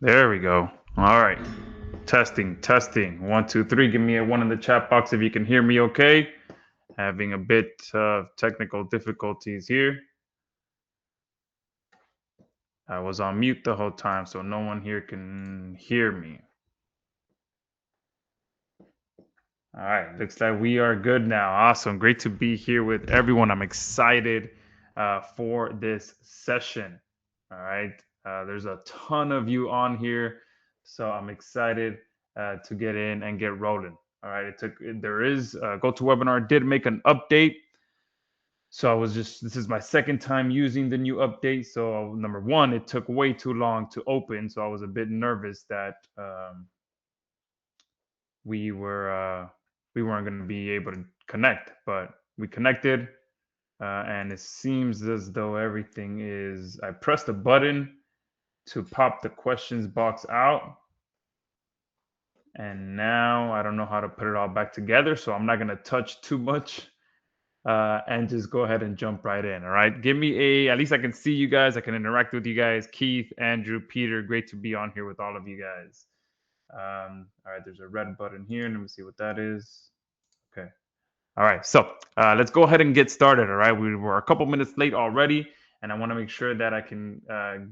There we go. All right. Testing, testing. One, two, three. Give me a one in the chat box if you can hear me okay. Having a bit of technical difficulties here. I was on mute the whole time, so no one here can hear me. All right. Looks like we are good now. Awesome. Great to be here with everyone. I'm excited for this session. All right. There's a ton of you on here, so I'm excited to get in and get rolling. All right. There is GoToWebinar did make an update. So this is my second time using the new update. So number one, it took way too long to open. So I was a bit nervous that we were we weren't going to be able to connect, but we connected, and it seems as though everything is. I pressed a button to pop the questions box out, and now I don't know how to put it all back together. So I'm not going to touch too much. And just go ahead and jump right in. All right. Give me at least I can see you guys. I can interact with you guys. Keith, Andrew, Peter, great to be on here with all of you guys. All right. There's a red button here. Let me see what that is. Okay. All right. So let's go ahead and get started. All right. We were a couple minutes late already. And I want to make sure that I can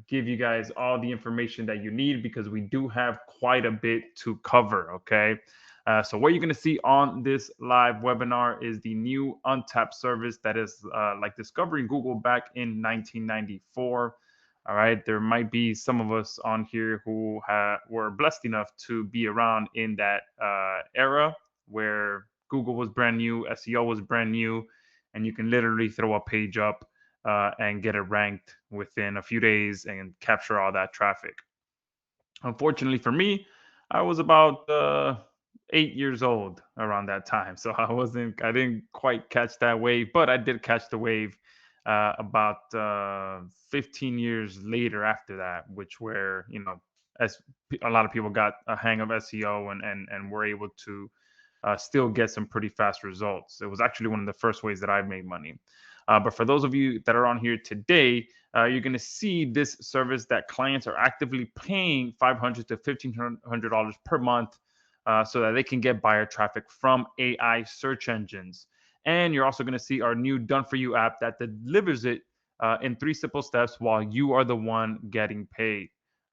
give you guys all the information that you need because we do have quite a bit to cover. Okay. So what you're going to see on this live webinar is the new untapped service that is like discovering Google back in 1994. All right, there might be some of us on here who were blessed enough to be around in that era where Google was brand new, SEO was brand new, and you can literally throw a page up and get it ranked within a few days and capture all that traffic. Unfortunately for me, I was about 8 years old around that time, so I didn't quite catch that wave, but I did catch the wave about 15 years later after that, which where as a lot of people got a hang of SEO and were able to still get some pretty fast results. It was actually one of the first ways that I've made money. But for those of you that are on here today, you're going to see this service that clients are actively paying $500 to $1,500 per month so that they can get buyer traffic from AI search engines. And you're also going to see our new Done For You app that delivers it in 3 simple steps while you are the one getting paid.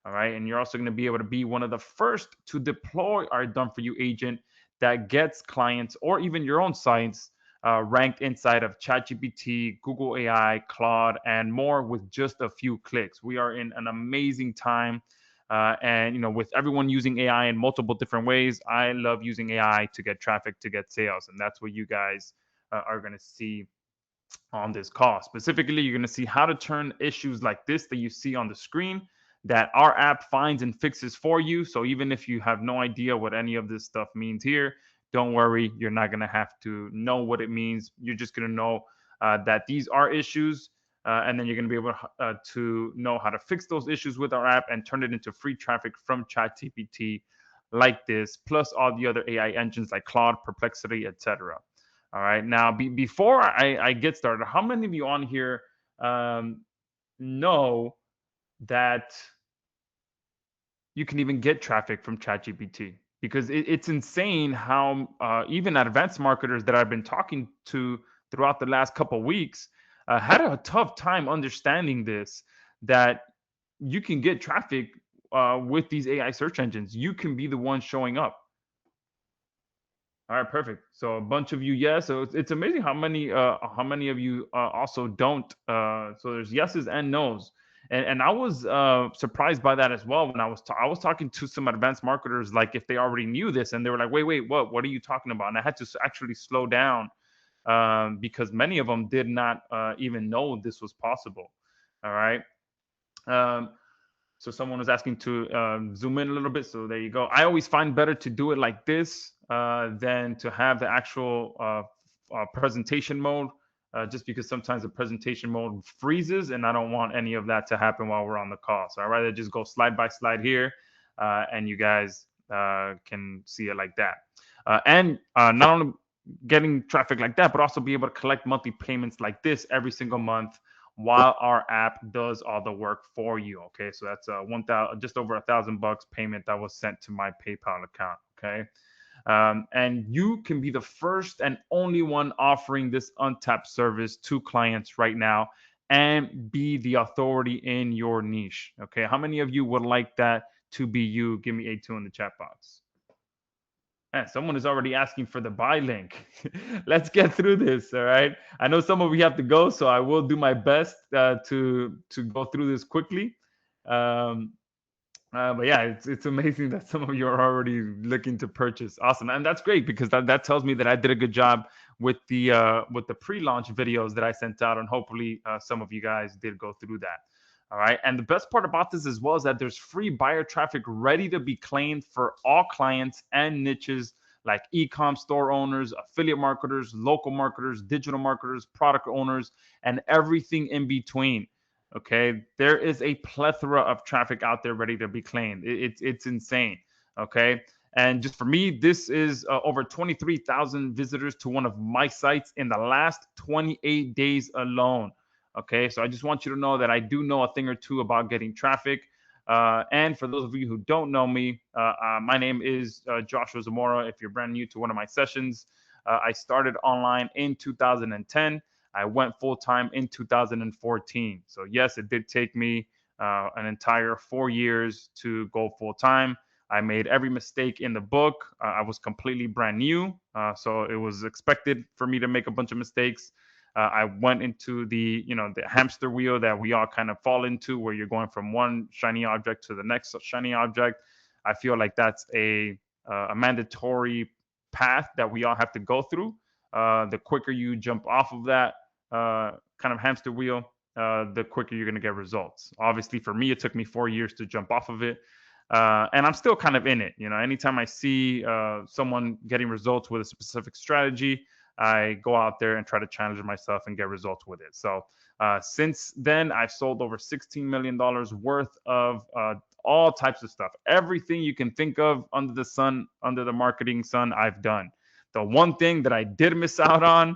All right. And you're also going to be able to be one of the first to deploy our Done For You agent that gets clients or even your own sites ranked inside of ChatGPT, Google AI, Claude, and more with just a few clicks. We are in an amazing time. And with everyone using AI in multiple different ways, I love using AI to get traffic, to get sales, and that's what you guys are going to see on this call. Specifically, you're going to see how to turn issues like this that you see on the screen that our app finds and fixes for you. So even if you have no idea what any of this stuff means here, don't worry, you're not going to have to know what it means. You're just going to know that these are issues. And then you're going to be able to know how to fix those issues with our app and turn it into free traffic from ChatGPT like this, plus all the other AI engines like Claude, Perplexity, etc. All right. Now, before I get started, how many of you on here um, know that you can even get traffic from ChatGPT? Because it's insane how even advanced marketers that I've been talking to throughout the last couple of weeks had a tough time understanding this, that you can get traffic with these AI search engines. You can be the one showing up. All right, perfect. So a bunch of you, yes. So it's amazing how many of you also don't. So there's yeses and nos, and I was surprised by that as well when I was talking to some advanced marketers, like if they already knew this, and they were like, wait, what are you talking about? And I had to actually slow down because many of them did not even know this was possible. All right. Um, so someone was asking to zoom in a little bit. So there you go. I always find better to do it like this than to have the actual presentation mode, just because sometimes the presentation mode freezes, and I don't want any of that to happen while we're on the call. So I'd rather just go slide by slide here, and you guys can see it like that. And not only getting traffic like that, but also be able to collect monthly payments like this every single month while our app does all the work for you. Okay, so that's just over $1,000 payment that was sent to my PayPal account. Okay. And you can be the first and only one offering this untapped service to clients right now and be the authority in your niche. Okay. How many of you would like that to be you? Give me a two in the chat box. Man, someone is already asking for the buy link. Let's get through this. All right. I know some of you have to go, so I will do my best to go through this quickly. Um, but yeah, it's amazing that some of you are already looking to purchase. Awesome, and that's great because that tells me that I did a good job with the pre-launch videos that I sent out, and hopefully some of you guys did go through that. All right, and the best part about this as well is that there's free buyer traffic ready to be claimed for all clients and niches like e-com store owners, affiliate marketers, local marketers, digital marketers, product owners, and everything in between. Okay, there is a plethora of traffic out there ready to be claimed. It's insane. Okay, and just for me, this is over 23,000 visitors to one of my sites in the last 28 days alone. Okay, so I just want you to know that I do know a thing or two about getting traffic. And for those of you who don't know me, my name is Joshua Zamora. If you're brand new to one of my sessions, I started online in 2010. I went full time in 2014. So yes, it did take me an entire 4 years to go full time. I made every mistake in the book. I was completely brand new, so it was expected for me to make a bunch of mistakes. I went into the hamster wheel that we all kind of fall into, where you're going from one shiny object to the next shiny object. I feel like that's a mandatory path that we all have to go through. The quicker you jump off of that kind of hamster wheel, the quicker you're going to get results. Obviously, for me, it took me 4 years to jump off of it. And I'm still kind of in it. Anytime I see someone getting results with a specific strategy, I go out there and try to challenge myself and get results with it. So since then, I've sold over $16 million worth of all types of stuff. Everything you can think of under the sun, under the marketing sun, I've done. The one thing that I did miss out on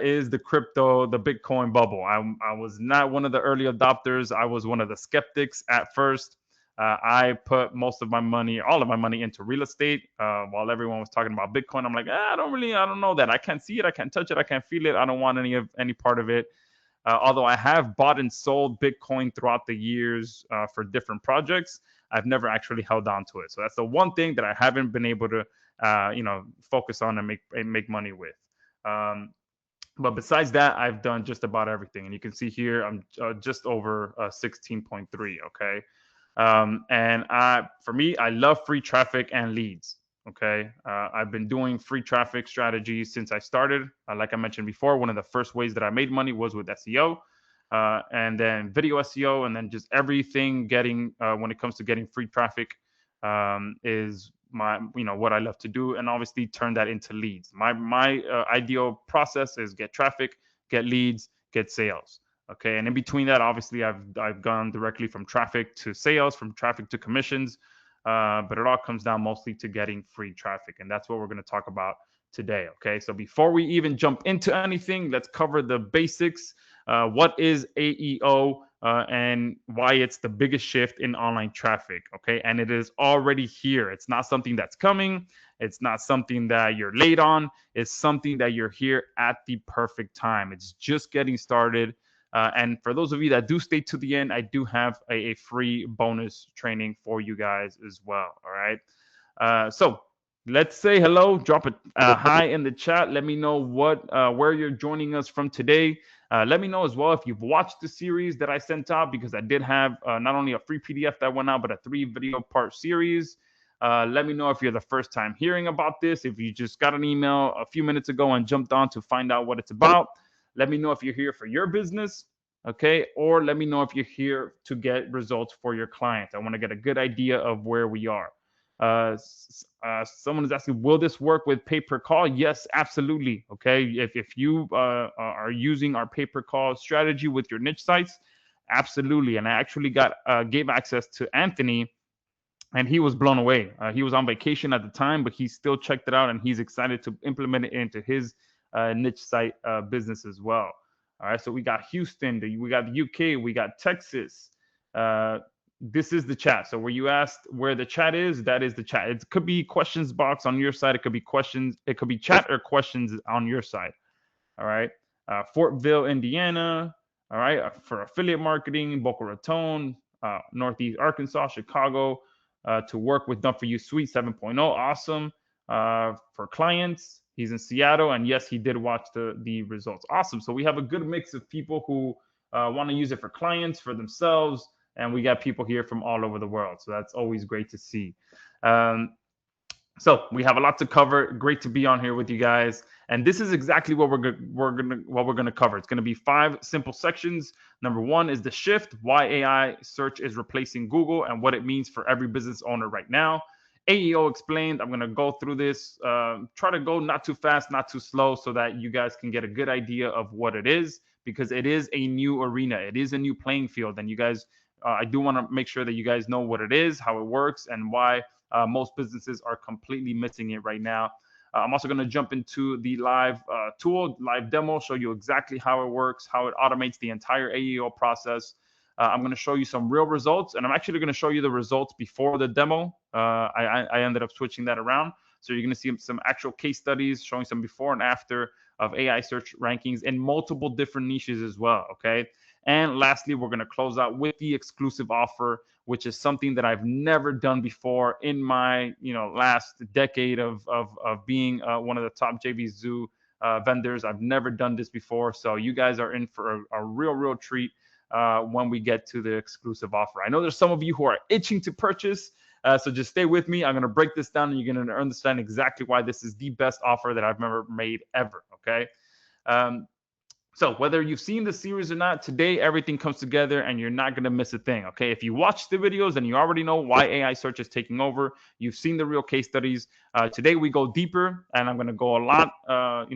is the Bitcoin bubble. I was not one of the early adopters. I was one of the skeptics at first. I put most of my money, all of my money, into real estate while everyone was talking about Bitcoin. I'm like, I don't know that. I can't see it. I can't touch it. I can't feel it. I don't want any part of it. Although I have bought and sold Bitcoin throughout the years for different projects, I've never actually held on to it. So that's the one thing that I haven't been able to, focus on and make money with. But besides that, I've done just about everything. And you can see here, I'm just over 16.3. Okay. And for me, I love free traffic and leads. Okay. I've been doing free traffic strategies since I started. Like I mentioned before, one of the first ways that I made money was with SEO, and then video SEO, and then just everything when it comes to getting free traffic, is what I love to do, and obviously turn that into leads. My ideal process is get traffic, get leads, get sales. Okay, and in between that, obviously, I've gone directly from traffic to sales, from traffic to commissions, but it all comes down mostly to getting free traffic, and that's what we're going to talk about today. Okay, so before we even jump into anything, let's cover the basics. What is AEO and why it's the biggest shift in online traffic? Okay, and it is already here. It's not something that's coming. It's not something that you're late on. It's something that you're here at the perfect time. It's just getting started. And for those of you that do stay to the end, I do have a free bonus training for you guys as well. All right. So let's say hello. Drop a hi in the chat. Let me know where you're joining us from today. Let me know as well if you've watched the series that I sent out, because I did have not only a free PDF that went out, but a 3-video part series. Let me know if you're the first time hearing about this, if you just got an email a few minutes ago and jumped on to find out what it's about. Let me know if you're here for your business, okay? Or let me know if you're here to get results for your clients. I want to get a good idea of where we are. Someone is asking, will this work with pay-per-call? Yes, absolutely, okay? If you are using our pay-per-call strategy with your niche sites, absolutely. And I actually gave access to Anthony, and he was blown away. He was on vacation at the time, but he still checked it out, and he's excited to implement it into his niche site business as well. All right, so we got Houston, we got the UK, we got Texas. This is the chat. So where you asked where the chat is, that is the chat. It could be questions box on your side. It could be questions. It could be chat or questions on your side. All right. Fortville, Indiana. All right. For affiliate marketing, Boca Raton, Northeast Arkansas, Chicago, to work with Done For You Suite 7.0. Awesome. For clients, he's in Seattle. And yes, he did watch the results. Awesome. So we have a good mix of people who want to use it for clients, for themselves. And we got people here from all over the world. So that's always great to see. So we have a lot to cover. Great to be on here with you guys. And this is exactly what we're gonna cover. It's gonna be 5 simple sections. Number 1 is the shift, why AI search is replacing Google and what it means for every business owner right now. AEO explained. I'm gonna go through this. Try to go not too fast, not too slow, so that you guys can get a good idea of what it is, because it is a new arena. It is a new playing field, and you guys, I do want to make sure that you guys know what it is, how it works, and why most businesses are completely missing it right now. I'm also going to jump into the live tool, live demo, show you exactly how it works, how it automates the entire AEO process. I'm going to show you some real results, and I'm actually going to show you the results before the demo. I ended up switching that around. So you're going to see some actual case studies showing some before and after of AI search rankings in multiple different niches as well, okay? And lastly, we're going to close out with the exclusive offer, which is something that I've never done before in my last decade of being one of the top JVZoo vendors. I've never done this before, so you guys are in for a real treat when we get to the exclusive offer. I know there's some of you who are itching to purchase, so just stay with me. I'm going to break this down, and you're going to understand exactly why this is the best offer that I've ever made ever. Okay. So whether you've seen the series or not, today everything comes together and you're not going to miss a thing, okay? If you watch the videos and you already know why AI search is taking over, you've seen the real case studies. Today we go deeper, and I'm going to go a lot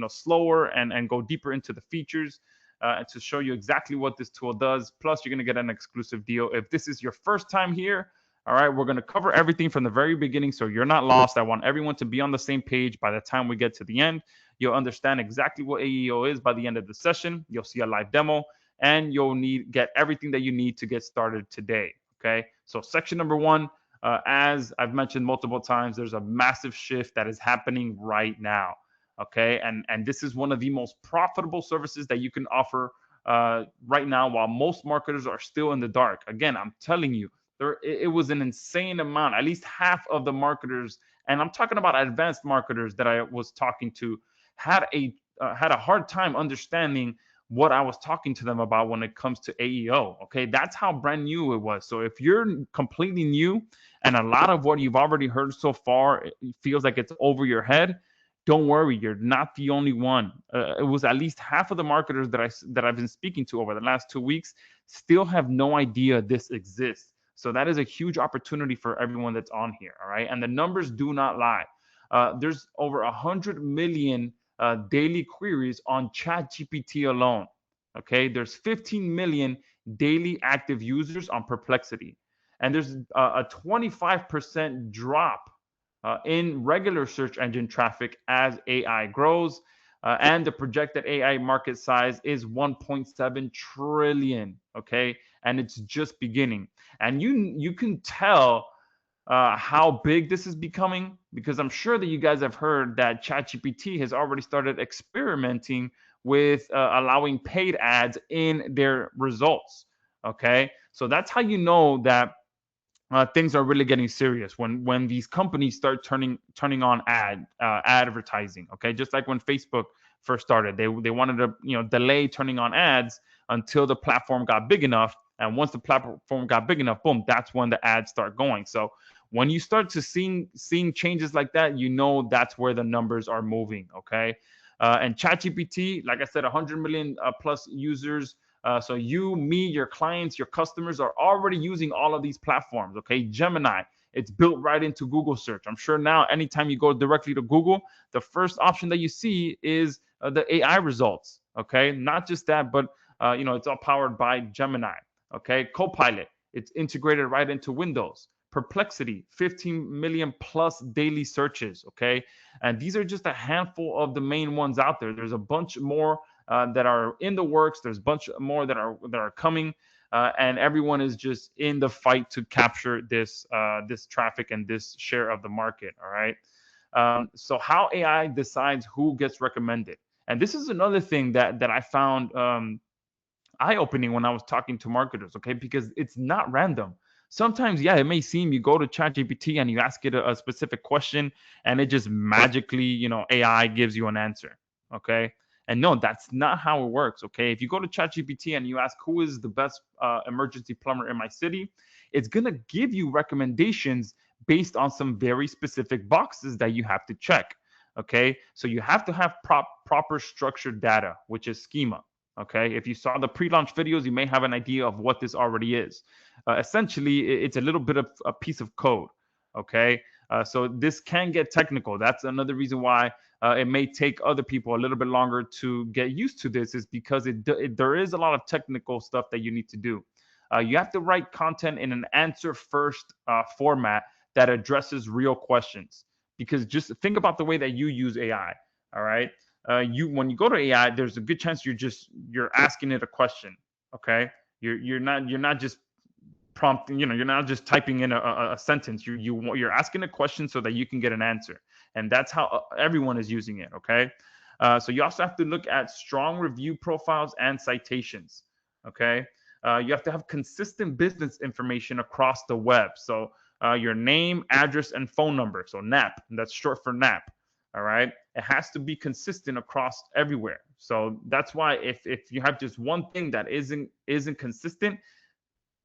slower and go deeper into the features to show you exactly what this tool does. Plus, you're going to get an exclusive deal. If this is your first time here, all right, we're going to cover everything from the very beginning so you're not lost. I want everyone to be on the same page by the time we get to the end. You'll understand exactly what AEO is by the end of the session. You'll see a live demo, and you'll get everything that you need to get started today, okay? So section number 1, as I've mentioned multiple times, there's a massive shift that is happening right now, okay? And this is one of the most profitable services that you can offer right now while most marketers are still in the dark. Again, I'm telling you, it was an insane amount. At least half of the marketers, and I'm talking about advanced marketers that I was talking to, had a hard time understanding what I was talking to them about when it comes to AEO. Okay, that's how brand new it was. So if you're completely new and a lot of what you've already heard so far feels like it's over your head, don't worry, you're not the only one. It was at least half of the marketers that I've been speaking to over the last 2 weeks still have no idea this exists. So that is a huge opportunity for everyone that's on here, all right? And the numbers do not lie. There's over 100 million daily queries on ChatGPT alone, okay? There's 15 million daily active users on Perplexity. And there's a 25% drop in regular search engine traffic as AI grows. And the projected AI market size is 1.7 trillion, okay? And it's just beginning. And you can tell how big this is becoming, because I'm sure that you guys have heard that ChatGPT has already started experimenting with allowing paid ads in their results, okay? So that's how you know that things are really getting serious when these companies start turning on advertising. Okay, just like when Facebook first started, they wanted to delay turning on ads until the platform got big enough, and once the platform got big enough, boom, that's when the ads start going. So when you start to seeing changes like that, you know that's where the numbers are moving. Okay, and ChatGPT, like I said, 100 million plus users. So you, me, your clients, your customers are already using all of these platforms, okay? Gemini, it's built right into Google search. I'm sure now anytime you go directly to Google, the first option that you see is the AI results, okay? Not just that, but it's all powered by Gemini, okay? Copilot, it's integrated right into Windows. Perplexity, 15 million plus daily searches, okay? And these are just a handful of the main ones out there. There's a bunch more that are in the works. There's a bunch more that are coming, and everyone is just in the fight to capture this traffic and this share of the market. All right. So how AI decides who gets recommended, and this is another thing that I found eye-opening when I was talking to marketers, okay? Because it's not random. Sometimes, yeah, it may seem you go to ChatGPT and you ask it a specific question, and it just magically, AI gives you an answer, okay? And no, that's not how it works, okay? If you go to ChatGPT and you ask who is the best emergency plumber in my city, it's gonna give you recommendations based on some very specific boxes that you have to check, okay? So you have to have proper structured data, which is schema. Okay, if you saw the pre-launch videos, you may have an idea of what this already is. Essentially, it's a little bit of a piece of code. Okay, so this can get technical. That's another reason why it may take other people a little bit longer to get used to this, is because there is a lot of technical stuff that you need to do. You have to write content in an answer first format that addresses real questions. Because just think about the way that you use AI. All right, you when you go to AI, there's a good chance you're asking it a question. Okay, you're not just prompting. You're not just typing in a sentence. You're asking a question so that you can get an answer, and that's how everyone is using it. Okay, so you also have to look at strong review profiles and citations. Okay, you have to have consistent business information across the web. So your name, address, and phone number. So NAP, that's short for NAP. All right, it has to be consistent across everywhere. So that's why if you have just one thing that isn't consistent,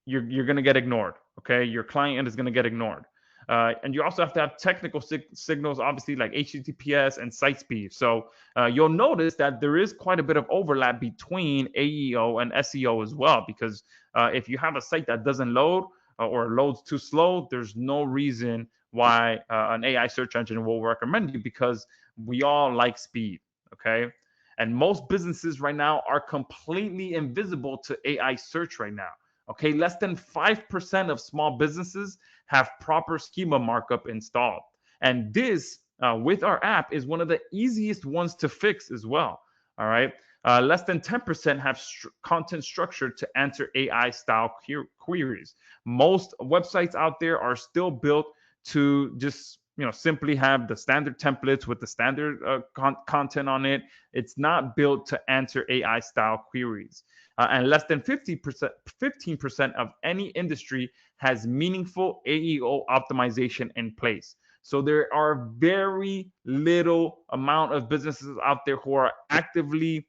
you're going to get ignored. Okay, your client is going to get ignored. And you also have to have technical signals, obviously, like HTTPS and site speed. So you'll notice that there is quite a bit of overlap between AEO and SEO as well, because if you have a site that doesn't load or loads too slow, there's no reason why an AI search engine will recommend you, because we all like speed. Okay. And most businesses right now are completely invisible to AI search right now. Okay, less than 5% of small businesses have proper schema markup installed. And this, with our app, is one of the easiest ones to fix as well. All right. Less than 10% have content structure to answer AI style queries. Most websites out there are still built to just simply have the standard templates with the standard content on it. It's not built to answer AI style queries. And less than 15% of any industry has meaningful AEO optimization in place. So there are very little amount of businesses out there who are actively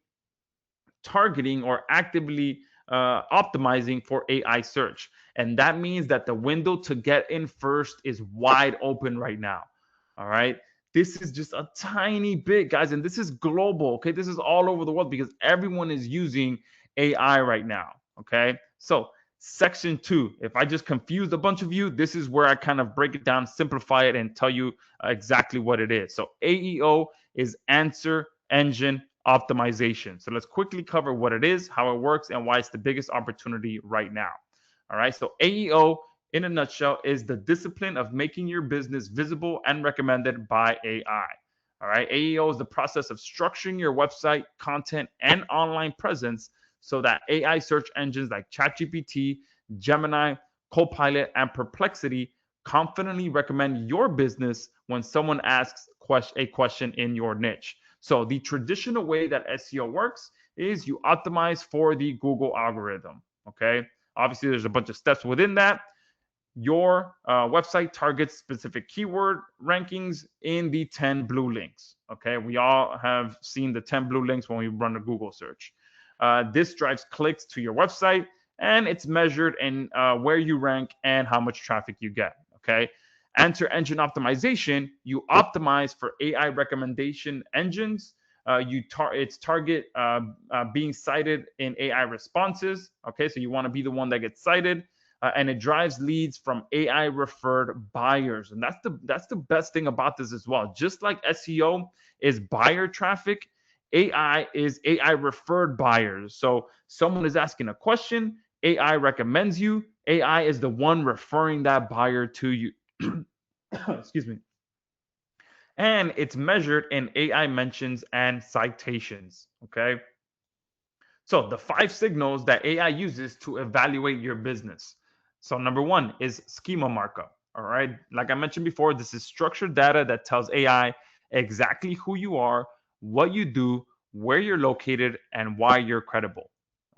targeting or actively optimizing for AI search. And that means that the window to get in first is wide open right now. All right. This is just a tiny bit, guys. And this is global. Okay. This is all over the world because everyone is using AI right now. Okay. So, section 2, if I just confused a bunch of you, this is where I kind of break it down, simplify it, and tell you exactly what it is. So, AEO is answer engine optimization. So let's quickly cover what it is, how it works, and why it's the biggest opportunity right now. All right. So AEO, in a nutshell, is the discipline of making your business visible and recommended by AI. All right. AEO is the process of structuring your website, content, and online presence so that AI search engines like ChatGPT, Gemini, Copilot, and Perplexity confidently recommend your business when someone asks a question in your niche. So the traditional way that SEO works is you optimize for the Google algorithm. Okay. Obviously, there's a bunch of steps within that. Your website targets specific keyword rankings in the 10 blue links. Okay. We all have seen the 10 blue links when we run a Google search. This drives clicks to your website, and it's measured in where you rank and how much traffic you get. Okay. Answer engine optimization, you optimize for AI recommendation engines. It's target being cited in AI responses. Okay, so you want to be the one that gets cited, and it drives leads from AI referred buyers, and that's the best thing about this as well. Just like SEO is buyer traffic, AI is AI referred buyers. So someone is asking a question, AI recommends you. AI is the one referring that buyer to you. Excuse me. And it's measured in AI mentions and citations. Okay. So the 5 signals that AI uses to evaluate your business. So number one is schema markup. All right. Like I mentioned before, this is structured data that tells AI exactly who you are, what you do, where you're located, and why you're credible.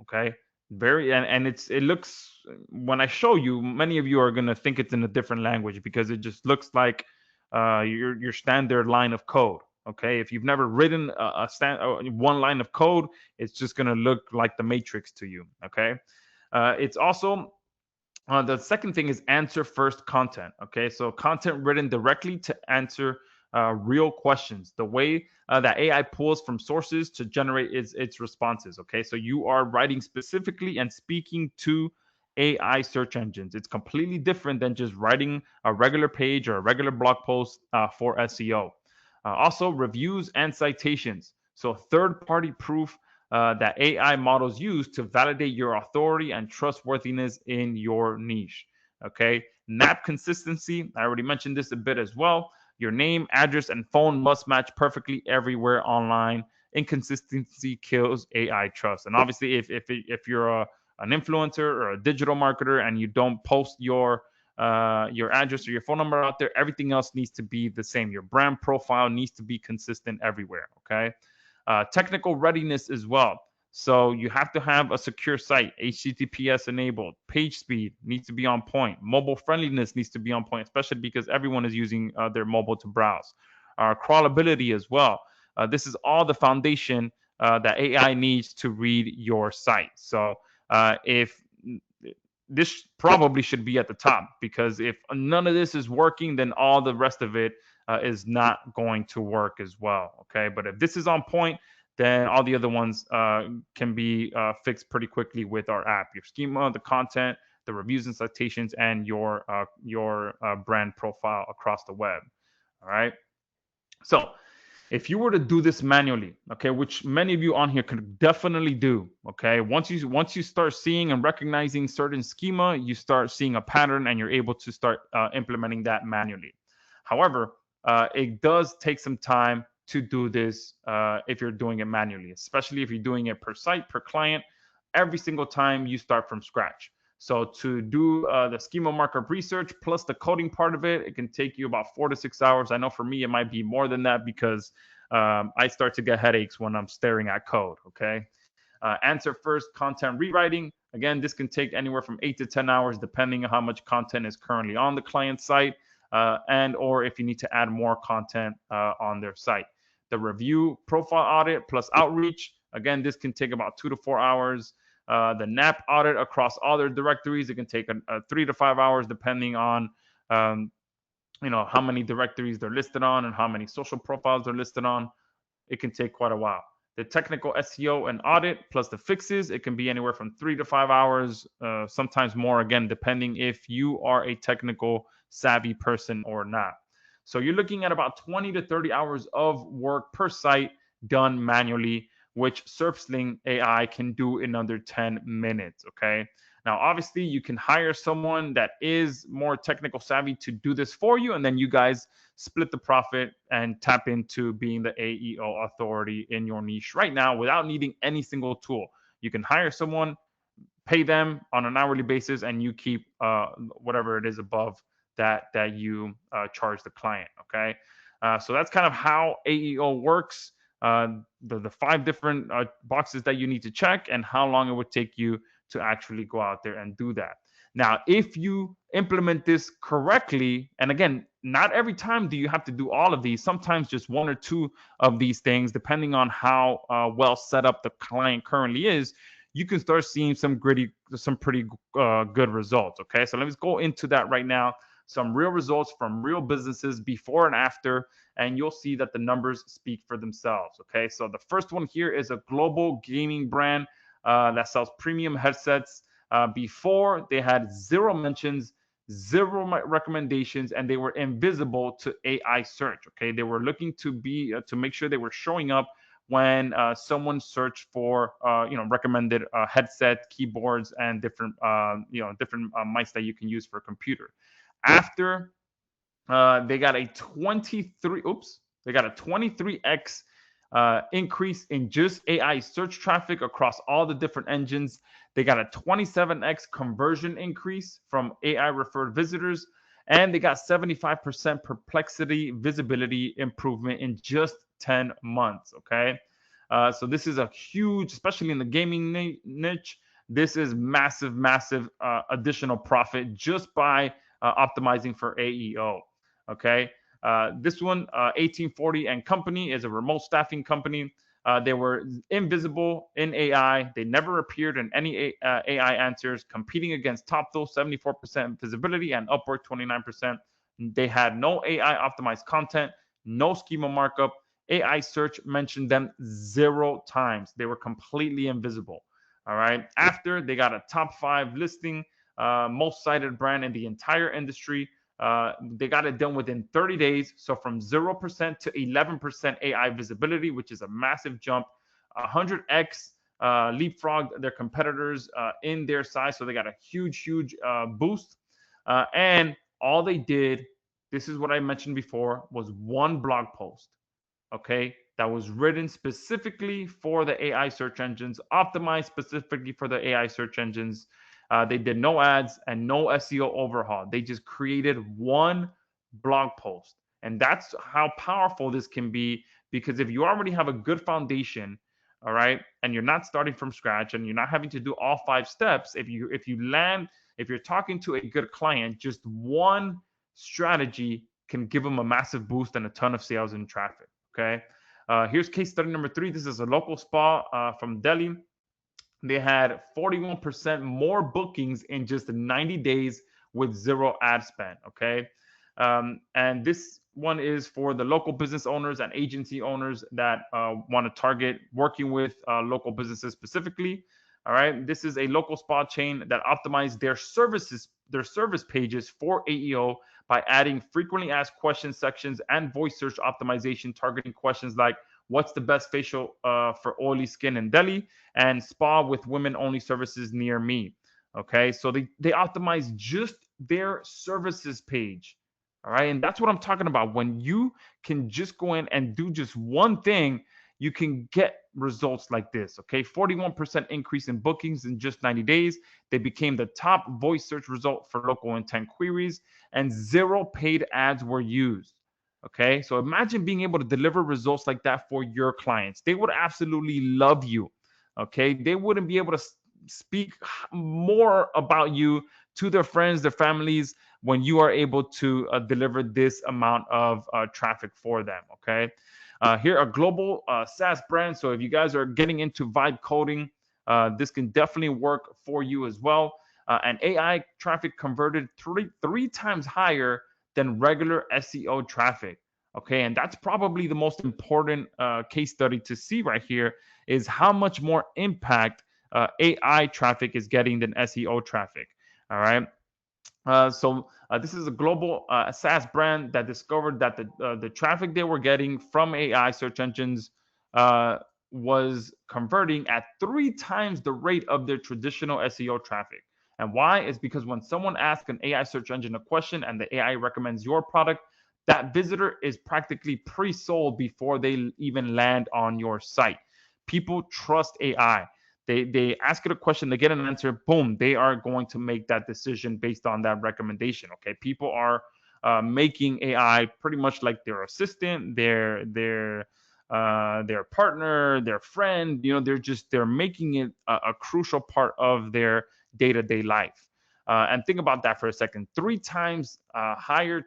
Okay. Very and it looks, when I show you, many of you are gonna think it's in a different language because it just looks like your standard line of code. Okay. If you've never written one line of code, it's just going to look like the matrix to you. Okay. It's also the second thing is answer first content. Okay, so content written directly to answer real questions. The way that AI pulls from sources to generate its responses. Okay, so you are writing specifically and speaking to AI search engines. It's completely different than just writing a regular page or a regular blog post for SEO. Also, reviews and citations. So, third party proof that AI models use to validate your authority and trustworthiness in your niche. Okay. Map consistency. I already mentioned this a bit as well. Your name, address, and phone must match perfectly everywhere online. Inconsistency kills AI trust. And obviously, if you're an influencer or a digital marketer and you don't post your address or your phone number out there, everything else needs to be the same. Your brand profile needs to be consistent everywhere. Okay. Technical readiness as well. So you have to have a secure site, HTTPS enabled, page speed needs to be on point, mobile friendliness needs to be on point, especially because everyone is using their mobile to browse. Crawlability as well. This is all the foundation that AI needs to read your site. So if this probably should be at the top, because if none of this is working, then all the rest of it is not going to work as well. Okay, but if this is on point, then all the other ones can be fixed pretty quickly with our app. Your schema, the content, the reviews and citations, and your brand profile across the web. All right. So if you were to do this manually, okay, which many of you on here could definitely do, okay, once you start seeing and recognizing certain schema, you start seeing a pattern and you're able to start implementing that manually. However, it does take some time to do this if you're doing it manually, especially if you're doing it per site, per client. Every single time you start from scratch. So to do the schema markup research plus the coding part of it, it can take you about 4 to 6 hours. I know for me, it might be more than that because I start to get headaches when I'm staring at code. Okay. Answer first content rewriting. Again, this can take anywhere from 8 to 10 hours, depending on how much content is currently on the client site and or if you need to add more content on their site. The review profile audit plus outreach. Again, this can take about 2 to 4 hours. The NAP audit across all their directories, it can take 3 to 5 hours depending on how many directories they're listed on and how many social profiles they're listed on. It can take quite a while. The technical SEO and audit plus the fixes, it can be anywhere from 3 to 5 hours, sometimes more, again, depending if you are a technical savvy person or not. So you're looking at about 20 to 30 hours of work per site done manually, which SerpSling AI can do in under 10 minutes. Okay. Now, obviously, you can hire someone that is more technical savvy to do this for you, and then you guys split the profit and tap into being the AEO authority in your niche right now without needing any single tool. You can hire someone, pay them on an hourly basis, and you keep whatever it is above that you charge the client. Okay, so that's kind of how AEO works. The 5 different boxes that you need to check and how long it would take you to actually go out there and do that. Now, if you implement this correctly, and again, not every time do you have to do all of these, sometimes just 1 or 2 of these things, depending on how well set up the client currently is, you can start seeing some pretty good results. Okay, so let's go into that right now. Some real results from real businesses before and after, and you'll see that the numbers speak for themselves. Okay, so the first one here is a global gaming brand that sells premium headsets. Before, they had 0 mentions, 0 recommendations, and they were invisible to AI search. Okay, they were looking to make sure they were showing up when someone searched for recommended headset, keyboards, and different mice that you can use for a computer. After they got a 23x increase in just AI search traffic across all the different engines. They got a 27x conversion increase from AI referred visitors, and they got 75% perplexity visibility improvement in just 10 months. Okay. So this is a huge, especially in the gaming niche. This is massive, massive additional profit just by optimizing for AEO. Okay. This one, 1840 and Company, is a remote staffing company. They were invisible in AI. They never appeared in any AI answers, competing against TopThose, 74% visibility and Upwork, 29%. They had no AI optimized content, no schema markup. AI search mentioned them 0 times. They were completely invisible. All right. After, they got a top 5 listing, most cited brand in the entire industry. They got it done within 30 days. So from 0% to 11% AI visibility, which is a massive jump. 100x leapfrogged their competitors in their size. So they got a huge, huge boost. And all they did, this is what I mentioned before, was one blog post. Okay, that was written specifically for the AI search engines, optimized specifically for the AI search engines. They did no ads and no SEO overhaul. They just created one blog post. And that's how powerful this can be, because if you already have a good foundation, all right, and you're not starting from scratch and you're not having to do all 5 steps, if you're talking to a good client, just one strategy can give them a massive boost and a ton of sales and traffic. Okay. Here's case study number 3. This is a local spa from Delhi. They had 41% more bookings in just 90 days with 0 ad spend. Okay. And this one is for the local business owners and agency owners that want to target working with local businesses specifically. All right. This is a local spa chain that optimized their service pages for AEO by adding frequently asked questions sections and voice search optimization, targeting questions like what's the best facial for oily skin in Delhi, and spa with women only services near me. Okay, so they optimize just their services page. All right, and that's what I'm talking about. When you can just go in and do just one thing, you can get results like this. Okay, 41% increase in bookings in just 90 days. They became the top voice search result for local intent queries, and 0 paid ads were used. Okay, so imagine being able to deliver results like that for your clients. They would absolutely love you. Okay, they wouldn't be able to speak more about you to their friends, their families, when you are able to deliver this amount of traffic for them. Okay. Here, a global SaaS brand. So if you guys are getting into vibe coding, this can definitely work for you as well. And AI traffic converted three times higher than regular SEO traffic. Okay, and that's probably the most important case study to see right here, is how much more impact AI traffic is getting than SEO traffic. All right. So this is a global SaaS brand that discovered that the traffic they were getting from AI search engines was converting at 3 times the rate of their traditional SEO traffic. And why? Is because when someone asks an AI search engine a question and the AI recommends your product, that visitor is practically pre-sold before they even land on your site. People trust AI. They ask it a question, they get an answer, boom, they are going to make that decision based on that recommendation. Okay, people are making AI pretty much like their assistant, their partner, their friend. They're making it a crucial part of their day-to-day life. And think about that for a second. 3 times higher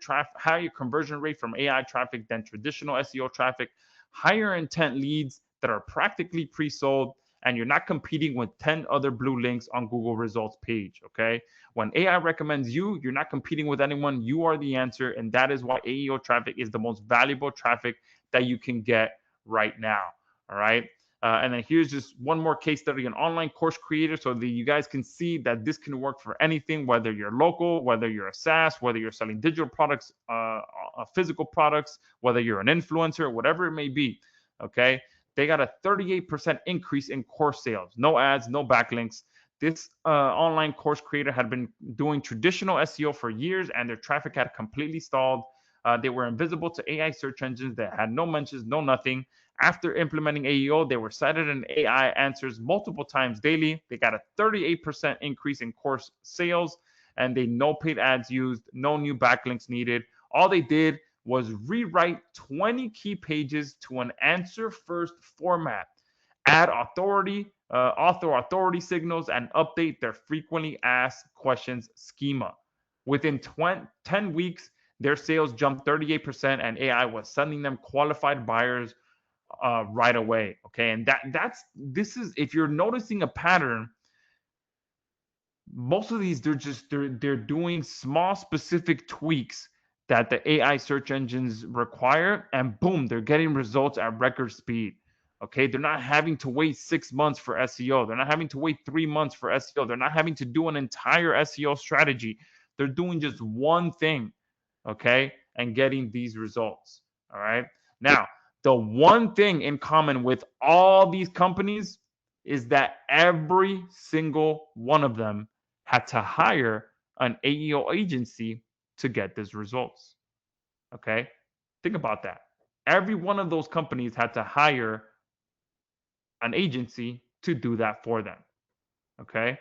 conversion rate from AI traffic than traditional SEO traffic, higher intent leads that are practically pre-sold, and you're not competing with 10 other blue links on Google results page. Okay. When AI recommends you, you're not competing with anyone. You are the answer. And that is why AEO traffic is the most valuable traffic that you can get right now. All right. And then here's just one more case study, an online course creator, so that you guys can see that this can work for anything, whether you're local, whether you're a SaaS, whether you're selling digital products, physical products, whether you're an influencer, whatever it may be. Okay. They got a 38% increase in course sales. No ads, no backlinks. This online course creator had been doing traditional SEO for years, and their traffic had completely stalled. They were invisible to AI search engines that had no mentions, no nothing. After implementing AEO, they were cited in AI answers multiple times daily. They got a 38% increase in course sales, and they no paid ads used, no new backlinks needed. All they did was rewrite 20 key pages to an answer first format, add author authority signals, and update their frequently asked questions schema. Within 10 weeks, their sales jumped 38%, and AI was sending them qualified buyers right away. Okay, and this is, if you're noticing a pattern, most of these they're doing small specific tweaks that the AI search engines require, and boom, they're getting results at record speed. Okay, they're not having to wait 6 months for SEO. They're not having to wait 3 months for SEO. They're not having to do an entire SEO strategy. They're doing just one thing, okay, and getting these results. All right. Now, the one thing in common with all these companies is that every single one of them had to hire an AEO agency to get these results. Okay? Think about that. Every one of those companies had to hire an agency to do that for them. Okay?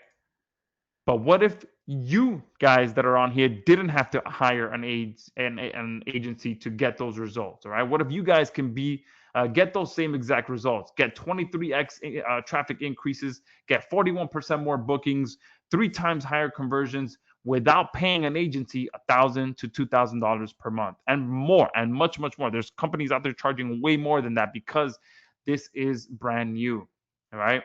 But what if you guys that are on here didn't have to hire an agency to get those results? All right. What if you guys can get those same exact results, get 23x traffic increases, get 41% more bookings, 3 times higher conversions without paying an agency $1,000 to $2,000 per month and more, and much, much more. There's companies out there charging way more than that because this is brand new. All right.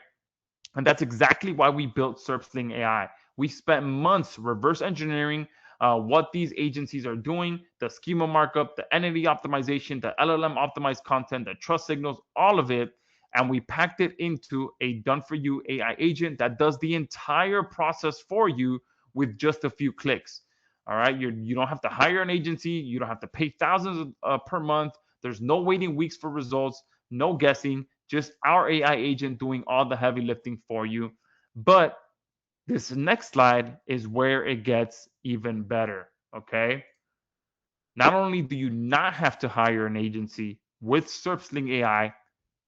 And that's exactly why we built SerpSling AI. We spent months reverse engineering what these agencies are doing, the schema markup, the entity optimization, the LLM optimized content, the trust signals, all of it. And we packed it into a done-for-you AI agent that does the entire process for you with just a few clicks. All right. You don't have to hire an agency. You don't have to pay thousands per month. There's no waiting weeks for results, no guessing, just our AI agent doing all the heavy lifting for you. But this next slide is where it gets even better, okay? Not only do you not have to hire an agency with SerpSling AI,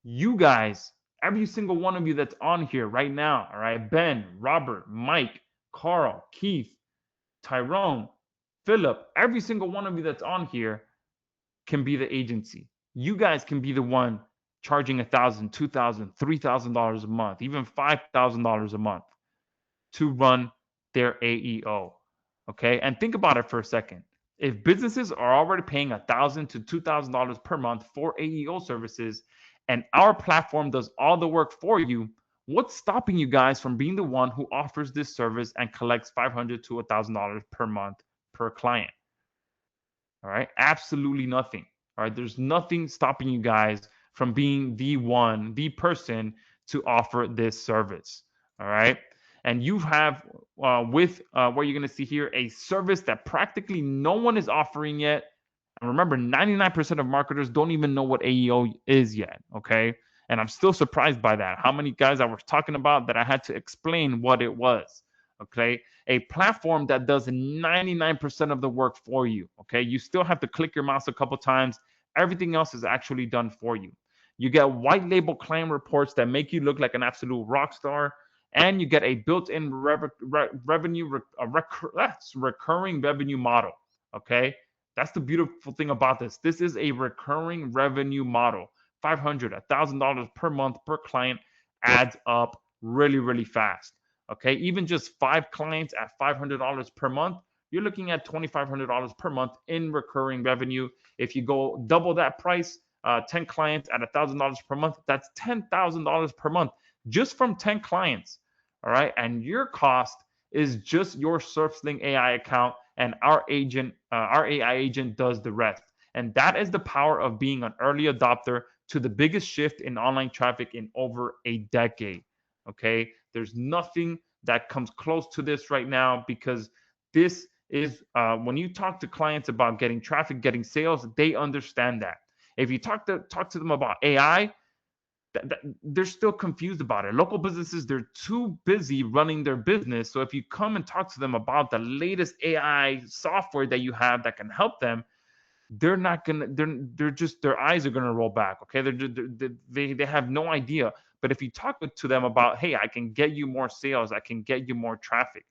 you guys, every single one of you that's on here right now, all right? Ben, Robert, Mike, Carl, Keith, Tyrone, Philip, every single one of you that's on here can be the agency. You guys can be the one charging $1,000, $2,000, $3,000 a month, even $5,000 a month to run their AEO. Okay, and think about it for a second. If businesses are already paying $1,000 to $2,000 per month for AEO services, and our platform does all the work for you, what's stopping you guys from being the one who offers this service and collects $500 to $1,000 per month per client? All right, absolutely nothing. All right, there's nothing stopping you guys from being the person to offer this service. All right. And you have with what you're going to see here, a service that practically no one is offering yet. And remember, 99% of marketers don't even know what AEO is yet. Okay. And I'm still surprised by that. How many guys I was talking about that I had to explain what it was. Okay. A platform that does 99% of the work for you. Okay. You still have to click your mouse a couple times. Everything else is actually done for you. You get white label client reports that make you look like an absolute rock star. And you get a built-in recurring revenue model. Okay, that's the beautiful thing about this. This is a recurring revenue model. $500, $1,000 per month per client adds up really, really fast. Okay, even just 5 clients at $500 per month, you're looking at $2,500 per month in recurring revenue. If you go double that price, 10 clients at $1,000 per month, that's $10,000 per month just from 10 clients. All right. And your cost is just your SerpSling AI account, and our AI agent does the rest. And that is the power of being an early adopter to the biggest shift in online traffic in over a decade. Okay. There's nothing that comes close to this right now, because this is when you talk to clients about getting traffic, getting sales, they understand that. If you talk to them about AI, they're still confused about it. Local businesses, they're too busy running their business. So if you come and talk to them about the latest AI software that you have that can help them, they're not gonna they're just their eyes are gonna roll back. Okay, they have no idea. But if you talk to them about, hey, I can get you more sales, I can get you more traffic,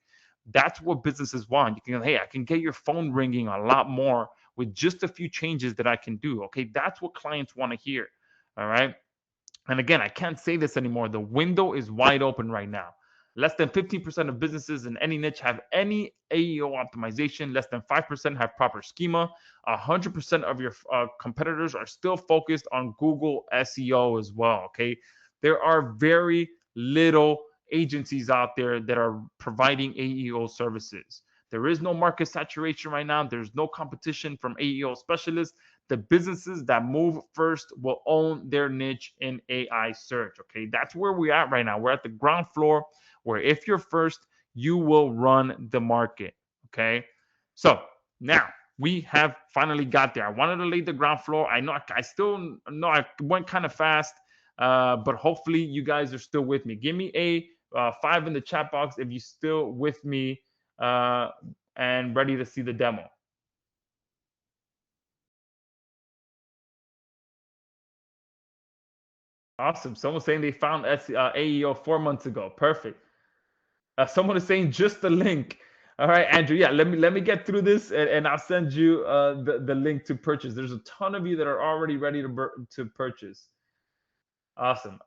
that's what businesses want. You can, hey, I can get your phone ringing a lot more with just a few changes that I can do. Okay, that's what clients want to hear. All right. And again, I can't say this anymore. The window is wide open right now. Less than 15% of businesses in any niche have any AEO optimization. Less than 5% have proper schema. 100% of your competitors are still focused on Google SEO as well. Okay. There are very little agencies out there that are providing AEO services. There is no market saturation right now. There's no competition from AEO specialists. The businesses that move first will own their niche in AI search. Okay, that's where we're at right now. We're at the ground floor where if you're first, you will run the market. Okay, so now we have finally got there. I wanted to lay the ground floor. I know I still know I went kind of fast, but hopefully you guys are still with me. Give me a 5 in the chat box if you're still with me and ready to see the demo. Awesome. Someone's saying they found AEO 4 months ago. Perfect. Someone is saying just the link. All right, Andrew. Yeah, let me get through this, and I'll send you the link to purchase. There's a ton of you that are already ready to purchase. Awesome.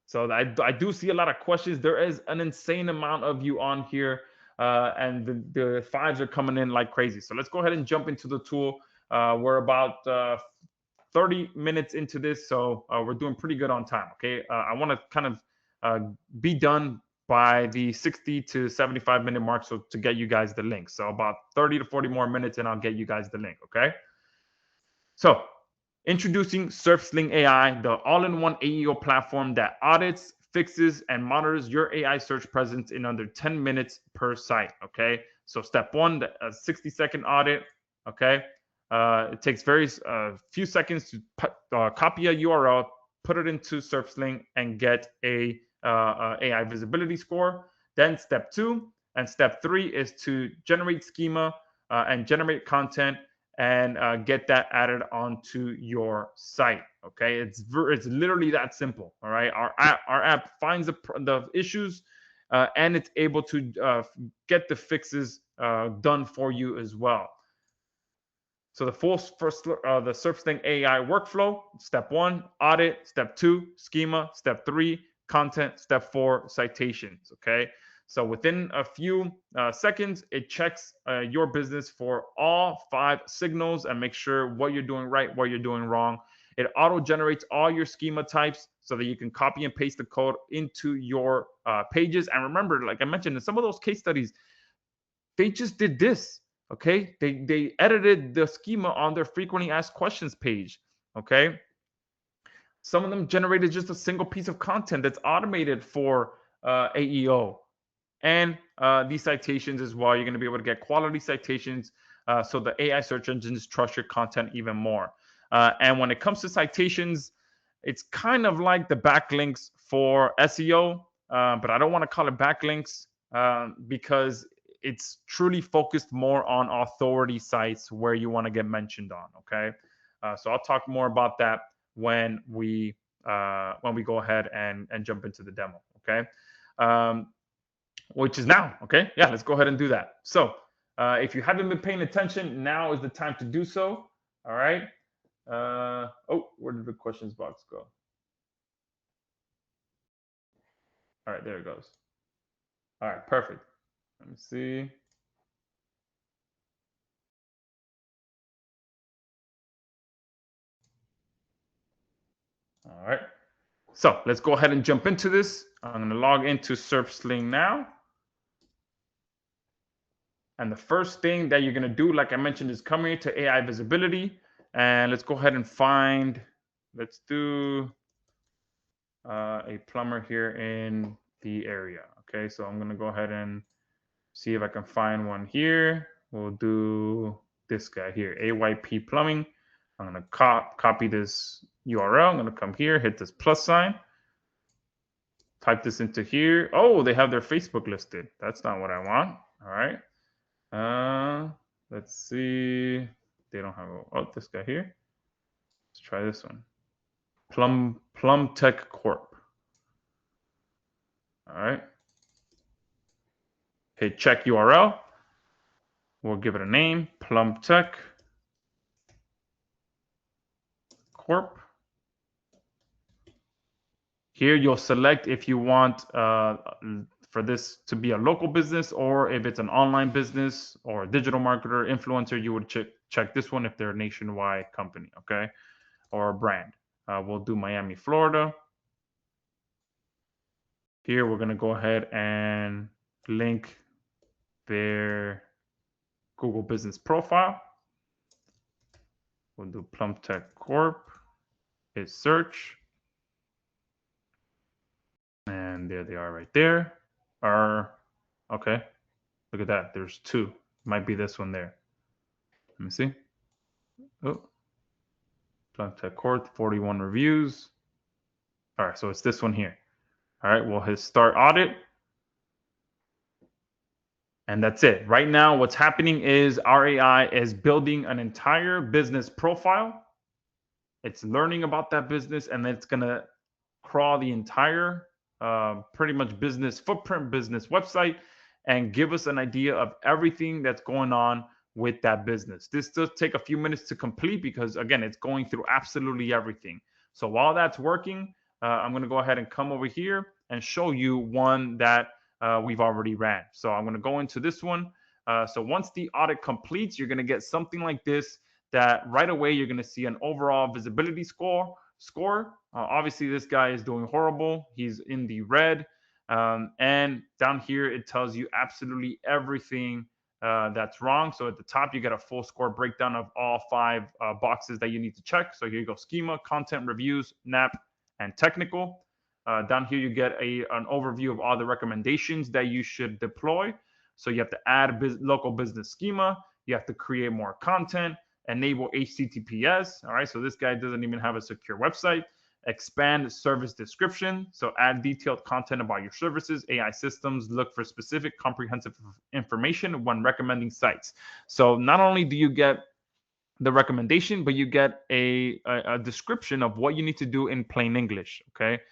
So I do see a lot of questions. There is an insane amount of you on here, and the fives are coming in like crazy. So let's go ahead and jump into the tool. We're about 30 minutes into this, so we're doing pretty good on time. Okay, I want to kind of be done by the 60 to 75-minute mark, so to get you guys the link. So about 30 to 40 more minutes, and I'll get you guys the link. Okay. So introducing SerpSling AI, the all-in-one AEO platform that audits, fixes, and monitors your AI search presence in under 10 minutes per site. Okay. So step one, a 60-second audit. Okay. It takes very few seconds to copy a URL, put it into SerpSling, and get a AI visibility score. Then step two and step three is to generate schema and generate content and get that added onto your site. Okay, it's literally that simple. All right, our app finds the issues and it's able to get the fixes done for you as well. So the the SerpSling AI workflow: step one, audit; step two, schema; step three, content; step four, citations. Okay. So within a few seconds, it checks your business for all 5 signals and makes sure what you're doing right, what you're doing wrong. It auto generates all your schema types so that you can copy and paste the code into your pages. And remember, like I mentioned, in some of those case studies, they just did this. Okay, they edited the schema on their frequently asked questions page. Okay, some of them generated just a single piece of content that's automated for AEO and these citations as well. You're going to be able to get quality citations so the AI search engines trust your content even more. And when it comes to citations, it's kind of like the backlinks for SEO, but I don't want to call it backlinks because it's truly focused more on authority sites where you want to get mentioned on. Okay, so I'll talk more about that when we go ahead and jump into the demo. Okay, which is now. Okay, yeah, let's go ahead and do that. So if you haven't been paying attention, now is the time to do so. All right. Oh, where did the questions box go? All right, there it goes. All right, perfect. Let me see. All right. So let's go ahead and jump into this. I'm going to log into SerpSling now. And the first thing that you're going to do, like I mentioned, is come here to AI visibility. And let's go ahead and find, let's do a plumber here in the area. Okay, so I'm going to go ahead and see if I can find one here. We'll do this guy here, AYP Plumbing. I'm going to copy this URL. I'm going to come here, hit this plus sign, type this into here. Oh, they have their Facebook listed. That's not what I want. All right. Let's see. they don't have, this guy here. Let's try this one. Plum Tech Corp. All right. Hit check URL. We'll give it a name, Plum Tech Corp. Here you'll select if you want for this to be a local business, or if it's an online business or a digital marketer, influencer, you would check this one if they're a nationwide company, okay, or a brand. We'll do Miami, Florida. Here we're going to go ahead and link their Google business profile. We'll do Plum Tech Corp. Hit search. And there they are right there. Okay. Look at that. There's two. Might be this one there. Let me see. Oh. Plum Tech Corp, 41 reviews. All right, so it's this one here. All right, we'll hit start audit. And that's it. Right now, what's happening is our AI is building an entire business profile. It's learning about that business, and then it's going to crawl the entire pretty much business footprint, business website, and give us an idea of everything that's going on with that business. This does take a few minutes to complete because, again, it's going through absolutely everything. So while that's working, I'm going to go ahead and come over here and show you one that we've already ran. So I'm going to go into this one. So once the audit completes, you're going to get something like this, that right away you're going to see an overall visibility score. Obviously, this guy is doing horrible. He's in the red. And down here, it tells you absolutely everything that's wrong. So at the top, you get a full score breakdown of all 5 boxes that you need to check. So here you go: schema, content, reviews, NAP, and technical. Down here, you get an overview of all the recommendations that you should deploy. So you have to add local business schema. You have to create more content, enable HTTPS. All right, so this guy doesn't even have a secure website. Expand service description. So add detailed content about your services. AI systems look for specific comprehensive information when recommending sites. So not only do you get the recommendation, but you get a description of what you need to do in plain English, okay?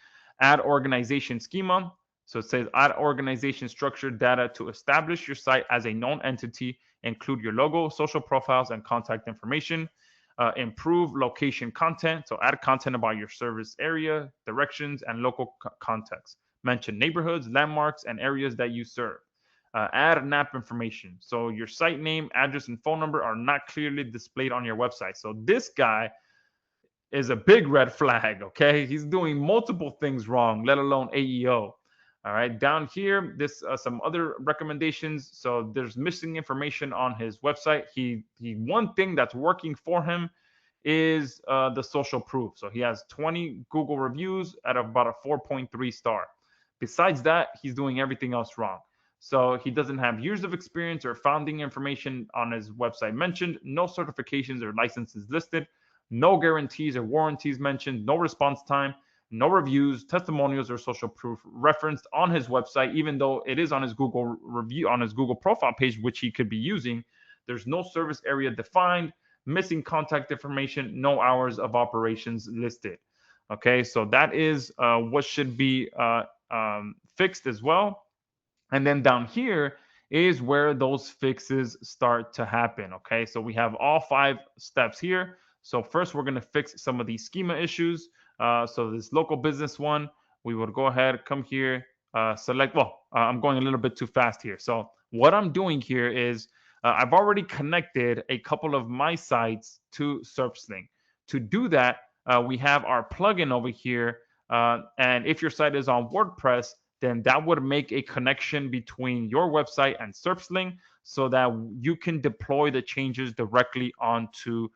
Add organization schema. So it says add organization structure data to establish your site as a known entity. Include your logo, social profiles, and contact information. Improve location content. So add content about your service area, directions, and local context. Mention neighborhoods, landmarks, and areas that you serve. Add NAP information. So your site name, address, and phone number are not clearly displayed on your website. So this guy is a big red flag, okay? He's doing multiple things wrong, let alone AEO. All right, down here, this some other recommendations. So there's missing information on his website. He one thing that's working for him is the social proof. So he has 20 Google reviews at about a 4.3 star. Besides that, he's doing everything else wrong. So he doesn't have years of experience or founding information on his website mentioned. No certifications or licenses listed. No guarantees or warranties mentioned. No response time. No reviews, testimonials, or social proof referenced on his website, even though it is on his Google review, on his Google profile page, which he could be using. There's no service area defined, missing contact information, no hours of operations listed. Okay, so that is what should be fixed as well. And then down here is where those fixes start to happen. Okay, so we have all 5 steps here. So first, we're going to fix some of these schema issues. So this local business one, we would go ahead, come here, select. I'm going a little bit too fast here. So what I'm doing here is I've already connected a couple of my sites to SerpSling. To do that, we have our plugin over here. And if your site is on WordPress, then that would make a connection between your website and SerpSling so that you can deploy the changes directly onto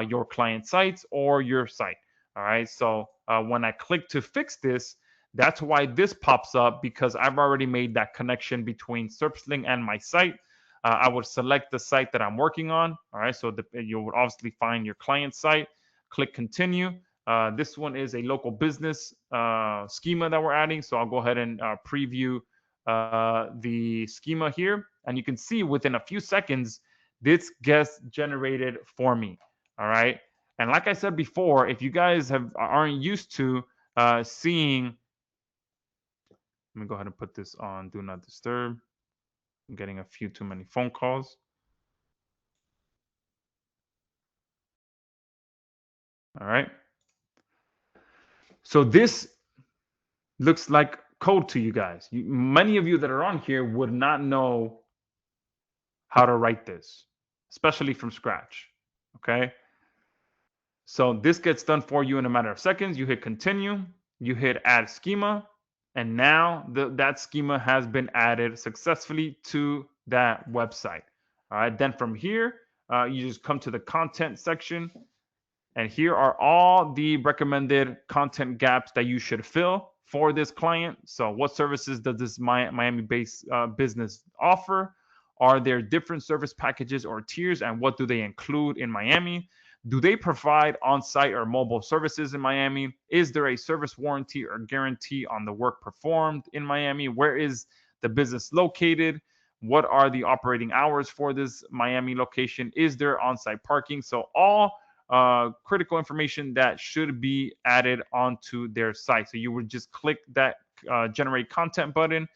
your client sites or your site. All right, so when I click to fix this, that's why this pops up, because I've already made that connection between SerpSling and my site. I would select the site that I'm working on. All right, so you would obviously find your client site, click continue. This one is a local business schema that we're adding. So I'll go ahead and preview the schema here. And you can see within a few seconds, this gets generated for me. All right. And like I said before, if you guys aren't used to seeing, let me go ahead and put this on Do Not Disturb. I'm getting a few too many phone calls. All right. So this looks like code to you guys. Many of you that are on here would not know how to write this, especially from scratch. Okay. So this gets done for you in a matter of seconds. You hit continue, you hit add schema, and now that schema has been added successfully to that website. All right. Then from here, you just come to the content section. And here are all the recommended content gaps that you should fill for this client. So what services does this Miami-based business offer? Are there different service packages or tiers, and what do they include in Miami? Do they provide on-site or mobile services in Miami? Is there a service warranty or guarantee on the work performed in Miami? Where is the business located? What are the operating hours for this Miami location? Is there on-site parking? So all critical information that should be added onto their site. So you would just click that generate content button.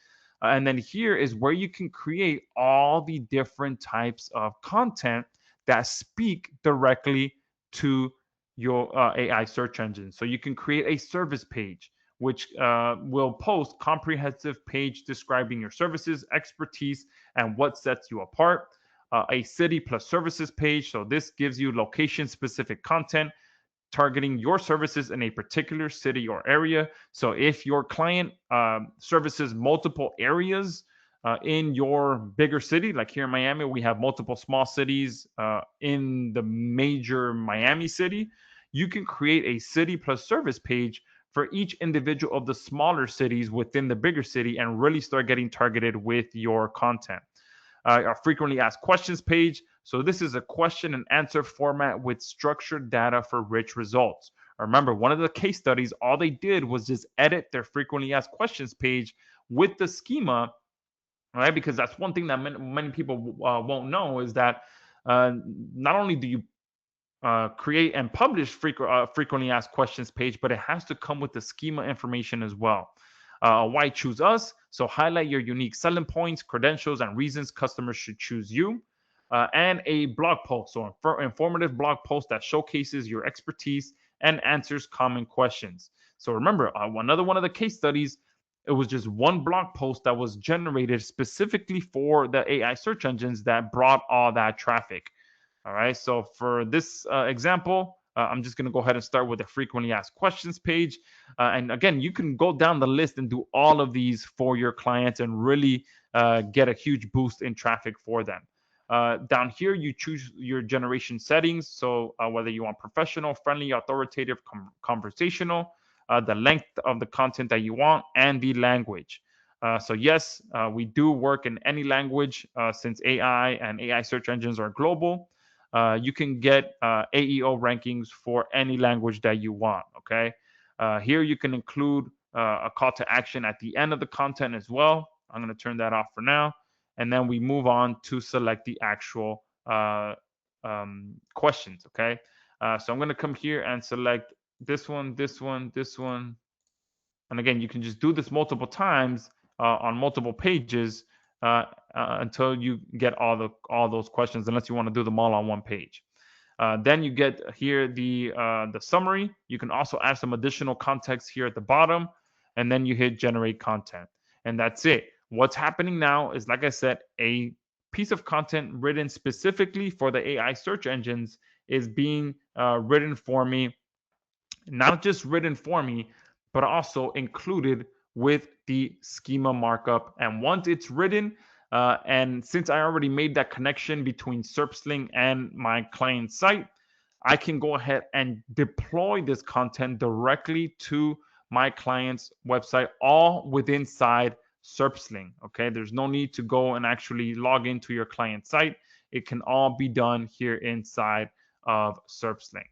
And then here is where you can create all the different types of content that speak directly to your AI search engine. So you can create a service page, which will post comprehensive page describing your services, expertise, and what sets you apart. A city plus services page. So this gives you location specific content targeting your services in a particular city or area. So if your client services multiple areas in your bigger city, like here in Miami, we have multiple small cities in the major Miami city, you can create a city plus service page for each individual of the smaller cities within the bigger city and really start getting targeted with your content. Our frequently asked questions page. So this is a question and answer format with structured data for rich results. Remember, one of the case studies, all they did was just edit their frequently asked questions page with the schema, right? Because that's one thing that many people won't know is that not only do you create and publish frequently asked questions page, but it has to come with the schema information as well. Why choose us? So highlight your unique selling points, credentials, and reasons customers should choose you. And a blog post, so informative blog post that showcases your expertise and answers common questions. So remember, another one of the case studies, it was just one blog post that was generated specifically for the AI search engines that brought all that traffic. All right. So for this example, I'm just going to go ahead and start with the frequently asked questions page. And again, you can go down the list and do all of these for your clients and really get a huge boost in traffic for them. Down here, you choose your generation settings. So whether you want professional, friendly, authoritative, conversational, the length of the content that you want, and the language. So yes, we do work in any language since AI and AI search engines are global. You can get AEO rankings for any language that you want. Okay. Here you can include a call to action at the end of the content as well. I'm going to turn that off for now. And then we move on to select the actual questions. Okay. So I'm going to come here and select this one, this one, this one. And again, you can just do this multiple times on multiple pages until you get all those questions, unless you want to do them all on one page. Then you get here the summary. You can also add some additional context here at the bottom, and then you hit generate content, and that's it. What's happening now is, like I said, a piece of content written specifically for the AI search engines is being written for me. Not just written for me, but also included with the schema markup. And once it's written, and since I already made that connection between SerpSling and my client site, I can go ahead and deploy this content directly to my client's website, all within inside SerpSling. Okay, there's no need to go and actually log into your client site. It can all be done here inside of SerpSling.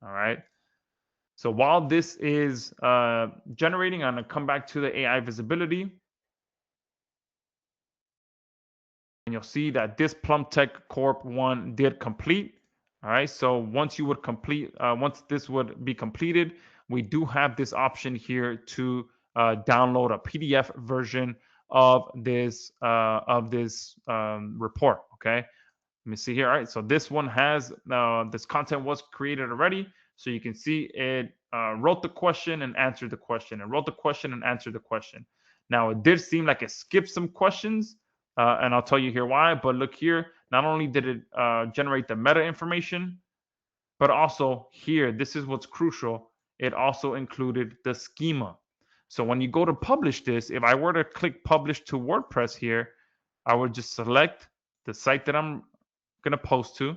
All right. So while this is generating, I'm going to come back to the AI visibility. and you'll see that this Plum Tech Corp one did complete. All right, so once you would complete, once this would be completed, we do have this option here to download a PDF version of this report. Okay, let me see here. All right, so this one has this content was created already, so you can see it wrote the question and answered the question, and wrote the question and answered the question. Now it did seem like it skipped some questions, and I'll tell you here why. But look here, not only did it generate the meta information, but also here, this is what's crucial. It also included the schema. So when you go to publish this, if I were to click publish to WordPress here, I would just select the site that I'm going to post to,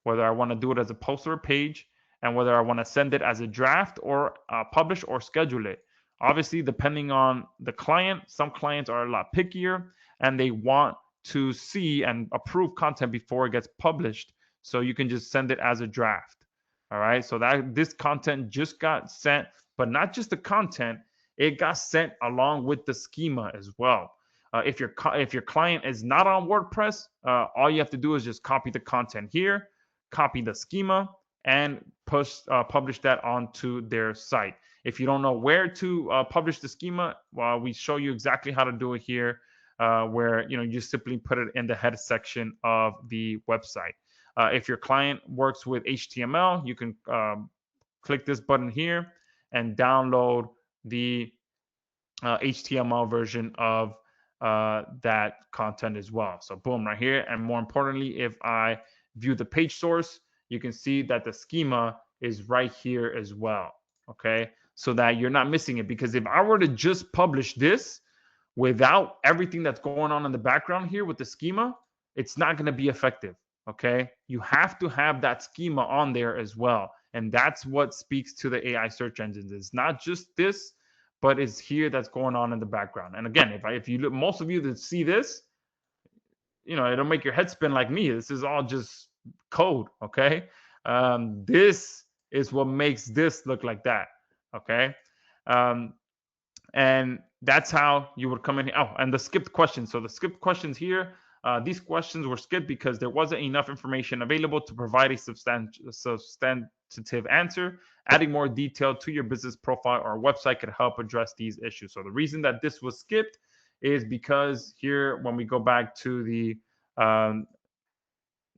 whether I want to do it as a post or a page, and whether I want to send it as a draft or publish or schedule it. Obviously, depending on the client, some clients are a lot pickier and they want to see and approve content before it gets published. So you can just send it as a draft. All right. So that this content just got sent, but not just the content, it got sent along with the schema as well. If your client is not on WordPress, all you have to do is just copy the content here, copy the schema, and publish that onto their site. If you don't know where to publish the schema, well, we show you exactly how to do it here, where you simply put it in the head section of the website. If your client works with HTML, you can click this button here and download the HTML version of that content as well. So boom, right here. And more importantly, if I view the page source, you can see that the schema is right here as well. Okay, so that you're not missing it. Because if I were to just publish this without everything that's going on in the background here with the schema, it's not going to be effective. Okay, you have to have that schema on there as well. And that's what speaks to the AI search engines. It's not just this, but it's here that's going on in the background. And again, if you look, most of you that see this, it'll make your head spin like me. This is all just code. Okay, this is what makes this look like that. Okay, and that's how you would come in here. Oh, and the skipped questions. So the skipped questions here, these questions were skipped because there wasn't enough information available to provide a substantive answer. Adding more detail to your business profile or website could help address these issues. So the reason that this was skipped is because here, when we go back to the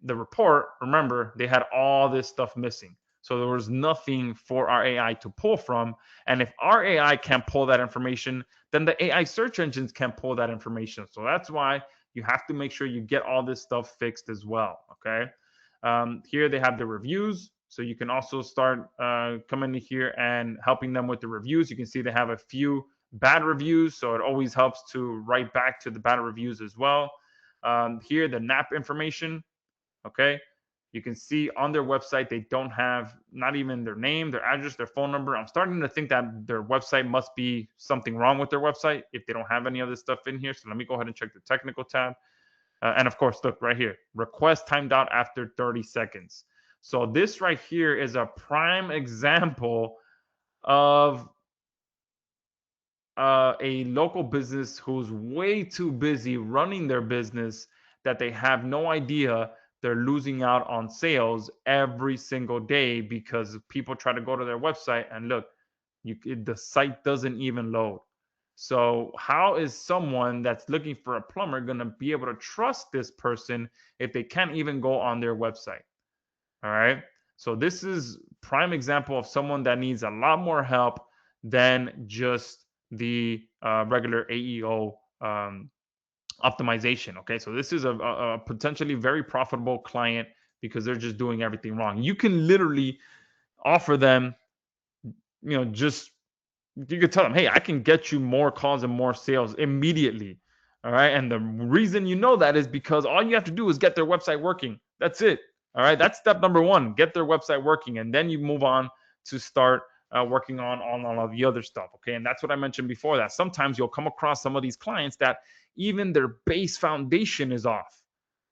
report, remember, they had all this stuff missing. So there was nothing for our AI to pull from. And if our AI can't pull that information, then the AI search engines can't pull that information. So that's why you have to make sure you get all this stuff fixed as well. Okay. Here they have the reviews. So you can also start coming in here and helping them with the reviews. You can see they have a few bad reviews. So it always helps to write back to the bad reviews as well. Here, the NAP information. Okay. You can see on their website, they don't have not even their name, their address, their phone number. I'm starting to think that their website must be something wrong with their website if they don't have any of this stuff in here. So let me go ahead and check the technical tab. And of course, look right here, request timed out after 30 seconds. So this right here is a prime example of a local business who's way too busy running their business that they have no idea they're losing out on sales every single day because people try to go to their website and look, the site doesn't even load. So how is someone that's looking for a plumber going to be able to trust this person if they can't even go on their website? All right. So this is prime example of someone that needs a lot more help than just the regular AEO optimization. Okay, so this is a potentially very profitable client because they're just doing everything wrong. You can literally offer them, just you could tell them, hey, I can get you more calls and more sales immediately. All right, and the reason you know that is because all you have to do is get their website working. That's it. All right, that's step number one: get their website working, and then you move on to start working on all of the other stuff. Okay, and that's what I mentioned before. That sometimes you'll come across some of these clients that even their base foundation is off.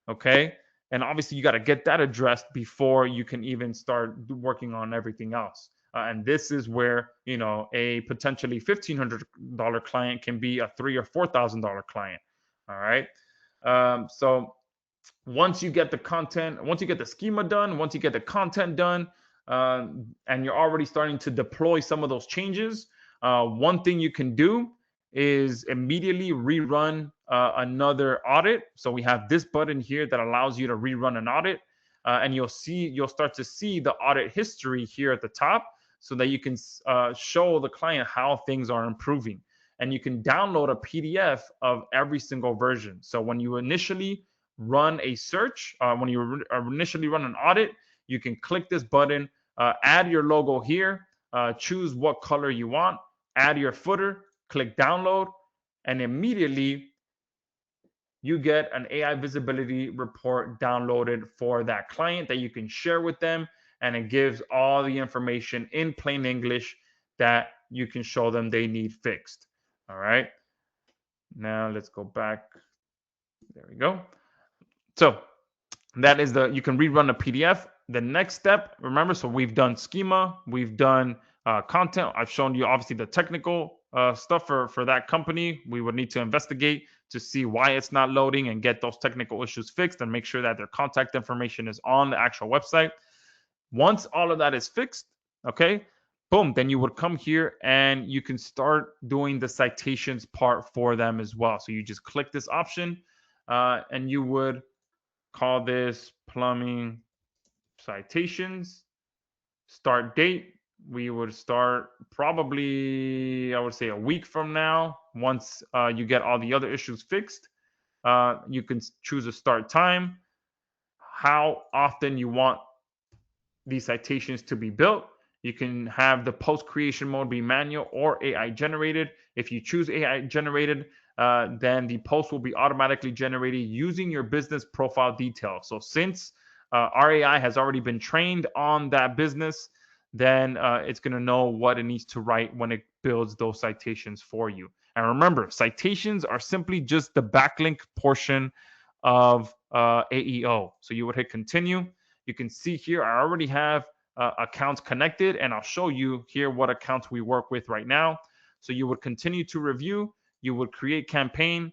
Okay. And obviously, you got to get that addressed before you can even start working on everything else. And this is where, a potentially $1,500 client can be a $3,000 or $4,000 client. All right. So once you get the content, once you get the schema done, once you get the content done, and you're already starting to deploy some of those changes, one thing you can do is immediately rerun another audit. So we have this button here that allows you to rerun an audit, and you'll start to see the audit history here at the top, so that you can show the client how things are improving. And you can download a PDF of every single version. So when you initially run a search, when you initially run an audit, you can click this button, add your logo here, choose what color you want, add your footer, click download, and immediately you get an AI visibility report downloaded for that client that you can share with them. And it gives all the information in plain English that you can show them they need fixed. All right. Now let's go back. There we go. So that is you can rerun the PDF. The next step, remember, so we've done schema, we've done content. I've shown you obviously the technical stuff for that company. We would need to investigate to see why it's not loading and get those technical issues fixed and make sure that their contact information is on the actual website. Once all of that is fixed, okay, boom, then you would come here and you can start doing the citations part for them as well. So you just click this option and you would call this plumbing citations. Start date, we would start probably, I would say, a week from now. Once you get all the other issues fixed, you can choose a start time, how often you want these citations to be built. You can have the post creation mode be manual or AI generated. If you choose AI generated, then the post will be automatically generated using your business profile details. So since our AI has already been trained on that business, then it's going to know what it needs to write when it builds those citations for you. And remember, citations are simply just the backlink portion of AEO. So you would hit continue. You can see here, I already have accounts connected, and I'll show you here what accounts we work with right now. So you would continue to review, you would create campaign,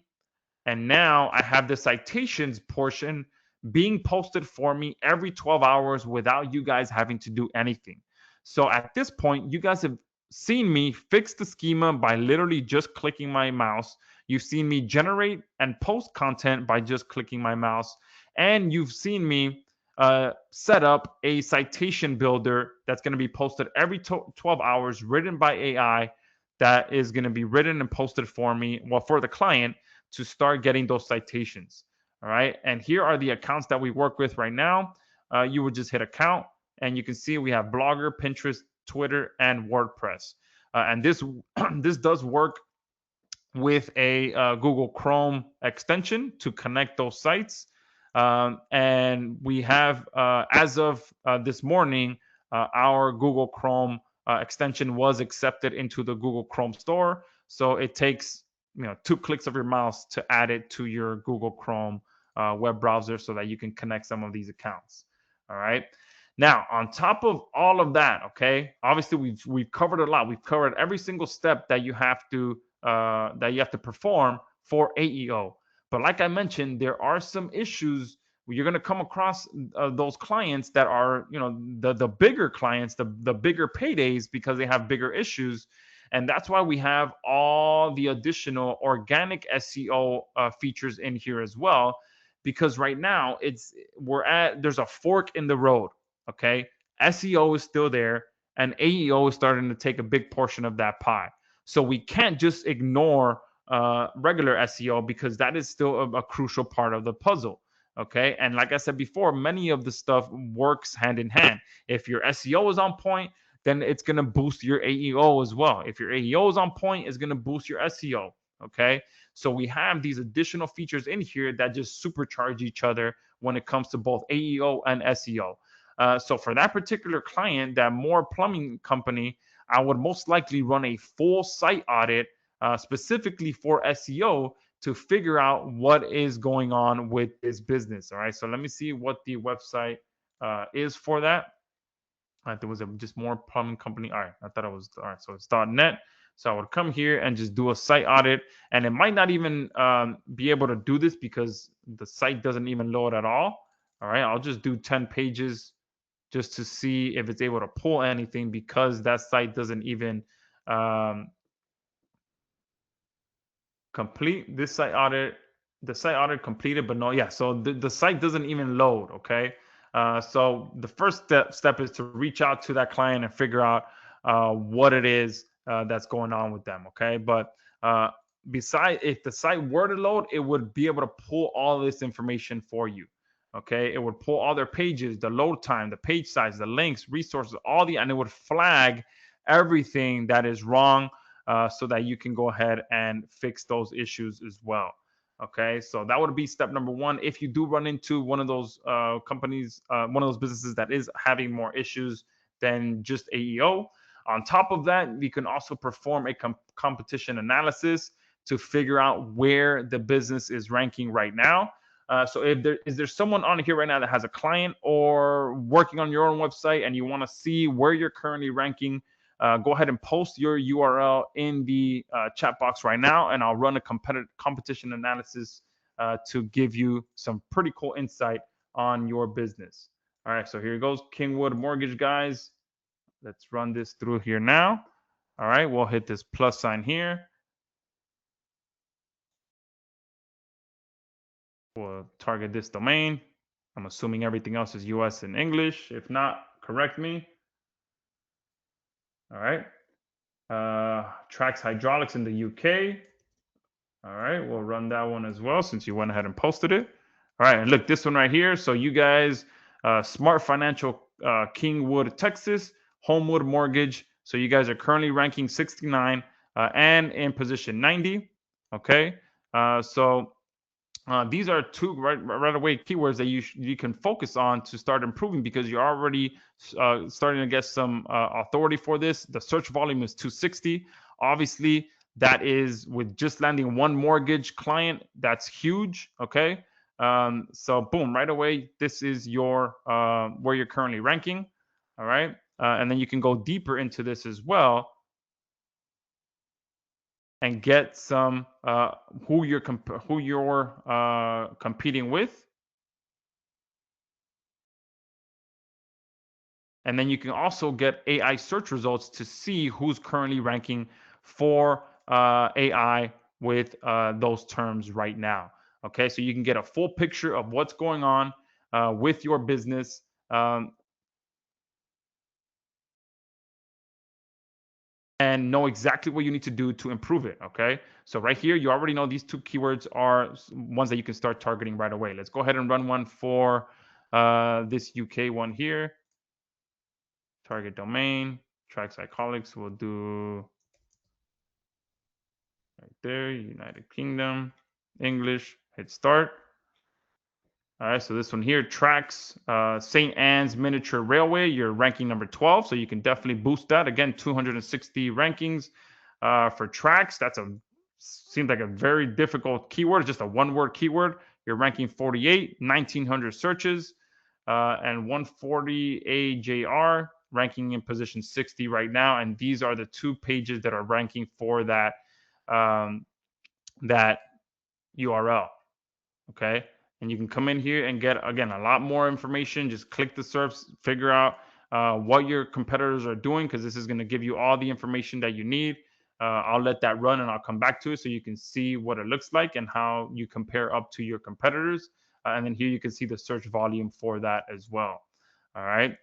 and now I have the citations portion being posted for me every 12 hours without you guys having to do anything. So at this point, you guys have seen me fix the schema by literally just clicking my mouse. You've seen me generate and post content by just clicking my mouse. And you've seen me set up a citation builder that's going to be posted every 12 hours, written by AI, that is going to be written and posted for me, well, for the client to start getting those citations. All right. And here are the accounts that we work with right now. You would just hit account, and you can see we have Blogger, Pinterest, Twitter, and WordPress. And this this does work with a Google Chrome extension to connect those sites. And we have, as of this morning, our Google Chrome extension was accepted into the Google Chrome store. So it takes 2 clicks of your mouse to add it to your Google Chrome web browser so that you can connect some of these accounts. All right. Now, on top of all of that, okay, obviously we've covered a lot. We've covered every single step that you have to perform for AEO. But like I mentioned, there are some issues where you're going to come across those clients that are, the bigger clients, the bigger paydays, because they have bigger issues. And that's why we have all the additional organic SEO features in here as well. Because right now there's a fork in the road. Okay, SEO is still there, and AEO is starting to take a big portion of that pie. So we can't just ignore regular SEO, because that is still a crucial part of the puzzle. Okay, and like I said before, many of the stuff works hand in hand. If your SEO is on point, then it's going to boost your AEO as well. If your AEO is on point, it's going to boost your SEO. Okay, so we have these additional features in here that just supercharge each other when it comes to both AEO and SEO. So for that particular client, that more plumbing company, I would most likely run a full site audit specifically for SEO to figure out what is going on with this business. All right. So let me see what the website is for that. There was just more plumbing company. All right. I thought it was all right. So it's .net. So I would come here and just do a site audit, and it might not even be able to do this because the site doesn't even load at all. All right, I'll just do 10 pages just to see if it's able to pull anything because that site doesn't even um, complete this site audit. The site audit completed, but no, yeah. So the site doesn't even load. Okay. So the first step is to reach out to that client and figure out what it is that's going on with them. Okay. But beside, if the site were to load, it would be able to pull all this information for you. Okay. It would pull all their pages, the load time, the page size, the links, resources, and it would flag everything that is wrong so that you can go ahead and fix those issues as well. Okay, so that would be step number one. If you do run into one of those companies, one of those businesses that is having more issues than just AEO, on top of that, you can also perform a competition analysis to figure out where the business is ranking right now. So if there someone on here right now that has a client or working on your own website and you want to see where you're currently ranking, go ahead and post your URL in the chat box right now, and I'll run a competition analysis to give you some pretty cool insight on your business. All right, so here goes Kingwood Mortgage, guys. Let's run this through here now. All right, we'll hit this plus sign here. We'll target this domain. I'm assuming everything else is US and English. If not, correct me. All right. Trax Hydraulics in the UK. All right, we'll run that one as well since you went ahead and posted it. All right, and look, this one right here. So you guys, Smart Financial, Kingwood, Texas, Homewood Mortgage. So you guys are currently ranking 69 and in position 90. Okay, so these are two right away keywords that you can focus on to start improving because you're already starting to get some authority for this. The search volume is 260. Obviously, that is with just landing one mortgage client. That's huge. Okay. So boom, right away, this is your where you're currently ranking. All right. And then you can go deeper into this as well and get some who you're competing with, and then you can also get AI search results to see who's currently ranking for AI with those terms right now. Okay, so you can get a full picture of what's going on with your business. And know exactly what you need to do to improve it. Okay, so right here, you already know these two keywords are ones that you can start targeting right away. Let's go ahead and run one for this UK one here. Target domain, track psycholics. We'll do right there, United Kingdom, English, hit start. All right, so this one here tracks St. Anne's Miniature Railway. You're ranking number 12, so you can definitely boost that. Again, 260 rankings for tracks. Seems like a very difficult keyword, just a one-word keyword. You're ranking 48, 1,900 searches, and 140 AJR, ranking in position 60 right now. And these are the two pages that are ranking for that that URL. Okay, and you can come in here and get again a lot more information. Just click the SERPs, figure out what your competitors are doing because this is going to give you all the information that you need. I'll let that run and I'll come back to it so you can see what it looks like and how you compare up to your competitors. And then here you can see the search volume for that as well. All right.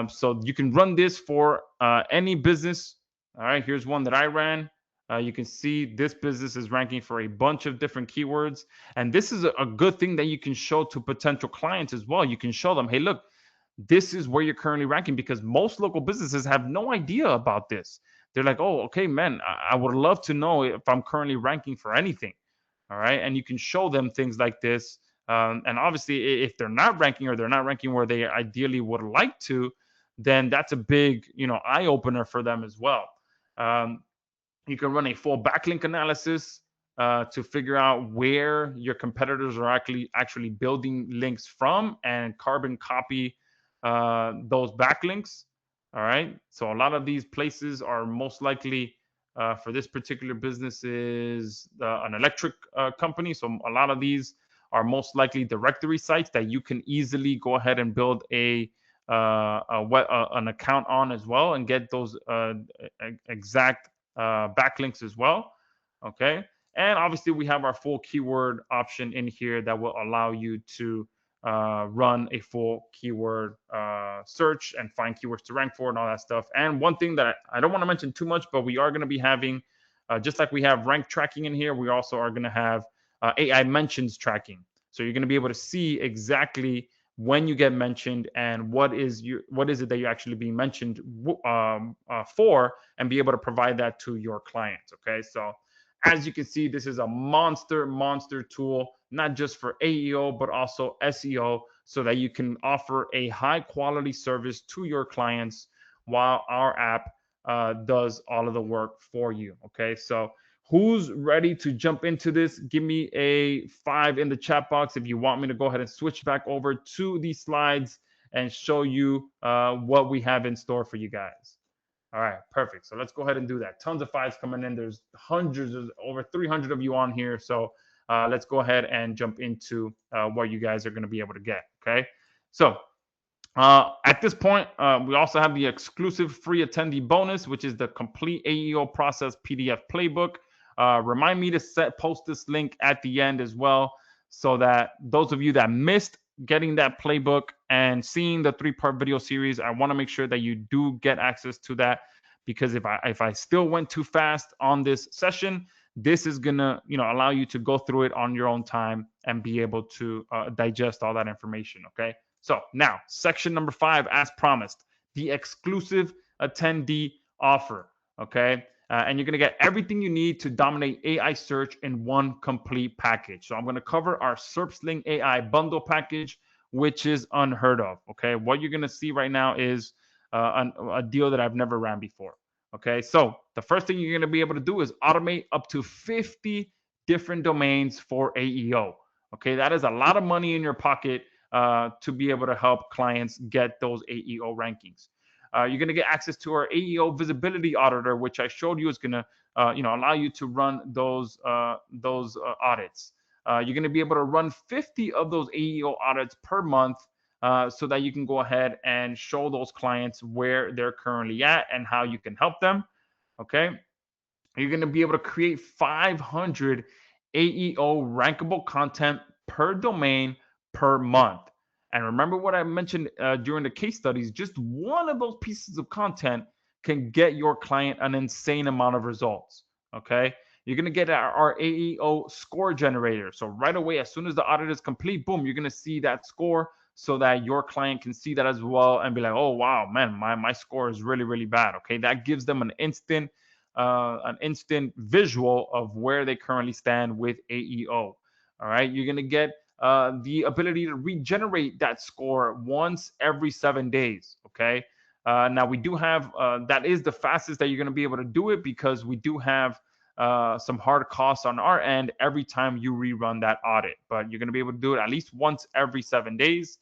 So you can run this for any business. All right. Here's one that I ran. You can see this business is ranking for a bunch of different keywords. And this is a good thing that you can show to potential clients as well. You can show them, hey, look, this is where you're currently ranking because most local businesses have no idea about this. They're like, oh, okay, man, I would love to know if I'm currently ranking for anything. All right. And you can show them things like this. And obviously, if they're not ranking or they're not ranking where they ideally would like to, then that's a big, eye opener for them as well. You can run a full backlink analysis to figure out where your competitors are actually building links from and carbon copy those backlinks. All right. So a lot of these places are most likely for this particular business is an electric company. So a lot of these are most likely directory sites that you can easily go ahead and build an account on as well and get those exact backlinks as well. Okay. And obviously, we have our full keyword option in here that will allow you to run a full keyword search and find keywords to rank for and all that stuff. And one thing that I don't want to mention too much, but we are going to be having, just like we have rank tracking in here, we also are going to have AI mentions tracking. So you're going to be able to see exactly when you get mentioned and what is it that you're actually being mentioned for, and be able to provide that to your clients. Okay, so as you can see, this is a monster tool, not just for AEO, but also SEO, so that you can offer a high quality service to your clients while our app does all of the work for you. Okay, so who's ready to jump into this? Give me a 5 in the chat box if you want me to go ahead and switch back over to these slides and show you what we have in store for you guys. All right, perfect. So let's go ahead and do that. Tons of 5s coming in. There's hundreds, there's over 300 of you on here. So let's go ahead and jump into what you guys are going to be able to get. Okay. So at this point, we also have the exclusive free attendee bonus, which is the complete AEO process PDF playbook. Remind me to post this link at the end as well, so that those of you that missed getting that playbook and seeing the 3-part video series, I want to make sure that you do get access to that, because if I still went too fast on this session, this is gonna allow you to go through it on your own time and be able to digest all that information. Okay, so now section number 5, as promised, the exclusive attendee offer. Okay, and you're going to get everything you need to dominate AI search in one complete package. So I'm going to cover our SerpSling AI bundle package, which is unheard of. Okay, what you're going to see right now is a deal that I've never ran before. Okay, so the first thing you're going to be able to do is automate up to 50 different domains for AEO. Okay, that is a lot of money in your pocket to be able to help clients get those AEO rankings. You're going to get access to our AEO visibility auditor, which I showed you is going to allow you to run those audits. You're going to be able to run 50 of those AEO audits per month, so that you can go ahead and show those clients where they're currently at and how you can help them. Okay. You're going to be able to create 500 AEO rankable content per domain per month. And remember what I mentioned during the case studies, just one of those pieces of content can get your client an insane amount of results. Okay. You're going to get our AEO score generator. So right away, as soon as the audit is complete, boom, you're going to see that score, so that your client can see that as well and be like, oh, wow, man, my score is really, really bad. Okay. That gives them an instant visual of where they currently stand with AEO. All right. You're going to get the ability to regenerate that score once every 7 days. Okay. Now we do have that is the fastest that you're going to be able to do it, because we do have some hard costs on our end every time you rerun that audit. But you're going to be able to do it at least once every 7 days.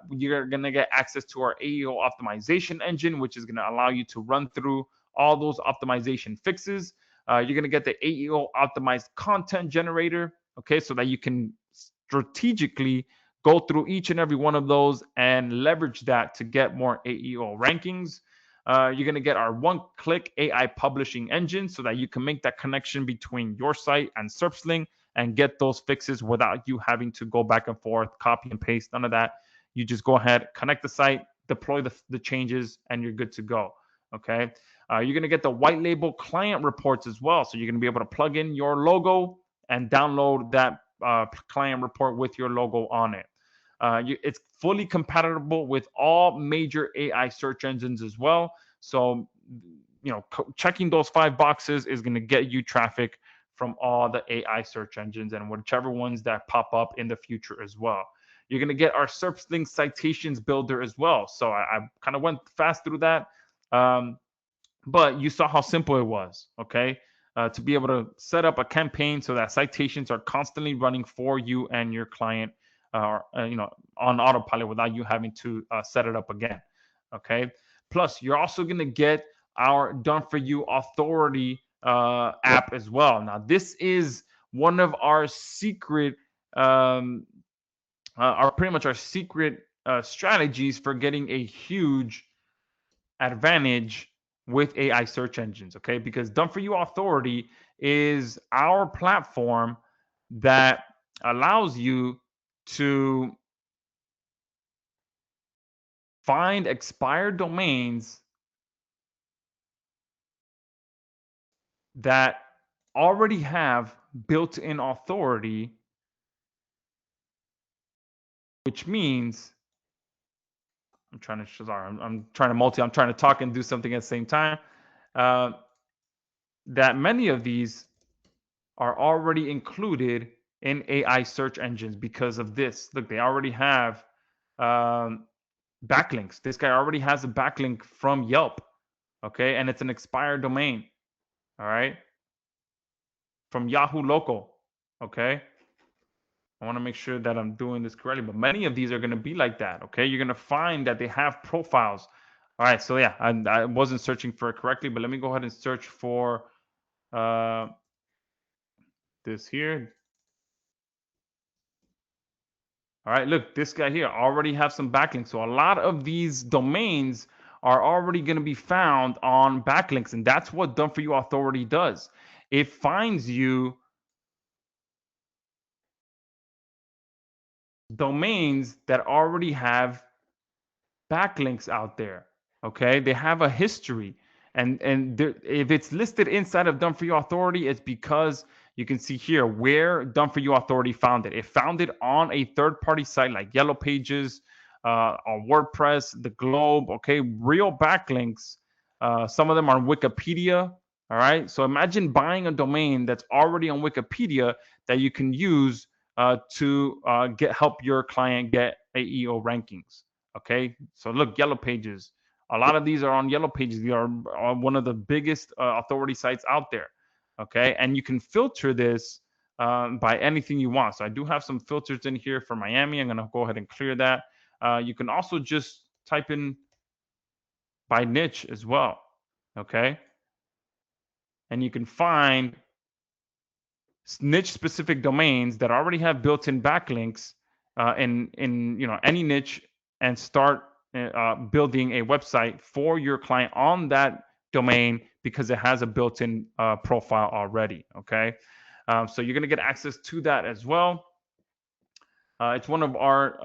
You're going to get access to our AEO optimization engine, which is going to allow you to run through all those optimization fixes. You're going to get the AEO optimized content generator, okay, so that you can strategically go through each and every one of those and leverage that to get more AEO rankings. You're going to get our one-click AI publishing engine, so that you can make that connection between your site and SerpSling and get those fixes without you having to go back and forth, copy and paste, none of that. You just go ahead, connect the site, deploy the changes, and you're good to go. Okay. You're going to get the white label client reports as well. So you're going to be able to plug in your logo and download that client report with your logo on it. It's fully compatible with all major AI search engines as well. So, checking those 5 boxes is going to get you traffic from all the AI search engines and whichever ones that pop up in the future as well. You're going to get our SerpSling citations builder as well. So I kind of went fast through that. But you saw how simple it was, okay? To be able to set up a campaign so that citations are constantly running for you and your client, on autopilot without you having to set it up again, okay? Plus, you're also going to get our Done For You Authority app as well. Now, this is one of our secret, our pretty much our secret strategies for getting a huge advantage with AI search engines, okay? Because Done For You Authority is our platform that allows you to find expired domains that already have built-in authority, which means I'm trying to sorry, I'm trying to I'm trying to talk and do something at the same time. Uh, that many of these are already included in AI search engines because of this. Look, they already have um, backlinks. This guy already has a backlink from Yelp, okay, and it's an expired domain, all right, from Yahoo Local, okay. I want to make sure that I'm doing this correctly, but many of these are going to be like that, okay. You're going to find that they have profiles. All right, so yeah, I wasn't searching for it correctly, but let me go ahead and search for uh, this here. All right, look, this guy here already have some backlinks. So a lot of these domains are already going to be found on backlinks, and that's what Done For You Authority does. It finds you domains that already have backlinks out there. Okay, they have a history, and if it's listed inside of Done For You Authority, it's because you can see here where Done For You Authority found it. It found it on a third-party site like Yellow Pages, on WordPress, the Globe. Okay, real backlinks. Some of them are on Wikipedia. All right, so imagine buying a domain that's already on Wikipedia that you can use to help your client get AEO rankings. Okay, so look, Yellow Pages. A lot of these are on Yellow Pages. They are one of the biggest authority sites out there. Okay, and you can filter this by anything you want. So I do have some filters in here for Miami. I'm going to go ahead and clear that. You can also just type in by niche as well. Okay, and you can find niche specific domains that already have built-in backlinks in any niche, and start building a website for your client on that domain because it has a built-in profile already. Okay, so you're going to get access to that as well. It's one of our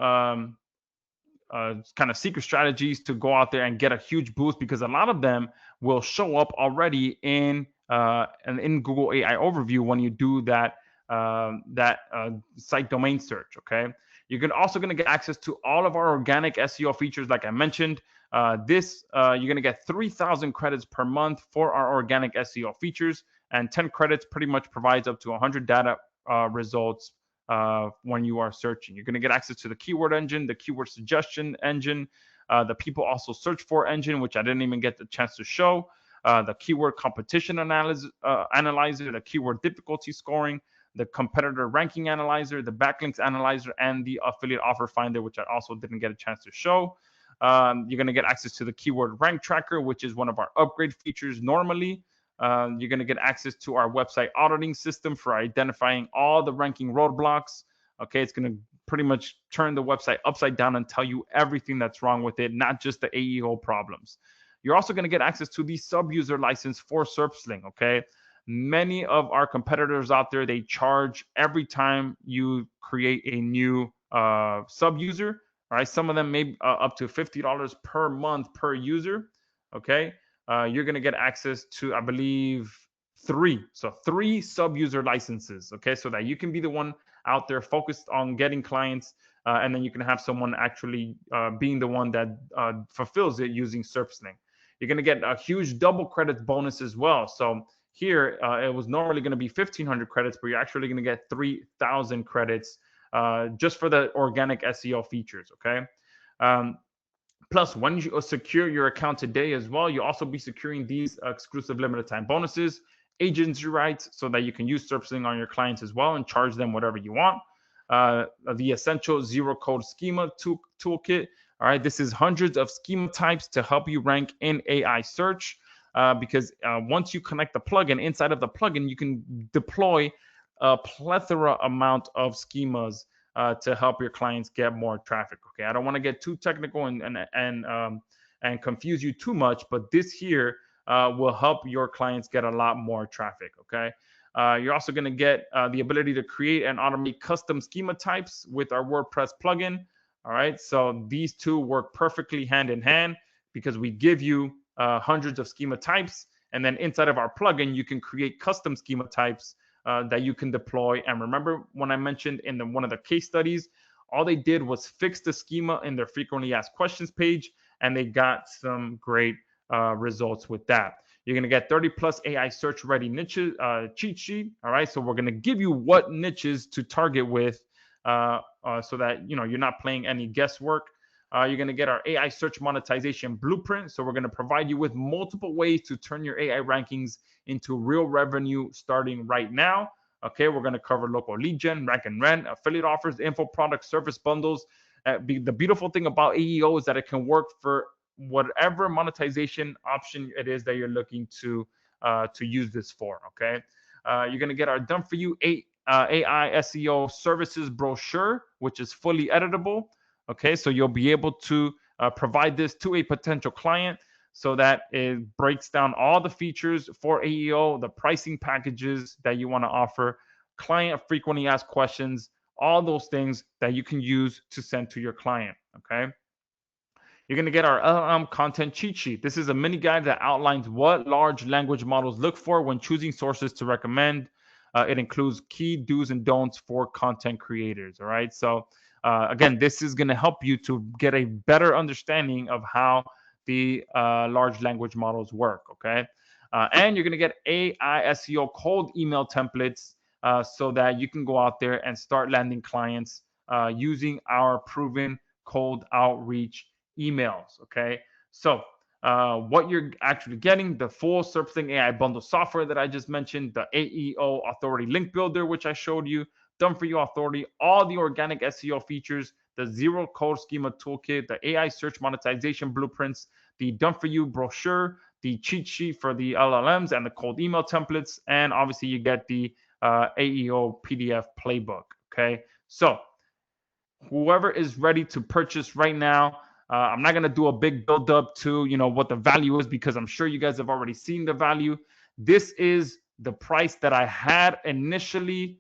kind of secret strategies to go out there and get a huge boost, because a lot of them will show up already in Google AI Overview when you do that site domain search. Okay, you're also going to get access to all of our organic SEO features, like I mentioned. You're going to get 3,000 credits per month for our organic SEO features, and 10 credits pretty much provides up to 100 data results when you are searching. You're going to get access to the keyword engine, the keyword suggestion engine, the people also search for engine, which I didn't even get the chance to show, the keyword competition analyzer, the keyword difficulty scoring, the competitor ranking analyzer, the backlinks analyzer, and the affiliate offer finder, which I also didn't get a chance to show. You're going to get access to the keyword rank tracker, which is one of our upgrade features normally. You're going to get access to our website auditing system for identifying all the ranking roadblocks. Okay, it's going to pretty much turn the website upside down and tell you everything that's wrong with it, not just the AEO problems. You're also going to get access to the sub-user license for SerpSling. Okay, many of our competitors out there, they charge every time you create a new sub-user. All right, some of them may up to $50 per month per user. Okay, you're going to get access to, I believe, three sub-user licenses. Okay, so that you can be the one out there focused on getting clients, and then you can have someone actually being the one that fulfills it using SerpSling. You're going to get a huge double credit bonus as well. So here, it was normally going to be 1,500 credits, but you're actually going to get 3,000 credits just for the organic SEO features. Okay. Plus, when you secure your account today as well, you'll also be securing these exclusive limited time bonuses, agency rights, so that you can use SerpSling on your clients as well and charge them whatever you want. The essential zero code schema toolkit. All right, this is hundreds of schema types to help you rank in AI search. because once you connect the plugin, inside of the plugin, you can deploy a plethora amount of schemas to help your clients get more traffic. Okay, I don't want to get too technical and confuse you too much, but this here will help your clients get a lot more traffic. Okay. You're also going to get the ability to create and automate custom schema types with our WordPress plugin. All right. So these two work perfectly hand in hand because we give you hundreds of schema types. And then inside of our plugin, you can create custom schema types that you can deploy. And remember when I mentioned in one of the case studies, all they did was fix the schema in their frequently asked questions page, and they got some great results with that. You're going to get 30 plus AI search ready niches cheat sheet. All right. So we're going to give you what niches to target with so that, you're not playing any guesswork. You're going to get our AI search monetization blueprint. So we're going to provide you with multiple ways to turn your AI rankings into real revenue starting right now. Okay. We're going to cover local lead gen, rank and rent, affiliate offers, info product, service bundles. The beautiful thing about AEO is that it can work for whatever monetization option it is that you're looking to use this for. Okay, you're gonna get our done for you AI SEO services brochure, which is fully editable. Okay, so you'll be able to provide this to a potential client so that it breaks down all the features for AEO, the pricing packages that you want to offer, client frequently asked questions, all those things that you can use to send to your client. Okay. You're going to get our LLM content cheat sheet. This is a mini guide that outlines what large language models look for when choosing sources to recommend. It includes key do's and don'ts for content creators. All right. So, again, this is going to help you to get a better understanding of how the large language models work. Okay. And you're going to get AI SEO cold email templates so that you can go out there and start landing clients using our proven cold outreach emails. Okay. So what you're actually getting, the full SerpSling AI bundle software that I just mentioned, the AEO authority link builder, which I showed you, done for you authority, all the organic SEO features, the zero code schema toolkit, the AI search monetization blueprints, the done for you brochure, the cheat sheet for the LLMs and the cold email templates. And obviously you get the AEO PDF playbook. Okay. So whoever is ready to purchase right now, I'm not going to do a big build up to, what the value is because I'm sure you guys have already seen the value. This is the price that I had initially,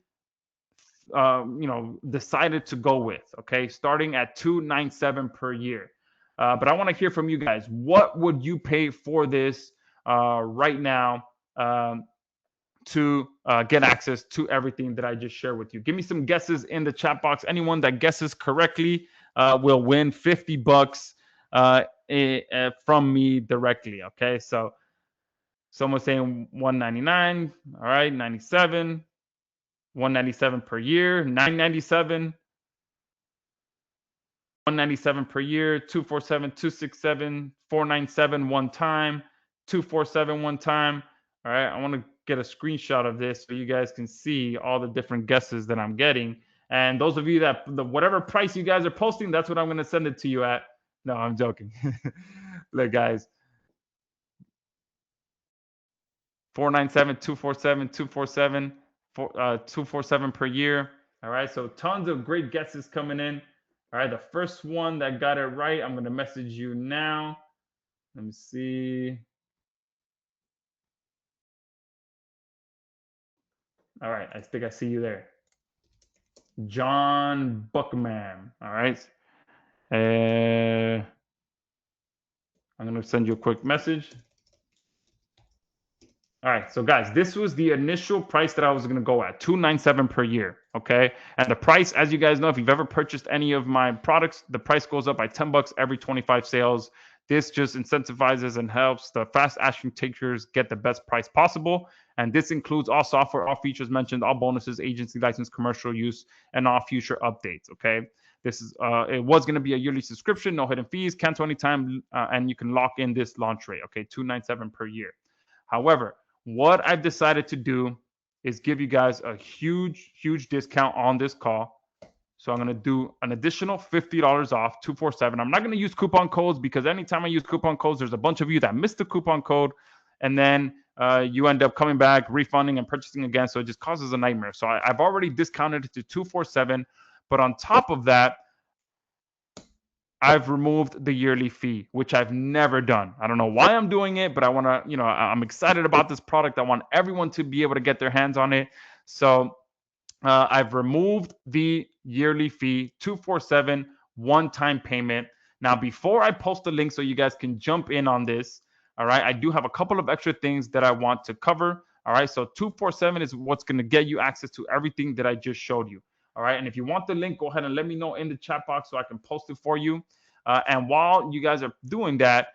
decided to go with. Okay. Starting at $297 per year. But I want to hear from you guys. What would you pay for this right now? To get access to everything that I just shared with you. Give me some guesses in the chat box. Anyone that guesses correctly will win $50 from me directly. Okay, so someone's saying 199. All right, 97, 197 per year, 997, 197 per year, 247, 267, 497 one time, 247 one time. All right, I want to get a screenshot of this so you guys can see all the different guesses that I'm getting. And those of you that whatever price you guys are posting, that's what I'm going to send it to you at. No, I'm joking. Look, guys, 497, 247, 247, 247 per year. All right, so tons of great guesses coming in. All right, the first one that got it right, I'm going to message you now. Let me see. All right, I think I see you there. John Buckman. All right. I'm going to send you a quick message. All right, so guys, this was the initial price that I was going to go at, $297 per year. Okay, and the price, as you guys know, if you've ever purchased any of my products, the price goes up by $10 every 25 sales. This just incentivizes and helps the fast action takers get the best price possible. And this includes all software, all features mentioned, all bonuses, agency license, commercial use, and all future updates. Okay, this is it was going to be a yearly subscription, no hidden fees, cancel anytime, and you can lock in this launch rate. Okay, $297 per year. However, what I've decided to do is give you guys a huge discount on this call. So I'm going to do an additional $50 off, 247. I'm not going to use coupon codes because anytime I use coupon codes, there's a bunch of you that missed the coupon code and then you end up coming back, refunding, and purchasing again. So it just causes a nightmare. So I've already discounted it to 247, but on top of that, I've removed the yearly fee, which I've never done. I don't know why I'm doing it, but I want to, I'm excited about this product. I want everyone to be able to get their hands on it. So I've removed the yearly fee, 247, one-time payment. Now, before I post the link so you guys can jump in on this, all right, I do have a couple of extra things that I want to cover. All right, so 247 is what's going to get you access to everything that I just showed you. All right, and if you want the link, go ahead and let me know in the chat box so I can post it for you. And while you guys are doing that,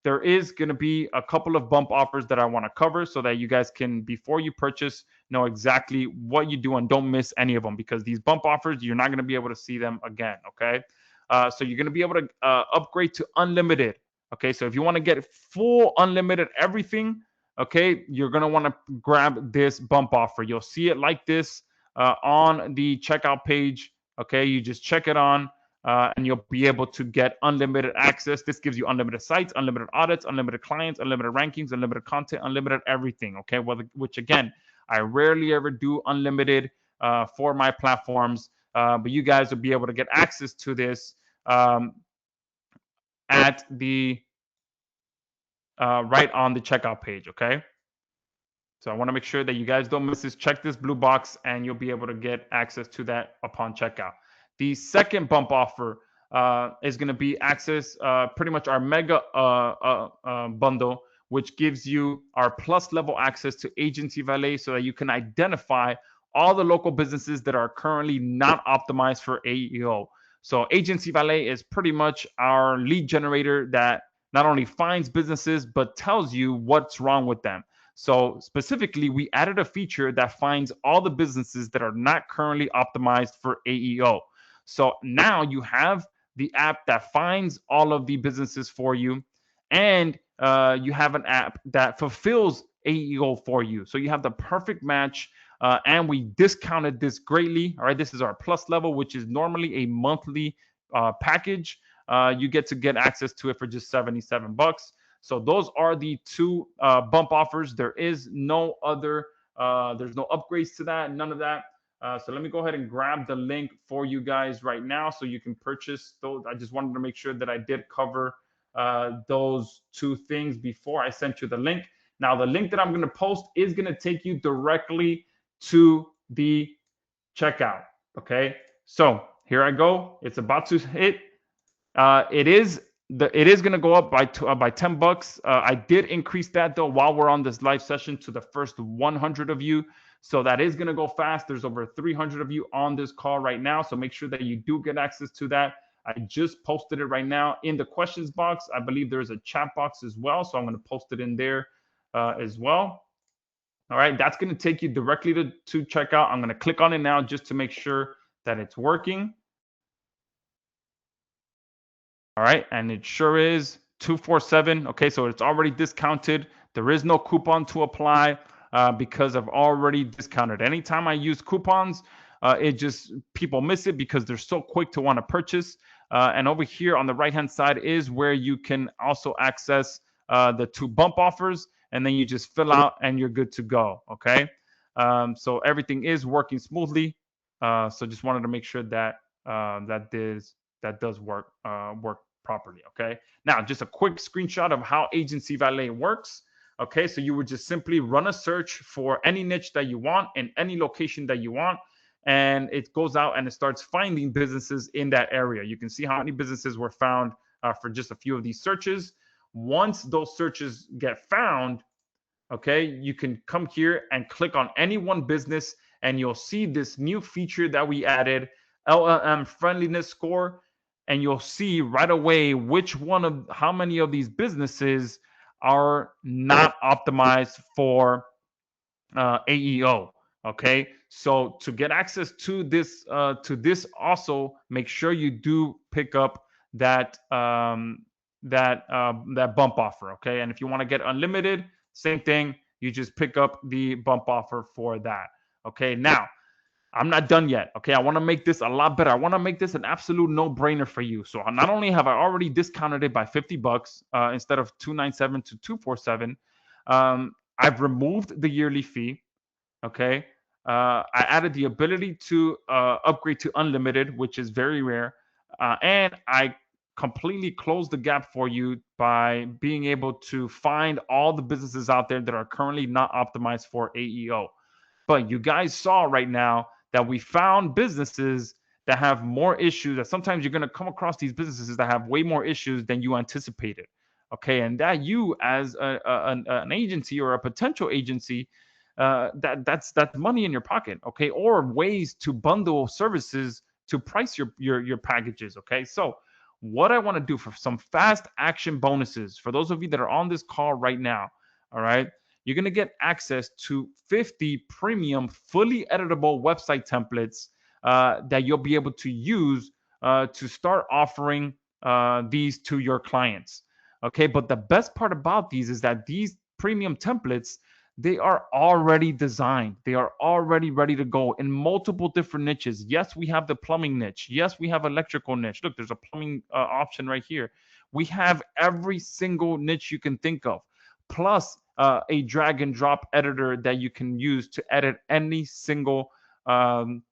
there is going to be a couple of bump offers that I want to cover so that you guys can, before you purchase, know exactly what you do and don't miss any of them, because these bump offers, you're not going to be able to see them again. Okay. So you're going to be able to upgrade to unlimited. Okay. So if you want to get full unlimited everything, okay, you're going to want to grab this bump offer. You'll see it like this on the checkout page. Okay. You just check it on. And you'll be able to get unlimited access. This gives you unlimited sites, unlimited audits, unlimited clients, unlimited rankings, unlimited content, unlimited everything. Okay, which again, I rarely ever do unlimited for my platforms, but you guys will be able to get access to this at the right on the checkout page. Okay. So I want to make sure that you guys don't miss this. Check this blue box and you'll be able to get access to that upon checkout. The second bump offer is going to be access, pretty much our mega bundle, which gives you our plus level access to Agency Valet so that you can identify all the local businesses that are currently not optimized for AEO. So Agency Valet is pretty much our lead generator that not only finds businesses, but tells you what's wrong with them. So specifically, we added a feature that finds all the businesses that are not currently optimized for AEO. So now you have the app that finds all of the businesses for you, and you have an app that fulfills AEO for you. So you have the perfect match, and we discounted this greatly. All right, this is our plus level, which is normally a monthly package. You get access to it for just $77. So those are the two bump offers. There is no other, there's no upgrades to that, none of that. So let me go ahead and grab the link for you guys right now so you can purchase those. I just wanted to make sure that I did cover those two things before I sent you the link. Now, the link that I'm going to post is going to take you directly to the checkout. Okay, so here I go. It's about to hit. It is going to go up by $10. I did increase that though while we're on this live session to the first 100 of you. So that is going to go fast. There's over 300 of you on this call right now. So make sure that you do get access to that. I just posted it right now in the questions box. I believe there's a chat box as well. So I'm going to post it in there as well. All right. That's going to take you directly to checkout. I'm going to click on it now just to make sure that it's working. All right. And it sure is 247. Okay. So it's already discounted. There is no coupon to apply. Because I've already discounted. Anytime I use coupons, it just people miss it because they're so quick to want to purchase. And over here on the right-hand side is where you can also access the two bump offers, and then you just fill out and you're good to go. Okay, so everything is working smoothly. So just wanted to make sure that that does work properly. Okay, now just a quick screenshot of how Agency Valet works. Okay, so you would just simply run a search for any niche that you want in any location that you want, and it goes out and it starts finding businesses in that area. You can see how many businesses were found for just a few of these searches. Once those searches get found, okay, you can come here and click on any one business, and you'll see this new feature that we added, LLM friendliness score, and you'll see right away how many of these businesses are not optimized for AEO. Okay, so to get access to this also, make sure you do pick up that that bump offer. Okay, and if you want to get unlimited, same thing. You just pick up the bump offer for that. Okay, now I'm not done yet. Okay, I want to make this a lot better. I want to make this an absolute no-brainer for you. So not only have I already discounted it by $50 instead of $297 to $247, I've removed the yearly fee. Okay. I added the ability to upgrade to unlimited, which is very rare. And I completely closed the gap for you by being able to find all the businesses out there that are currently not optimized for AEO. But you guys saw right now that we found businesses that have more issues, that sometimes you're going to come across these businesses that have way more issues than you anticipated. Okay. And that you, as an agency or a potential agency, that's money in your pocket. Okay. Or ways to bundle services to price your packages. Okay. So, what I want to do for some fast action bonuses for those of you that are on this call right now, all right, you're going to get access to 50 premium, fully editable website templates that you'll be able to use to start offering these to your clients. Okay, but the best part about these is that these premium templates, they are already designed. They are already ready to go in multiple different niches. Yes, we have the plumbing niche. Yes, we have electrical niche. Look, there's a plumbing option right here. We have every single niche you can think of, plus a drag and drop editor that you can use to edit um,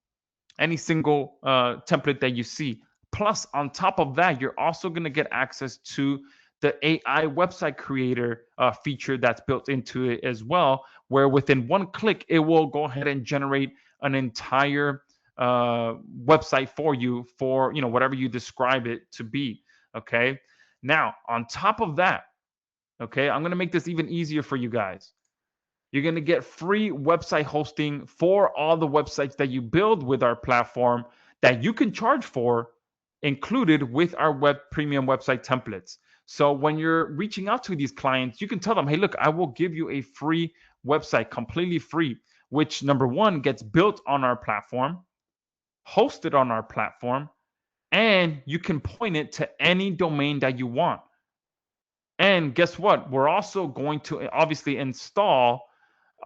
any single template that you see. Plus, on top of that, you're also going to get access to the AI website creator feature that's built into it as well, where within one click, it will go ahead and generate an entire website for you for whatever you describe it to be. Okay. Now, on top of that, okay, I'm going to make this even easier for you guys. You're going to get free website hosting for all the websites that you build with our platform that you can charge for, included with our web premium website templates. So when you're reaching out to these clients, you can tell them, hey, look, I will give you a free website, completely free, which number one gets built on our platform, hosted on our platform, and you can point it to any domain that you want. And guess what? We're also going to obviously install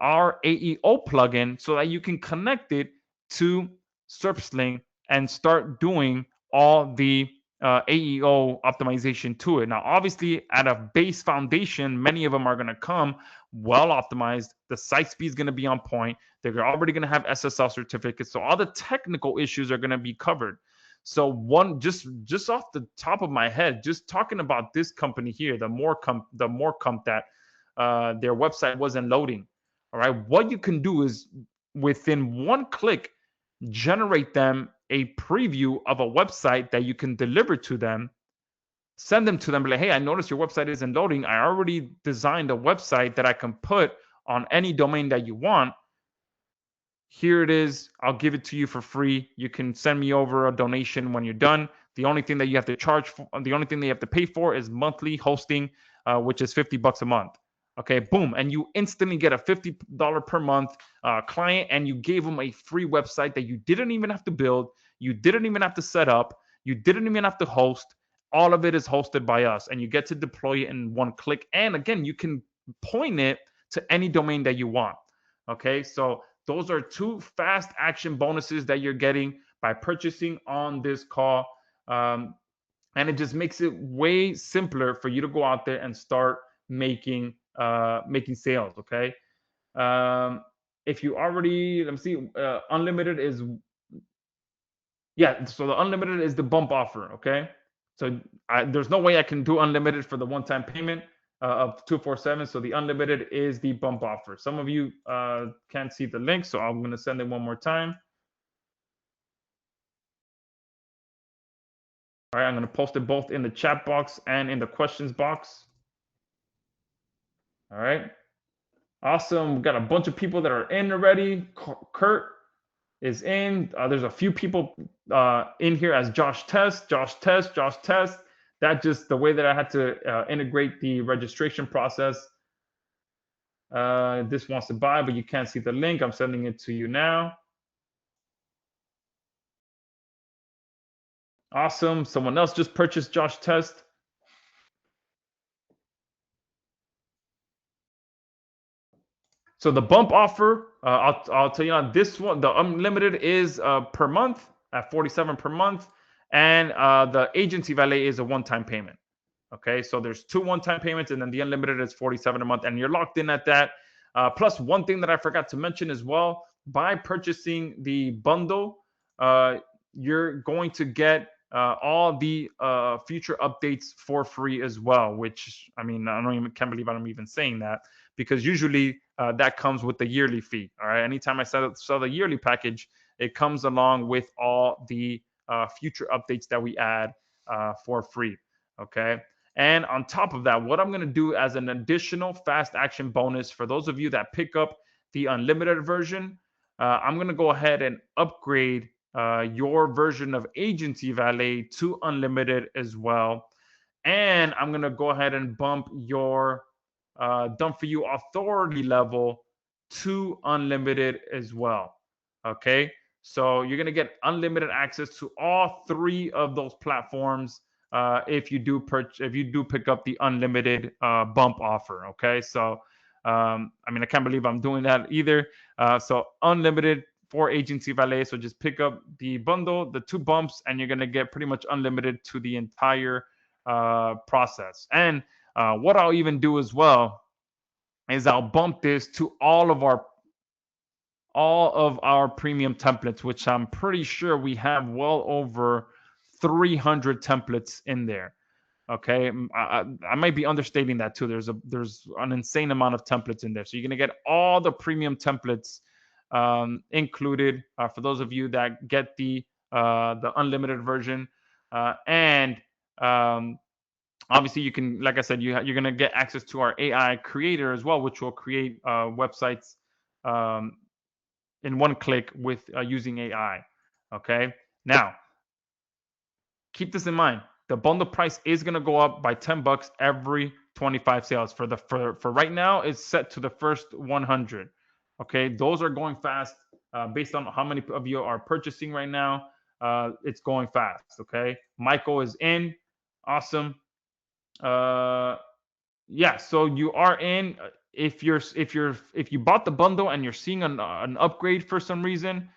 our AEO plugin so that you can connect it to SerpSling and start doing all the AEO optimization to it. Now, obviously, at a base foundation, many of them are going to come well optimized. The site speed is going to be on point. They're already going to have SSL certificates. So all the technical issues are going to be covered. So one, just off the top of my head, just talking about this company here, the more comp that their website wasn't loading. All right, what you can do is within one click, generate them a preview of a website that you can deliver to them, send them to them, be like, hey, I noticed your website isn't loading. I already designed a website that I can put on any domain that you want. Here it is. I'll give it to you for free. You can send me over a donation when you're done. The only thing that you have to charge for, the only thing that you have to pay for is monthly hosting, which is $50 a month. Okay, boom. And you instantly get a $50 per month client, and you gave them a free website that you didn't even have to build. You didn't even have to set up. You didn't even have to host. All of it is hosted by us, and you get to deploy it in one click. And again, you can point it to any domain that you want. Okay, so those are two fast action bonuses that you're getting by purchasing on this call. And it just makes it way simpler for you to go out there and start making sales. Okay. If you already, let me see, unlimited is, yeah. So the unlimited is the bump offer. Okay. So there's no way I can do unlimited for the one-time payment of 247. So the unlimited is the bump offer. Some of you can't see the link, so I'm going to send it one more time. All right, I'm going to post it both in the chat box and in the questions box. All right. Awesome. We've got a bunch of people that are in already. Kurt is in. There's a few people in here as Josh Test. That just the way that I had to integrate the registration process. This wants to buy, but you can't see the link. I'm sending it to you now. Awesome. Someone else just purchased Josh Test. So the bump offer, I'll tell you on this one, the unlimited is per month at $47 per month, and the agency valet is a one-time payment. Okay, so there's 2 one-time payments, and then the unlimited is 47 a month, and you're locked in at that. Plus, one thing that I forgot to mention as well: by purchasing the bundle, uh, you're going to get all the future updates for free as well. Which, I mean, can't believe I'm even saying that, because usually that comes with the yearly fee. All right, anytime I sell the yearly package, it comes along with all the future updates that we add for free. Okay. And on top of that, what I'm going to do as an additional fast action bonus for those of you that pick up the unlimited version, I'm going to go ahead and upgrade your version of Agency Valet to unlimited as well. And I'm going to go ahead and bump your Done For You authority level to unlimited as well. Okay. So you're going to get unlimited access to all 3 of those platforms if you do pick up the unlimited bump offer. Okay, so I mean, I can't believe I'm doing that either. So unlimited for Agency Valet. So just pick up the bundle, the 2 bumps, and you're gonna get pretty much unlimited to the entire process. And what I'll even do as well is I'll bump this to all of our premium templates, which I'm pretty sure we have well over 300 templates in there. Okay, I might be understating that too. There's an insane amount of templates in there, so you're gonna get all the premium templates included for those of you that get the unlimited version, and obviously you can, like I said, you're gonna get access to our AI creator as well, which will create websites in one click with using AI. Okay, now keep this in mind. The bundle price is going to go up by $10 every 25 sales. For right now, it's set to the first 100. Okay, those are going fast based on how many of you are purchasing right now. It's going fast. Okay, Michael is in. Awesome. Yeah, so you are in. If you bought the bundle and you're seeing an upgrade for some reason,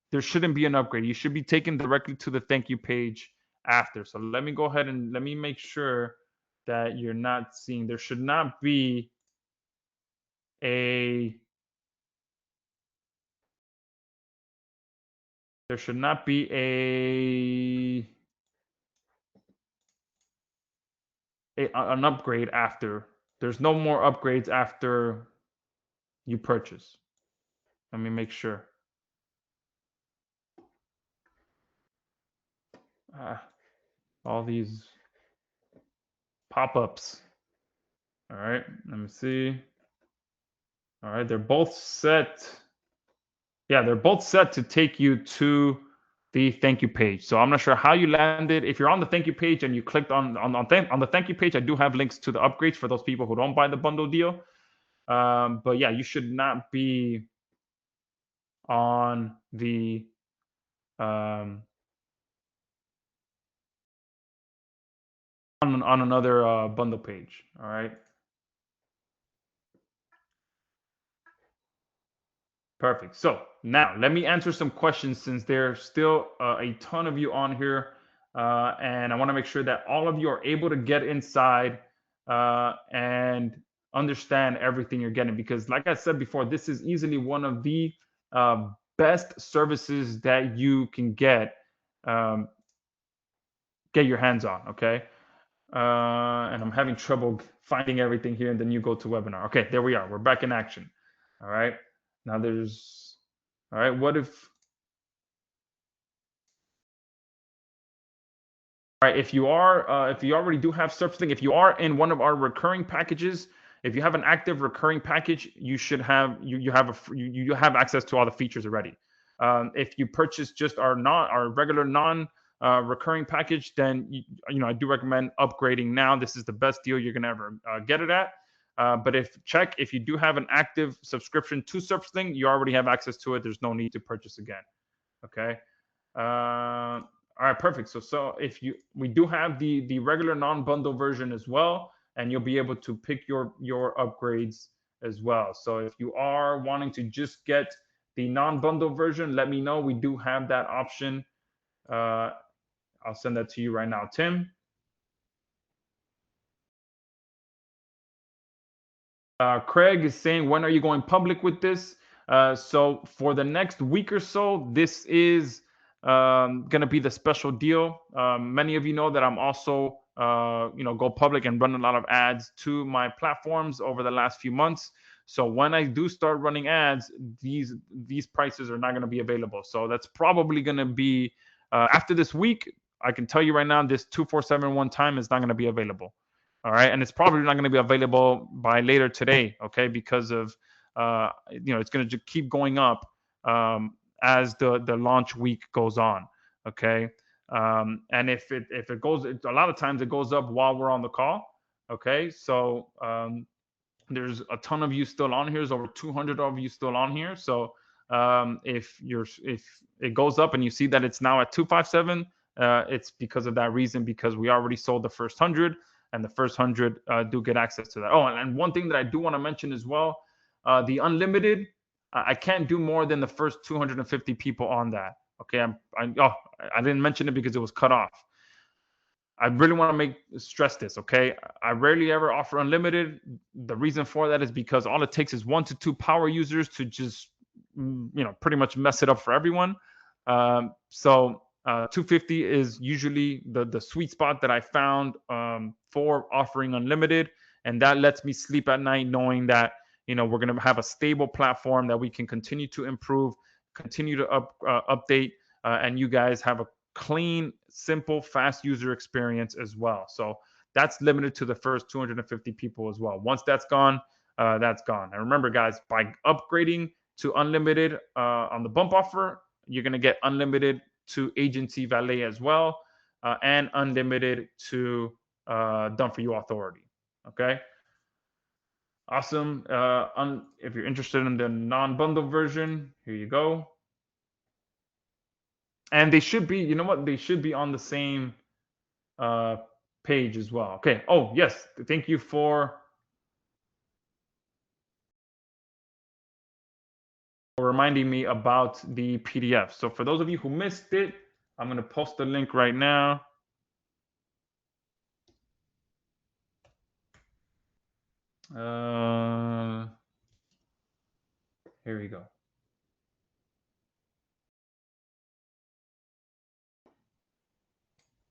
there shouldn't be an upgrade. You should be taken directly to the thank you page after. So let me go ahead and let me make sure that you're not seeing. There should not be a there should not be an upgrade after. There's no more upgrades after you purchase. Let me make sure. All these pop-ups. All right, let me see. All right, they're both set. Yeah, they're both set to take you to the thank you page. So I'm not sure how you landed. If you're on the thank you page and you clicked on the thank you page, I do have links to the upgrades for those people who don't buy the bundle deal. But yeah, you should not be on the on another bundle page. All right. Perfect. So now let me answer some questions since there's still a ton of you on here. And I want to make sure that all of you are able to get inside and understand everything you're getting. Because, like I said before, this is easily one of the best services that you can um, get your hands on. Okay. And I'm having trouble finding everything here. And then you go to webinar. Okay, there we are. We're back in action. All right. Now there's, all right, what all right, if you already do have SerpSling, if you are in one of our recurring packages, if you have an active recurring package, you should have you have access to all the features already. If you purchase just our regular non recurring package, then I do recommend upgrading now. This is the best deal you're gonna ever get it at. But if you do have an active subscription to SerpSling, you already have access to it. There's no need to purchase again. Okay. All right, perfect. So if we do have the regular non-bundle version as well, and you'll be able to pick your upgrades as well. So if you are wanting to just get the non-bundle version, let me know. We do have that option. I'll send that to you right now, Tim. Craig is saying, when are you going public with this? So for the next week or so, this is going to be the special deal. Many of you know that I'm also, go public and run a lot of ads to my platforms over the last few months. So when I do start running ads, these prices are not going to be available. So that's probably going to be after this week. I can tell you right now, this 2471 time is not going to be available. All right, and it's probably not going to be available by later today. Okay, because of it's going to keep going up as the launch week goes on. Okay, and if it goes, a lot of times it goes up while we're on the call. Okay, so there's a ton of you still on here. There's over 200 of you still on here. So if it goes up and you see that it's now at 257, it's because of that reason, because we already sold the first 100, and the first 100 do get access to that. Oh, and one thing that I do want to mention as well, the unlimited, I can't do more than the first 250 people on that. Okay, I didn't mention it because it was cut off. I really want to stress this, okay? I rarely ever offer unlimited. The reason for that is because all it takes is 1 to 2 power users to just, pretty much mess it up for everyone. So 250 is usually the sweet spot that I found for offering unlimited, and that lets me sleep at night knowing that we're going to have a stable platform that we can continue to improve, continue to update, and you guys have a clean, simple, fast user experience as well. So that's limited to the first 250 people as well. Once that's gone, that's gone. And remember, guys, by upgrading to unlimited on the bump offer, you're going to get unlimited to agency valet as well, and unlimited to done for you authority. Okay. Awesome. If you're interested in the non-bundle version, here you go. And they should be, you know what? They should be on the same page as well. Okay. Oh, yes. Thank you for reminding me about the PDF. So for those of you who missed it, I'm going to post the link right now. Here we go.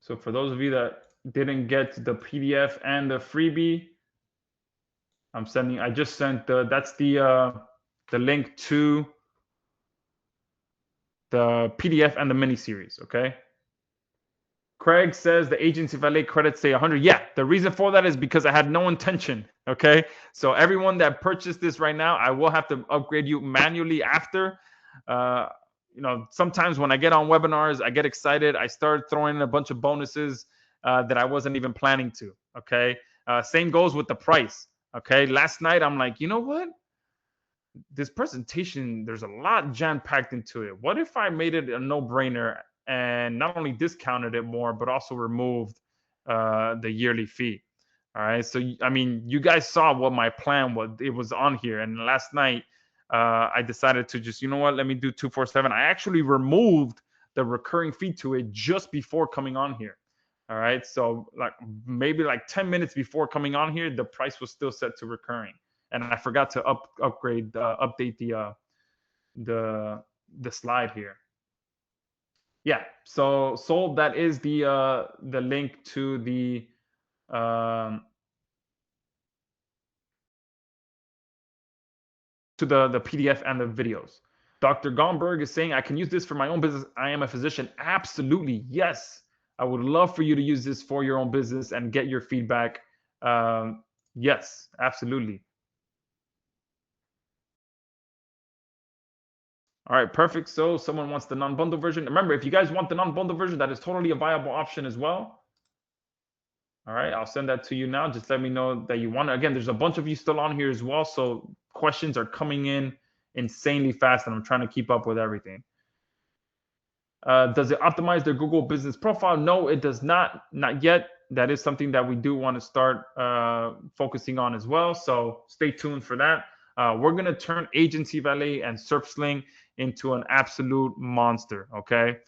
So for those of you that didn't get the PDF and the freebie, I just sent that's the link to the PDF and the mini series. Okay. Craig says the agency valet credits say 100. Yeah, the reason for that is because I had no intention. Okay, so everyone that purchased this right now, I will have to upgrade you manually after. Sometimes when I get on webinars, I get excited. I start throwing in a bunch of bonuses that I wasn't even planning to. Okay, same goes with the price. Okay, last night I'm like, you know what? This presentation, there's a lot jam packed into it. What if I made it a no-brainer and not only discounted it more, but also removed the yearly fee? All right. So, I mean, you guys saw what my plan was. It was on here. And last night, I decided to just, you know what, let me do 247. I actually removed the recurring fee to it just before coming on here. All right. So, maybe 10 minutes before coming on here, the price was still set to recurring. And I forgot to update the slide here. Yeah, so sold. That is the link to the PDF and the videos. Dr. Gomberg is saying, I can use this for my own business. I am a physician. Absolutely, yes. I would love for you to use this for your own business and get your feedback. Yes, absolutely. All right, perfect. So someone wants the non-bundle version. Remember, if you guys want the non-bundle version, that is totally a viable option as well. All right, I'll send that to you now. Just let me know that you want it. Again, there's a bunch of you still on here as well, so questions are coming in insanely fast, and I'm trying to keep up with everything. Does it optimize their Google business profile? No, it does not yet. That is something that we do want to start focusing on as well, so stay tuned for that. We're going to turn Agency Valet and SerpSling into an absolute monster, okay?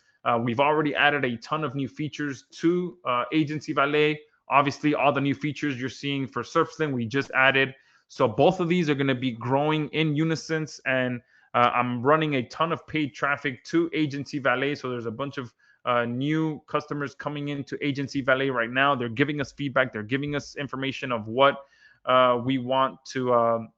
We've already added a ton of new features to Agency Valet. Obviously, all the new features you're seeing for SerpSling, we just added. So both of these are going to be growing in unison, and I'm running a ton of paid traffic to Agency Valet. So there's a bunch of new customers coming into Agency Valet right now. They're giving us feedback. They're giving us information of what we want to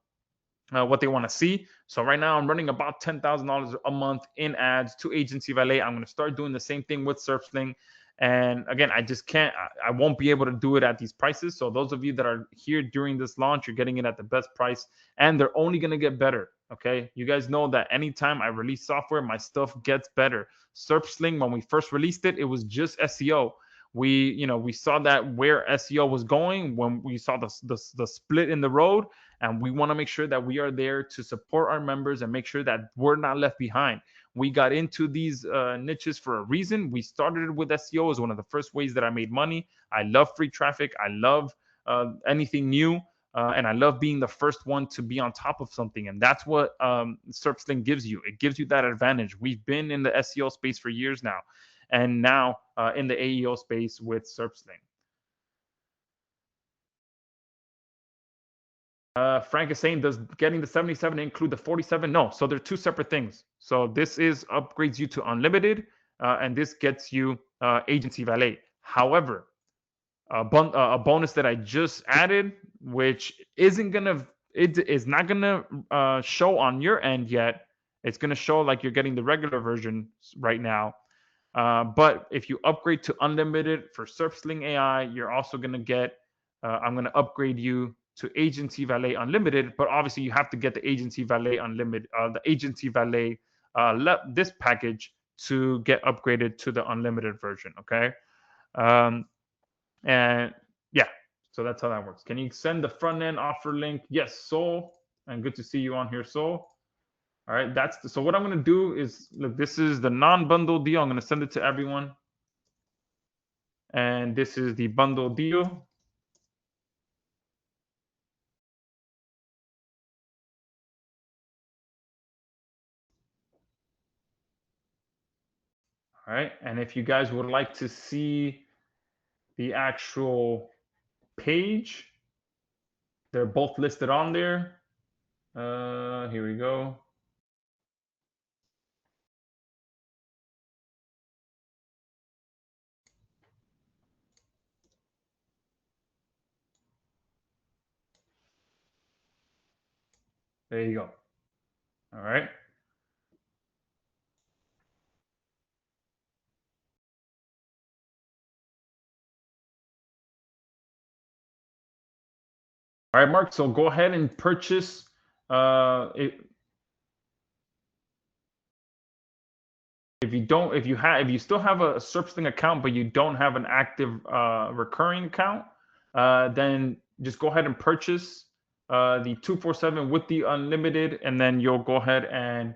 what they want to see. So right now I'm running about $10,000 a month in ads to Agency Valet. I'm going to start doing the same thing with SerpSling. And again, I just can't, I won't be able to do it at these prices. So those of you that are here during this launch, you're getting it at the best price, and they're only going to get better. Okay. You guys know that anytime I release software, my stuff gets better. SerpSling, when we first released it, it was just SEO. We saw that where SEO was going when we saw the split in the road, and we want to make sure that we are there to support our members and make sure that we're not left behind. We got into these niches for a reason. We started with SEO as one of the first ways that I made money. I love free traffic. I love anything new. And I love being the first one to be on top of something. And that's what SerpSling gives you. It gives you that advantage. We've been in the SEO space for years now, and now in the AEO space with SerpSling. Frank is saying, does getting the 77 include the 47? No. So they're two separate things. So this is upgrades you to unlimited, and this gets you Agency Valet. However, a bonus that I just added, which it is not gonna show on your end yet. It's gonna show like you're getting the regular version right now. But if you upgrade to unlimited for SerpSling AI, you're also gonna get. I'm gonna upgrade you to Agency Valet Unlimited, but obviously you have to get the Agency Valet Unlimited, the Agency Valet this package to get upgraded to the unlimited version. Okay. And yeah, so that's how that works. Can you send the front end offer link? Yes, Soul. And good to see you on here, Soul. All right, so what I'm going to do is, look, this is the non-bundle deal. I'm going to send it to everyone. And this is the bundle deal. All right, and if you guys would like to see the actual page, they're both listed on there. Here we go. There you go. All right. All right, Mark. So go ahead and purchase. If you still have a SerpSling account, but you don't have an active recurring account, then just go ahead and purchase the 247 with the unlimited, and then you'll go ahead and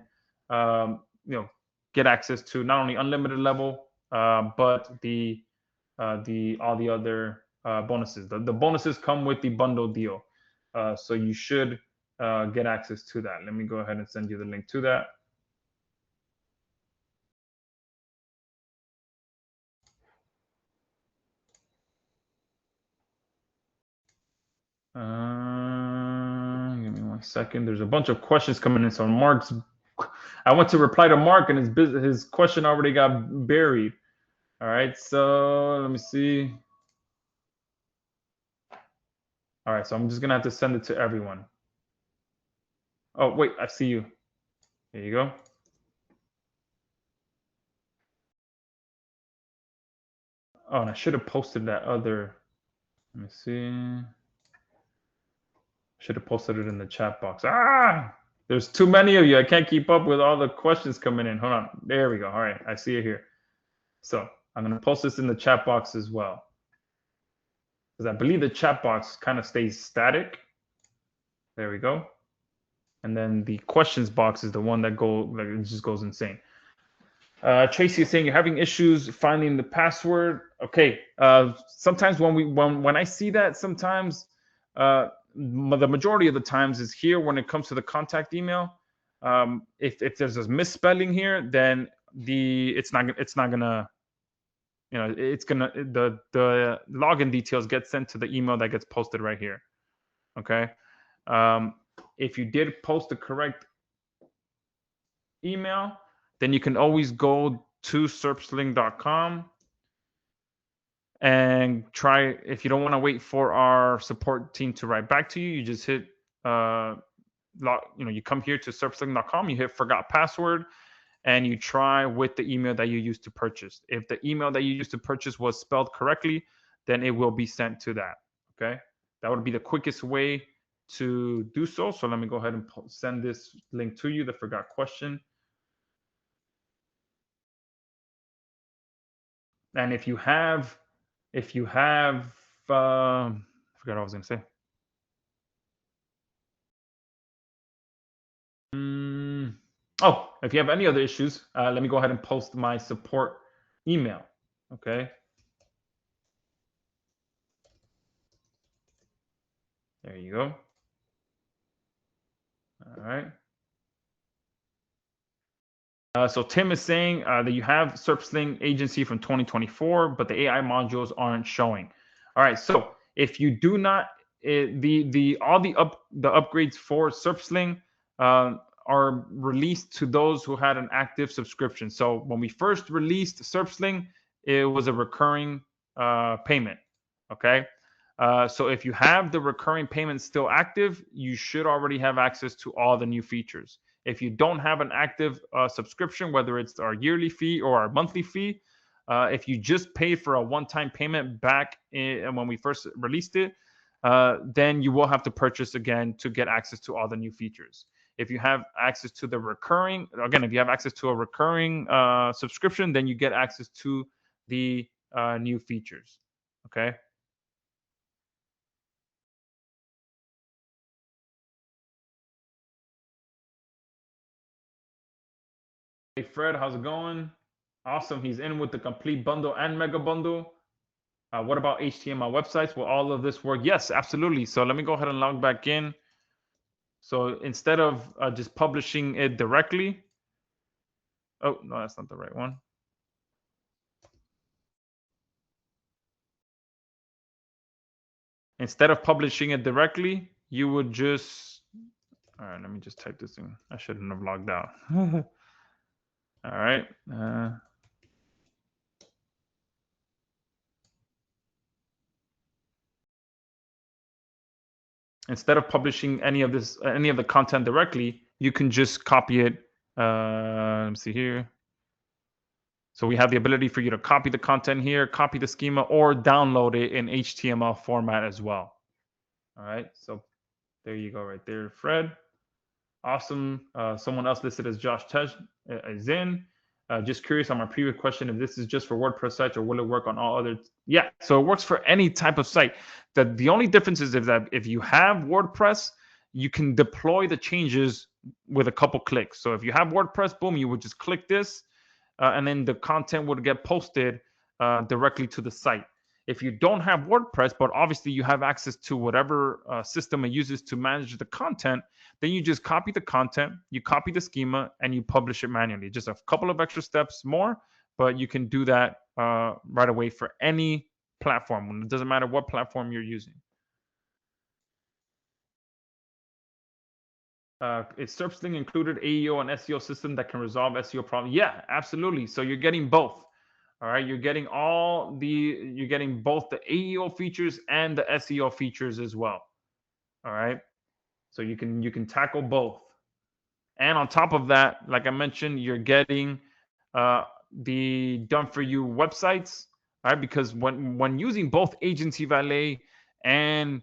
get access to not only unlimited level, but the all the other bonuses. The bonuses come with the bundle deal, so you should get access to that. Let me go ahead and send you the link to that. Give me 1 second. There's a bunch of questions coming in. So I went to reply to Mark, and his question already got buried. All right, so let me see. All right, so I'm just gonna have to send it to everyone. Oh wait, I see you. There you go. Oh, and I should have posted that other. Let me see. Should have posted it in the chat box. There's too many of you. I can't keep up with all the questions coming in. Hold on. There we go. All right, I see it here. So I'm going to post this in the chat box as well, because I believe the chat box kind of stays static. There we go. And then the questions box is the one that it just goes insane. Tracy is saying you're having issues finding the password. Okay. Sometimes when I see that, sometimes the majority of the times is here when it comes to the contact email. If there's a misspelling here, then it's not gonna, the login details get sent to the email that gets posted right here. Okay. If you did post the correct email, then you can always go to serpsling.com and try. If you don't want to wait for our support team to write back to you, you just hit you come here to serpsling.com, you hit forgot password, and you try with the email that you used to purchase. If the email that you used to purchase was spelled correctly, then it will be sent to that. Okay, that would be the quickest way to do so. So let me go ahead and send this link to you, the forgot question. And if you have I forgot what I was going to say. Oh, if you have any other issues, let me go ahead and post my support email. Okay. There you go. All right. So Tim is saying that you have SerpSling agency from 2024, but the AI modules aren't showing. All right. So if you do not, the upgrades for SerpSling are released to those who had an active subscription. So when we first released SerpSling, it was a recurring payment. Okay. So if you have the recurring payment still active, you should already have access to all the new features. If you don't have an active subscription, whether it's our yearly fee or our monthly fee, if you just paid for a one-time payment back when we first released it, then you will have to purchase again to get access to all the new features. If you have access to the recurring, again, if you have access to a recurring subscription, then you get access to the new features. Okay. Hey Fred, how's it going? Awesome. He's in with the complete bundle and mega bundle. What about HTML websites? Will all of this work? Yes, absolutely. So let me go ahead and log back in. So instead of just publishing it directly, oh, no, that's not the right one. Instead of publishing it directly, you would just, all right, let me just type this in. I shouldn't have logged out. All right. Instead of publishing any of the content directly, you can just copy it. Let me see here. So we have the ability for you to copy the content here, copy the schema, or download it in HTML format as well. All right, so there you go right there, Fred. Awesome. Someone else listed as Josh Tej is in. Just curious on my previous question if this is just for WordPress sites or will it work on all other? Yeah, so it works for any type of site. The only difference is that if you have WordPress, you can deploy the changes with a couple clicks. So if you have WordPress, boom, you would just click this, and then the content would get posted directly to the site. If you don't have WordPress, but obviously you have access to whatever system it uses to manage the content, then you just copy the content, you copy the schema, and you publish it manually. Just a couple of extra steps more, but you can do that right away for any platform. It doesn't matter what platform you're using. Is SerpSling included AEO and SEO system that can resolve SEO problems? Yeah, absolutely. So you're getting both. All right, you're getting both the AEO features and the SEO features as well. All right, so you can tackle both. And on top of that, like I mentioned, you're getting the done for you websites. All right, because when using both Agency Valet and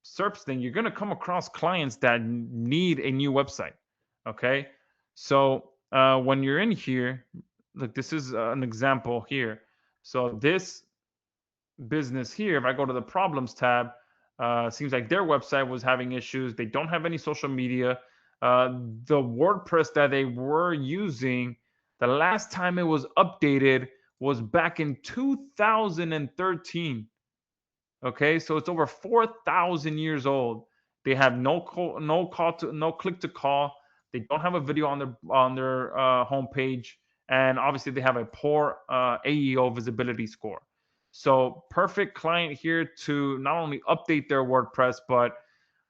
SerpSling, you're going to come across clients that need a new website. Okay, so when you're in here, look, this is an example here. So this business here, if I go to the problems tab, seems like their website was having issues. They don't have any social media. The WordPress that they were using, the last time it was updated was back in 2013. Okay, so it's over 4,000 years old. They have no click to call. They don't have a video on their homepage, and obviously they have a poor AEO visibility score. So perfect client here to not only update their WordPress, but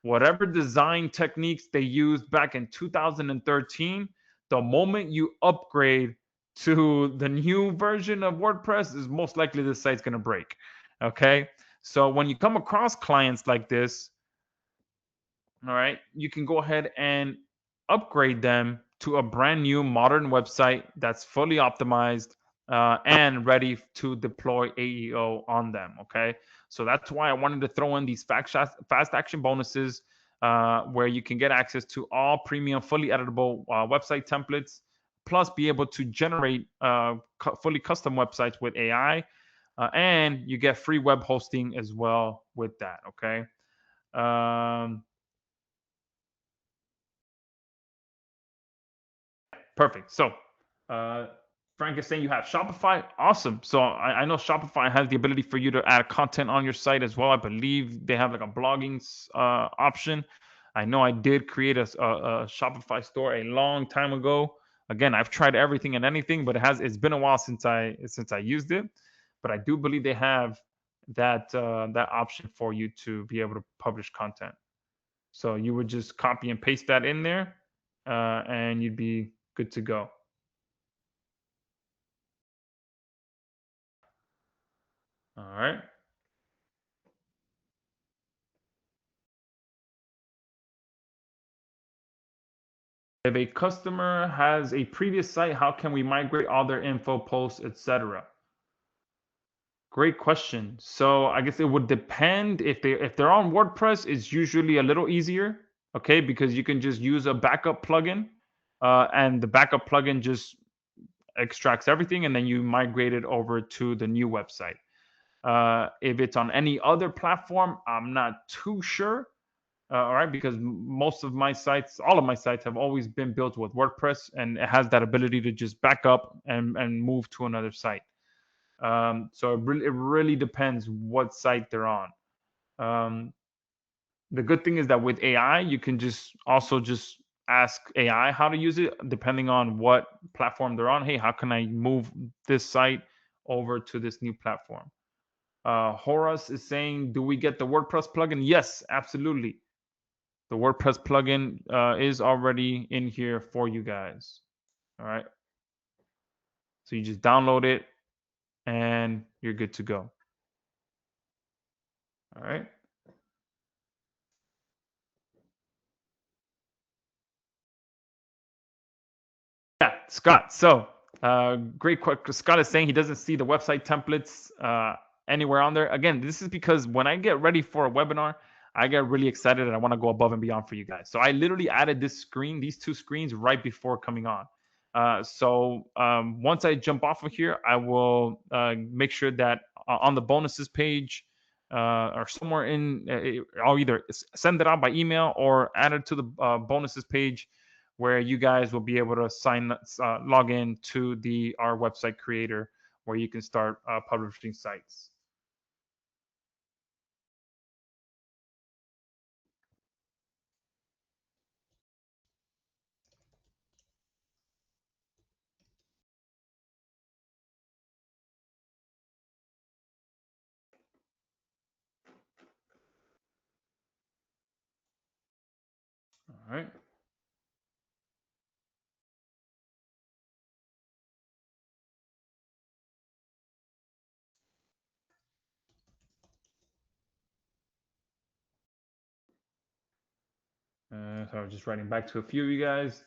whatever design techniques they used back in 2013, the moment you upgrade to the new version of WordPress, is most likely the site's going to break. Okay. So when you come across clients like this, all right, you can go ahead and upgrade them to a brand new modern website that's fully optimized and ready to deploy AEO on them. Okay, so that's why I wanted to throw in these fast action bonuses where you can get access to all premium, fully editable website templates, plus be able to generate fully custom websites with AI, and you get free web hosting as well with that. Okay. Um, Perfect. So, uh, Frank is saying you have Shopify. Awesome. So I know Shopify has the ability for you to add content on your site as well. I believe they have like a blogging option. I know I did create a Shopify store a long time ago. Again, I've tried everything and anything, but it's been a while since I used it. But I do believe they have that option for you to be able to publish content. So you would just copy and paste that in there, and you'd be good to go. All right. If a customer has a previous site, how can we migrate all their info, posts, etc.? Great question. So I guess it would depend if they're on WordPress, it's usually a little easier, okay, because you can just use a backup plugin, and the backup plugin just extracts everything, and then you migrate it over to the new website. If it's on any other platform, I'm not too sure. All right, because most of my sites, all of my sites, have always been built with WordPress, and it has that ability to just back up and move to another site. So it really depends what site they're on. Um, the good thing is that with AI, you can just ask AI how to use it, depending on what platform they're on. Hey, how can I move this site over to this new platform? Horace is saying, do we get the WordPress plugin? Yes, absolutely. The WordPress plugin is already in here for you guys. All right. So you just download it and you're good to go. All right. Yeah, Scott. So great question. Scott is saying he doesn't see the website templates anywhere on there. Again, this is because when I get ready for a webinar, I get really excited and I want to go above and beyond for you guys. So I literally added these two screens right before coming on. So once I jump off of here, I will make sure that on the bonuses page or somewhere I'll either send it out by email or add it to the bonuses page where you guys will be able to log in to our website creator where you can start publishing sites. All right. So I'm just writing back to a few of you guys.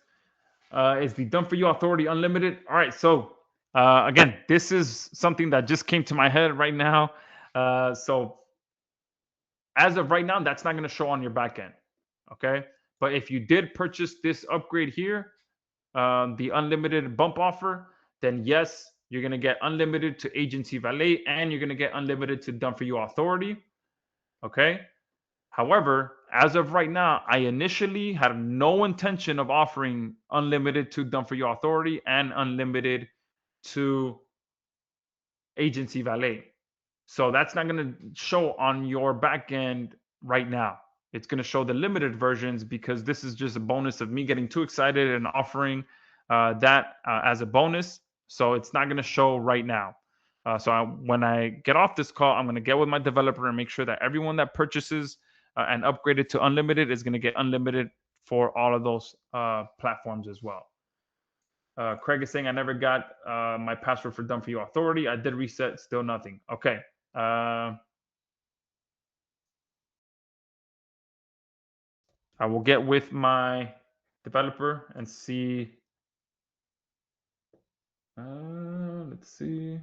Is the Done For You Authority unlimited? All right. So again, this is something that just came to my head right now. So as of right now, that's not going to show on your back end. Okay. But if you did purchase this upgrade here, the unlimited bump offer, then yes, you're going to get unlimited to Agency Valet and you're going to get unlimited to Done For You Authority. Okay. However, as of right now, I initially had no intention of offering unlimited to Done For You Authority and unlimited to Agency Valet. So that's not going to show on your back end right now. It's going to show the limited versions because this is just a bonus of me getting too excited and offering that as a bonus. So it's not going to show right now. When I get off this call, I'm going to get with my developer and make sure that everyone that purchases and upgrade it to unlimited, it's going to get unlimited for all of those platforms as well. Craig is saying, I never got my password for Done For You Authority. I did reset, still nothing. Okay. I will get with my developer and see. Let's see.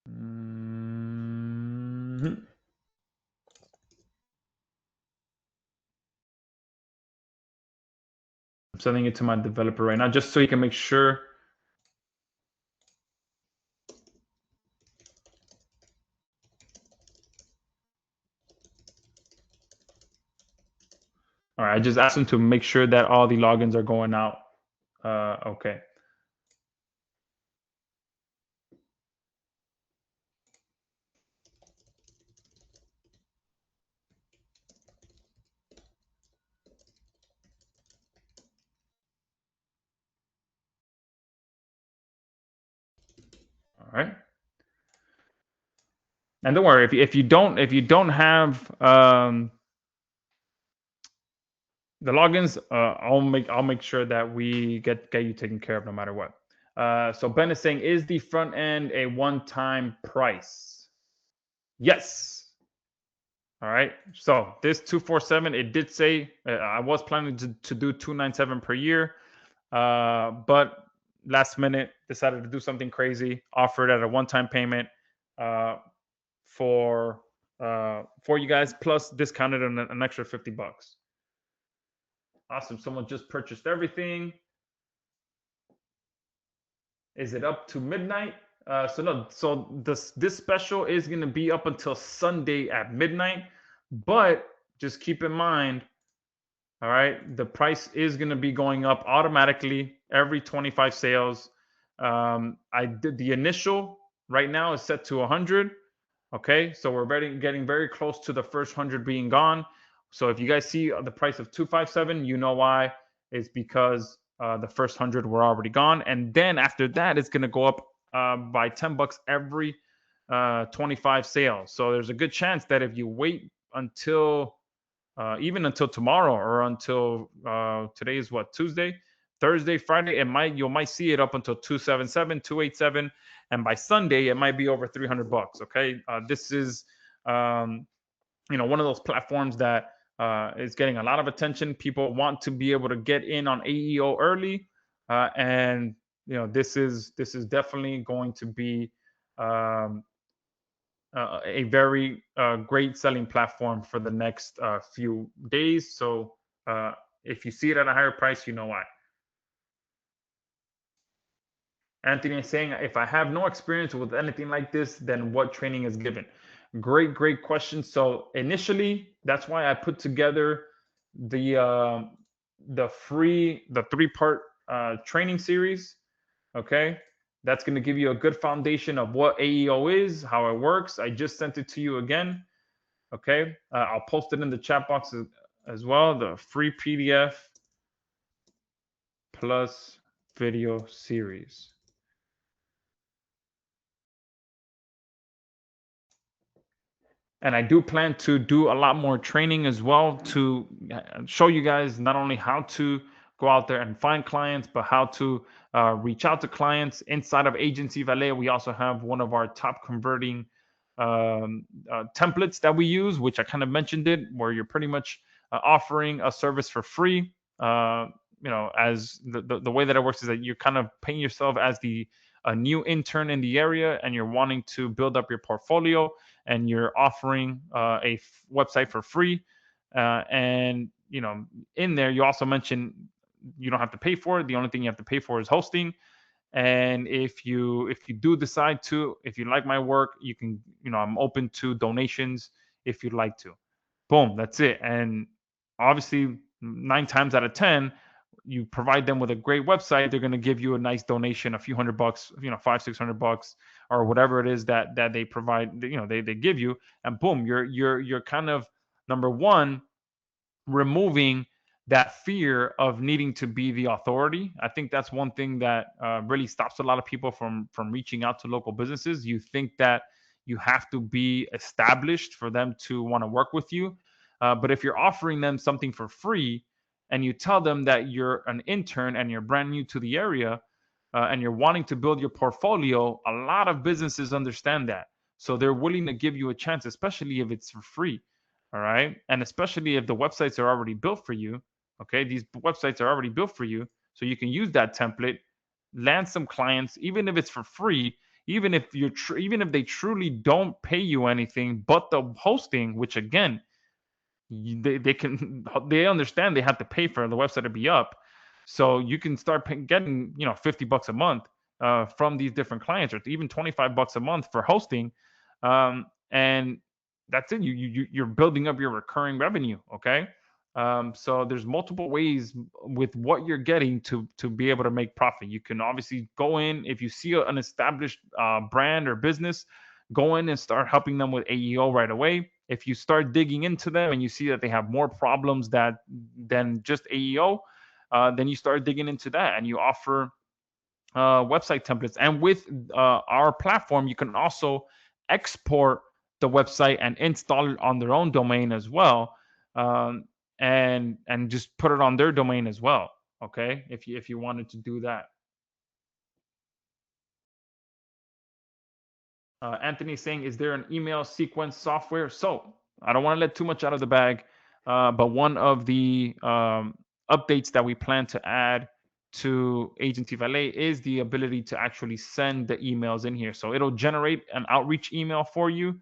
Mhm. I'm sending it to my developer right now just so you can make sure. All right, I just asked him to make sure that all the logins are going out. Okay. All right. And don't worry, if you don't have the logins, I'll make sure that we get you taken care of no matter what. So Ben is saying, is the front end a one-time price? Yes. All right. So this 247, it did say I was planning to do 297 per year, but last minute decided to do something crazy, offered at a one-time payment for you guys, plus discounted an extra $50. Awesome. Someone just purchased everything. Is it up to midnight? So no. So this special is going to be up until Sunday at midnight, but just keep in mind. All right, the price is going to be going up automatically every 25 sales. I did the initial right now is set to 100. Okay, so we're getting very close to the first 100 being gone. So if you guys see the price of 257, you know why. It's because the first 100 were already gone, and then after that, it's going to go up by $10 every 25 sales. So there's a good chance that if you wait until even until tomorrow or until today is what, Tuesday, Thursday, Friday, you might see it up until 277, 287, and by Sunday it might be over $300. Okay, this is one of those platforms that is getting a lot of attention. People want to be able to get in on AEO early, and this is definitely going to be um, a very great selling platform for the next few days. So if you see it at a higher price, you know why. Anthony is saying, if I have no experience with anything like this, then what training is given? Great question. So initially, that's why I put together the three-part training series. Okay, that's going to give you a good foundation of what AEO is, how it works. I just sent it to you again. Okay, I'll post it in the chat box as well. The free PDF plus video series. And I do plan to do a lot more training as well to show you guys not only how to go out there and find clients, but how to reach out to clients inside of Agency Valet. We also have one of our top converting templates that we use, which I kind of mentioned it, where you're pretty much offering a service for free. As the way that it works is that you're kind of paying yourself as a new intern in the area, and you're wanting to build up your portfolio, and you're offering a website for free. And in there, you also mentioned you don't have to pay for it. The only thing you have to pay for is hosting. And if you do decide to, if you like my work, you can, I'm open to donations if you'd like to. Boom, that's it. And obviously, 9 times out of 10, you provide them with a great website, they're going to give you a nice donation, a few $100, $500-600, or whatever it is that they provide, they give you, and boom, you're kind of, number one, removing that fear of needing to be the authority. I think that's one thing that really stops a lot of people from reaching out to local businesses. You think that You have to be established for them to want to work with you. But if you're offering them something for free and you tell them that you're an intern and you're brand new to the area, and you're wanting to build your portfolio, a lot of businesses understand that. So they're willing to give you a chance, especially if it's for free. All right. And especially if the websites are already built for you. Okay. These websites are already built for you. So you can use that template, land some clients, even if it's for free, even if they truly don't pay you anything but the hosting, which again, they can they understand they have to pay for the website to be up, so you can start getting $50 a month from these different clients, or even $25 a month for hosting, and that's it. You're building up your recurring revenue. Okay. So there's multiple ways with what you're getting to be able to make profit. You can obviously go in if you see an established brand or business, go in and start helping them with AEO right away. If you start digging into them and you see that they have more problems than just AEO, then you start digging into that and you offer website templates. And with our platform, you can also export the website and install it on their own domain as well, and just put it on their domain as well. Okay, if you wanted to do that. Anthony saying, is there an email sequence software? So I don't want to let too much out of the bag, but one of the updates that we plan to add to Agency Valet is the ability to actually send the emails in here. So it'll generate an outreach email for you,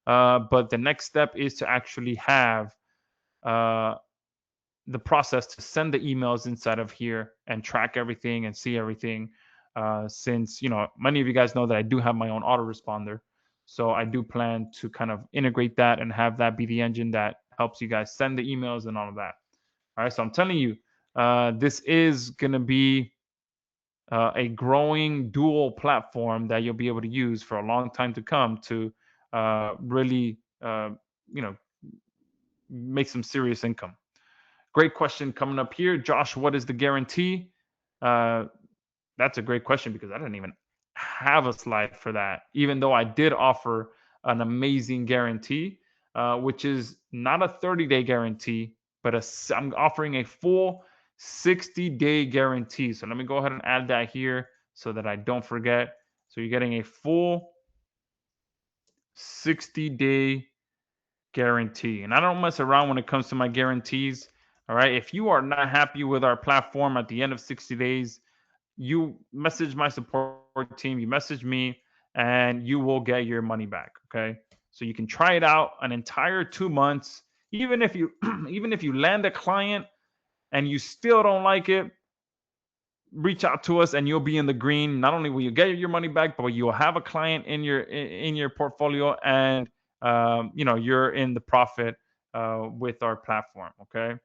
but the next step is to actually have uh, the process to send the emails inside of here and track everything and see everything. Since many of you guys know that I do have my own autoresponder, so I do plan to kind of integrate that and have that be the engine that helps you guys send the emails and all of that. All right, so I'm telling you, this is gonna be a growing dual platform that you'll be able to use for a long time to come to really, you know, make some serious income. Great question coming up here. Josh, what is the guarantee? Uh, that's a great question because I didn't even have a slide for that, even though I did offer an amazing guarantee, which is not a 30-day guarantee, but I'm offering a full 60-day guarantee. So let me go ahead and add that here so that I don't forget. So you're getting a full 60-day guarantee. And I don't mess around when it comes to my guarantees. All right. If you are not happy with our platform at the end of 60 days, you message my support team, you message me, and you will get your money back. Okay. So you can try it out an entire 2 months. Even if you even if you land a client and you still don't like it, reach out to us and you'll be in the green. Not only will you get your money back, but you'll have a client in your portfolio, and you're in the profit with our platform. Okay.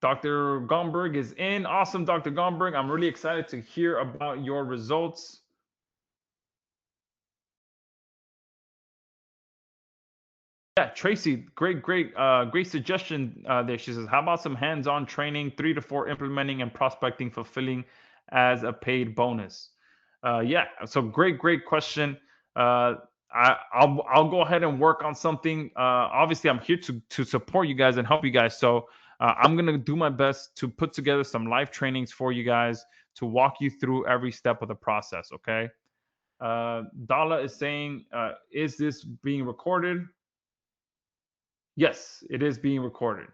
Dr. Gomberg is in. Awesome, Dr. Gomberg. I'm really excited to hear about your results. Yeah, Tracy, great suggestion there. She says, how about some hands-on training, 3 to 4 implementing and prospecting, fulfilling as a paid bonus? Yeah, so great question. I'll go ahead and work on something. Obviously, I'm here to support you guys and help you guys. So I'm gonna do my best to put together some live trainings for you guys to walk you through every step of the process. Okay. Dala is saying, is this being recorded? Yes, it is being recorded.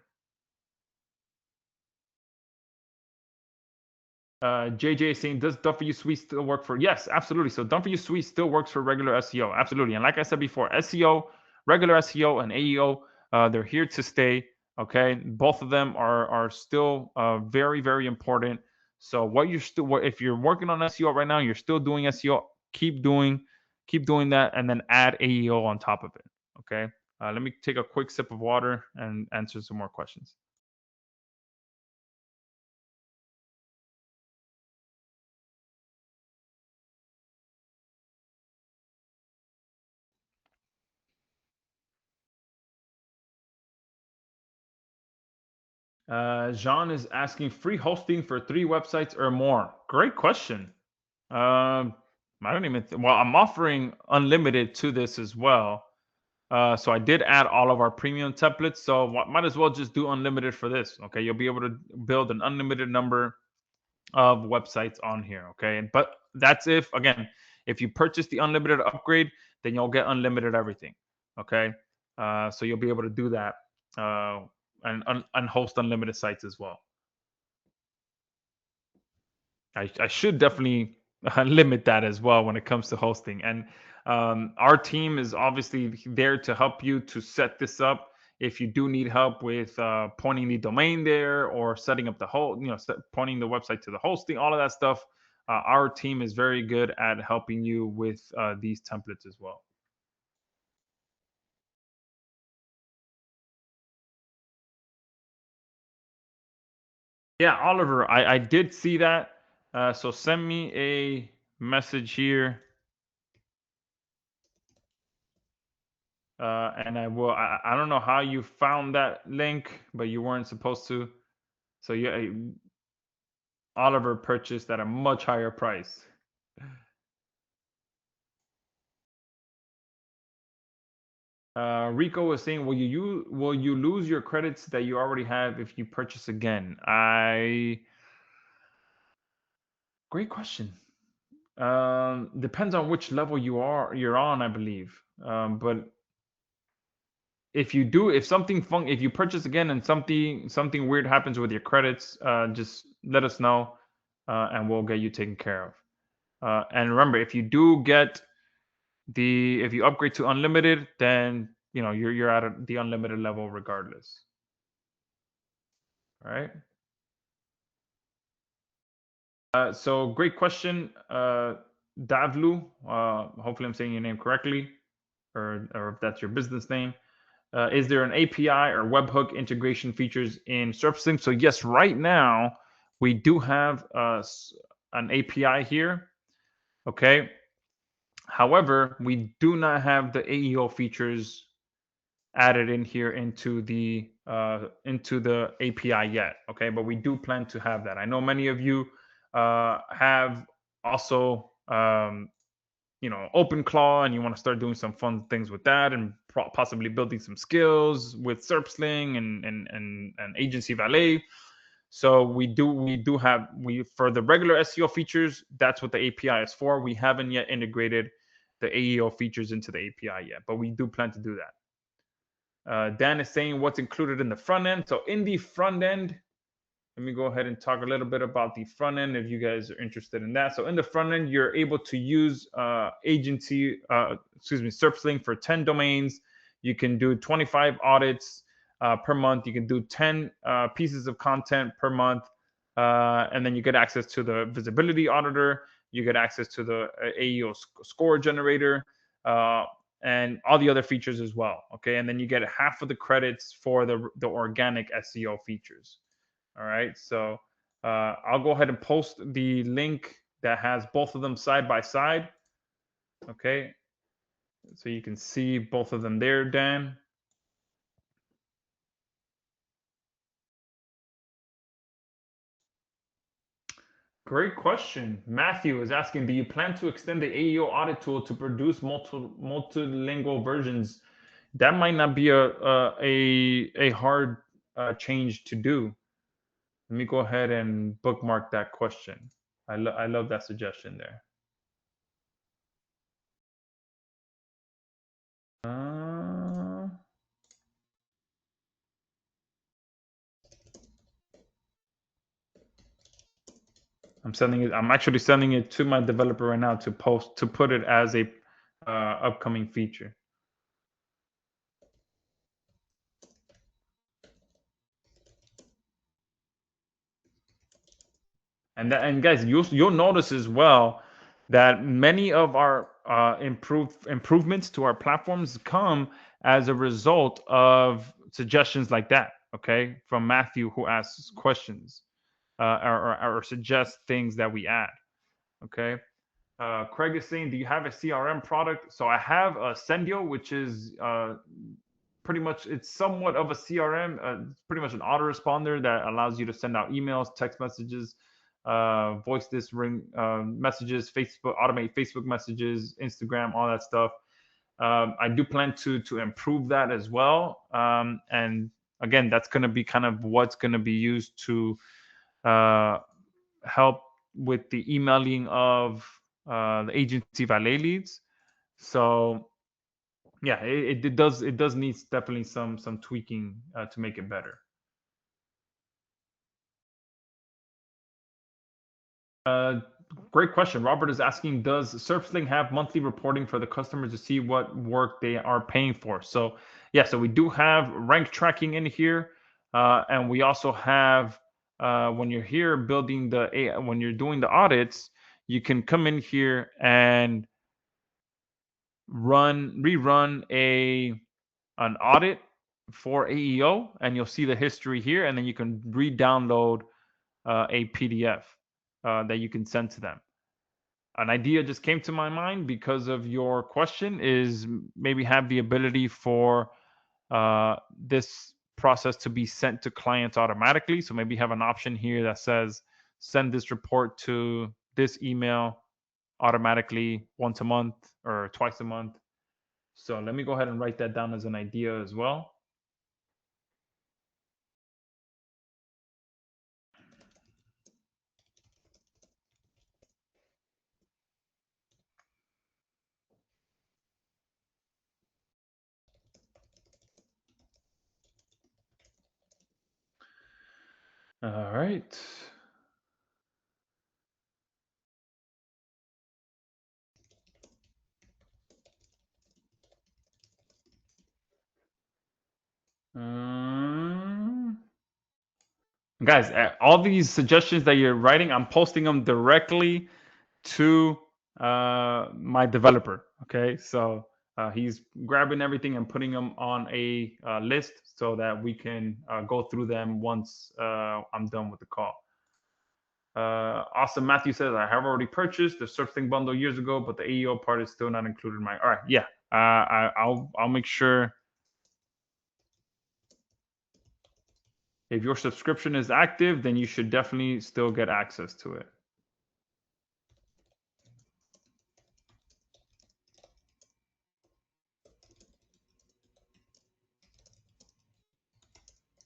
JJ is saying, does Done For You Suite still work for? Yes, absolutely. So Done For You Suite still works for regular SEO. Absolutely. And like I said before, SEO, regular SEO, and AEO, they're here to stay. Okay. Both of them are still very, very important. So if you're working on SEO right now, you're still doing SEO, keep doing that, and then add AEO on top of it. Okay. Let me take a quick sip of water and answer some more questions. Jean is asking, free hosting for 3 websites or more. Great question. Um, I don't even. Well, I'm offering unlimited to this as well. So I did add all of our premium templates. So might as well just do unlimited for this. Okay, you'll be able to build an unlimited number of websites on here. Okay, but that's if you purchase the unlimited upgrade, then you'll get unlimited everything. Okay, so you'll be able to do that and host unlimited sites as well. I should definitely limit that as well when it comes to hosting. And our team is obviously there to help you to set this up. If you do need help with pointing the domain there or setting up the whole, pointing the website to the hosting, all of that stuff, our team is very good at helping you with these templates as well. Yeah, Oliver, I did see that. So send me a message here. And I will. I don't know how you found that link, but you weren't supposed to. So yeah, Oliver purchased at a much higher price. Rico was saying, will you lose your credits that you already have if you purchase again? Great question. Depends on which level you're on, I believe. But if you purchase again and something weird happens with your credits, just let us know, and we'll get you taken care of. And remember, if you upgrade to unlimited, then you're at the unlimited level regardless. All right. So great question, Davlu. Hopefully, I'm saying your name correctly, or if that's your business name. Is there an API or webhook integration features in SerpSling? So yes, right now we do have an API here. Okay. However, we do not have the AEO features added in here into the API yet. Okay, but we do plan to have that. I know many of you have also OpenClaw, and you want to start doing some fun things with that, and possibly building some skills with SerpSling and Agency Valet. So we do have we for the regular SEO features. That's what the API is for. We haven't yet integrated the AEO features into the API yet, but we do plan to do that. Dan is saying what's included in the front end. So in the front end, let me go ahead and talk a little bit about the front end if you guys are interested in that. So in the front end, you're able to use SerpSling for 10 domains. You can do 25 audits per month. You can do 10 pieces of content per month. And then you get access to the visibility auditor. You get access to the AEO score generator. And all the other features as well. Okay, and then you get half of the credits for the organic SEO features. All right, so I'll go ahead and post the link that has both of them side by side. Okay, so you can see both of them there, Dan. Great question. Matthew is asking, do you plan to extend the AEO audit tool to produce multilingual versions? That might not be a hard change to do. Let me go ahead and bookmark that question. I love that suggestion there. Uh, I'm actually sending it to my developer right now to put it as a upcoming feature. And guys, you'll notice as well that many of our improvements to our platforms come as a result of suggestions like that. Okay, from Matthew, who asks questions or suggests things that we add. Okay. Craig is saying, do you have a CRM product? So I have a Sendio, which is pretty much, it's somewhat of a CRM. It's pretty much an autoresponder that allows you to send out emails, text messages, voice this ring messages, Facebook, automate Facebook messages, Instagram, all that stuff. I do plan to improve that as well. And again, that's going to be kind of what's going to be used to uh, help with the emailing of the agency valet leads. So yeah, it does needs definitely some tweaking to make it better. Uh, Great question. Robert is asking, does SerpSling have monthly reporting for the customers to see what work they are paying for? So yeah, so we do have rank tracking in here, and we also have when you're here building when you're doing the audits, you can come in here and rerun an audit for AEO, and you'll see the history here, and then you can re-download a PDF that you can send to them. An idea just came to my mind because of your question is maybe have the ability for this process to be sent to clients automatically. So maybe have an option here that says send this report to this email automatically once a month or twice a month. So let me go ahead and write that down as an idea as well. All right. Um, Guys, all these suggestions that you're writing, I'm posting them directly to my developer. Okay, so he's grabbing everything and putting them on a list so that we can go through them once I'm done with the call. Awesome. Matthew says, I have already purchased the SerpSling bundle years ago, but the AEO part is still not included in my. All right, yeah. I'll make sure if your subscription is active, then you should definitely still get access to it.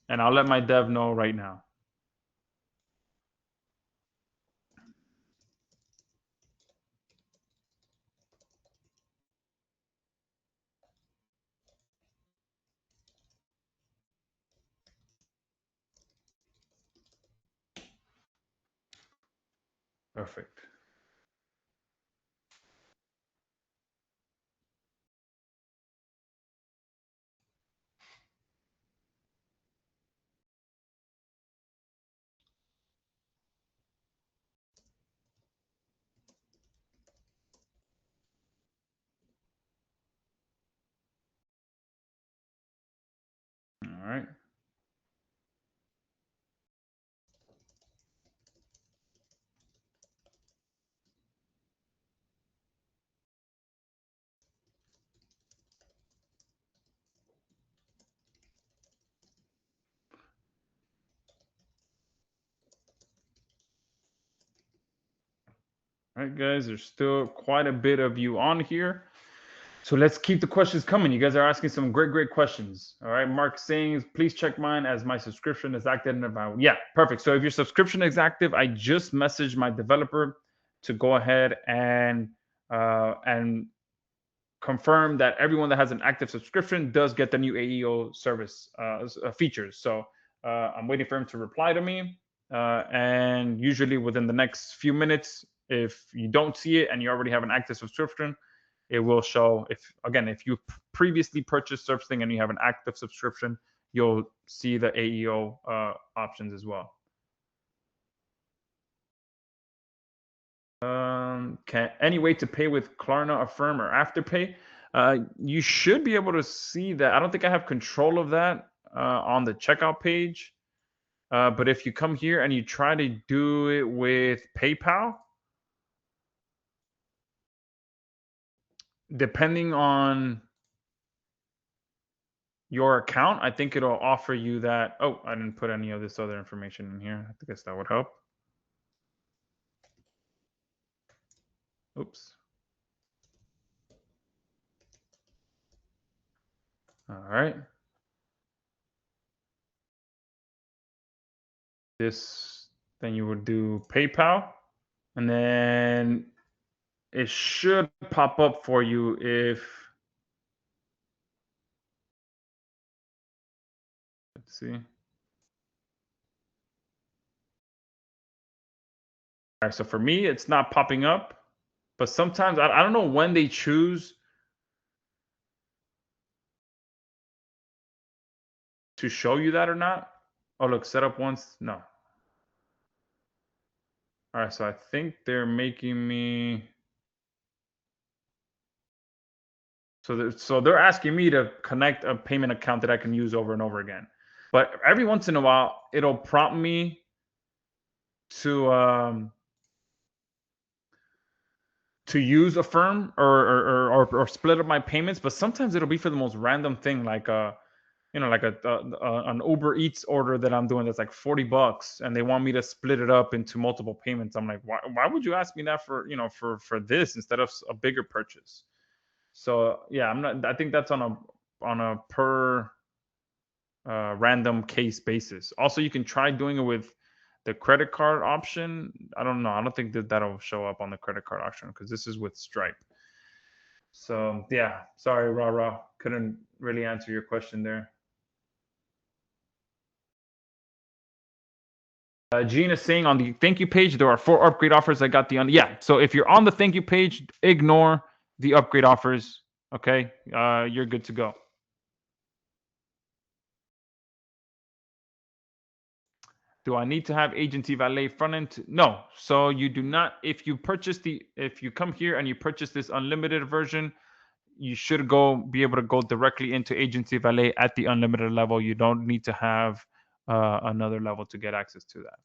And I'll let my dev know right now. Perfect. All right. All right, guys, there's still quite a bit of you on here. So let's keep the questions coming. You guys are asking some great questions. All right. Mark saying, please check mine as my subscription is active. Yeah, perfect. So if your subscription is active, I just messaged my developer to go ahead and confirm that everyone that has an active subscription does get the new AEO service features. So I'm waiting for him to reply to me. And usually within the next few minutes, if you don't see it and you already have an active subscription, it will show. If you previously purchased SerpSling and you have an active subscription, you'll see the AEO options as well. Can any way to pay with Klarna, Affirm, or Afterpay? You should be able to see that. I don't think I have control of that on the checkout page. But if you come here and you try to do it with PayPal, depending on your account, I think it'll offer you that. Oh, I didn't put any of this other information in here. I guess that would help. Oops. All right. This, then you would do PayPal, and then it should pop up for you if, let's see. All right, so for me, it's not popping up, but sometimes I don't know when they choose to show you that or not. Oh, look, set up once. No. All right, so I think they're making me. So they're asking me to connect a payment account that I can use over and over again. But every once in a while, it'll prompt me to use a firm or split up my payments. But sometimes it'll be for the most random thing, like like an Uber Eats order that I'm doing that's like $40, and they want me to split it up into multiple payments. I'm like, why would you ask me that for for this instead of a bigger purchase? So yeah, I'm not. I think that's on a per random case basis. Also, you can try doing it with the credit card option. I don't know. I don't think that that'll show up on the credit card option because this is with Stripe. So yeah, sorry, rah. Couldn't really answer your question there. Gene is saying on the thank you page there are 4 upgrade offers. I got the on. Yeah, so if you're on the thank you page, ignore the upgrade offers. Okay, you're good to go. Do I need to have agency valet front end? No. So you do not. If you come here and you purchase this unlimited version, you should be able to go directly into agency valet at the unlimited level. You don't need to have another level to get access to that.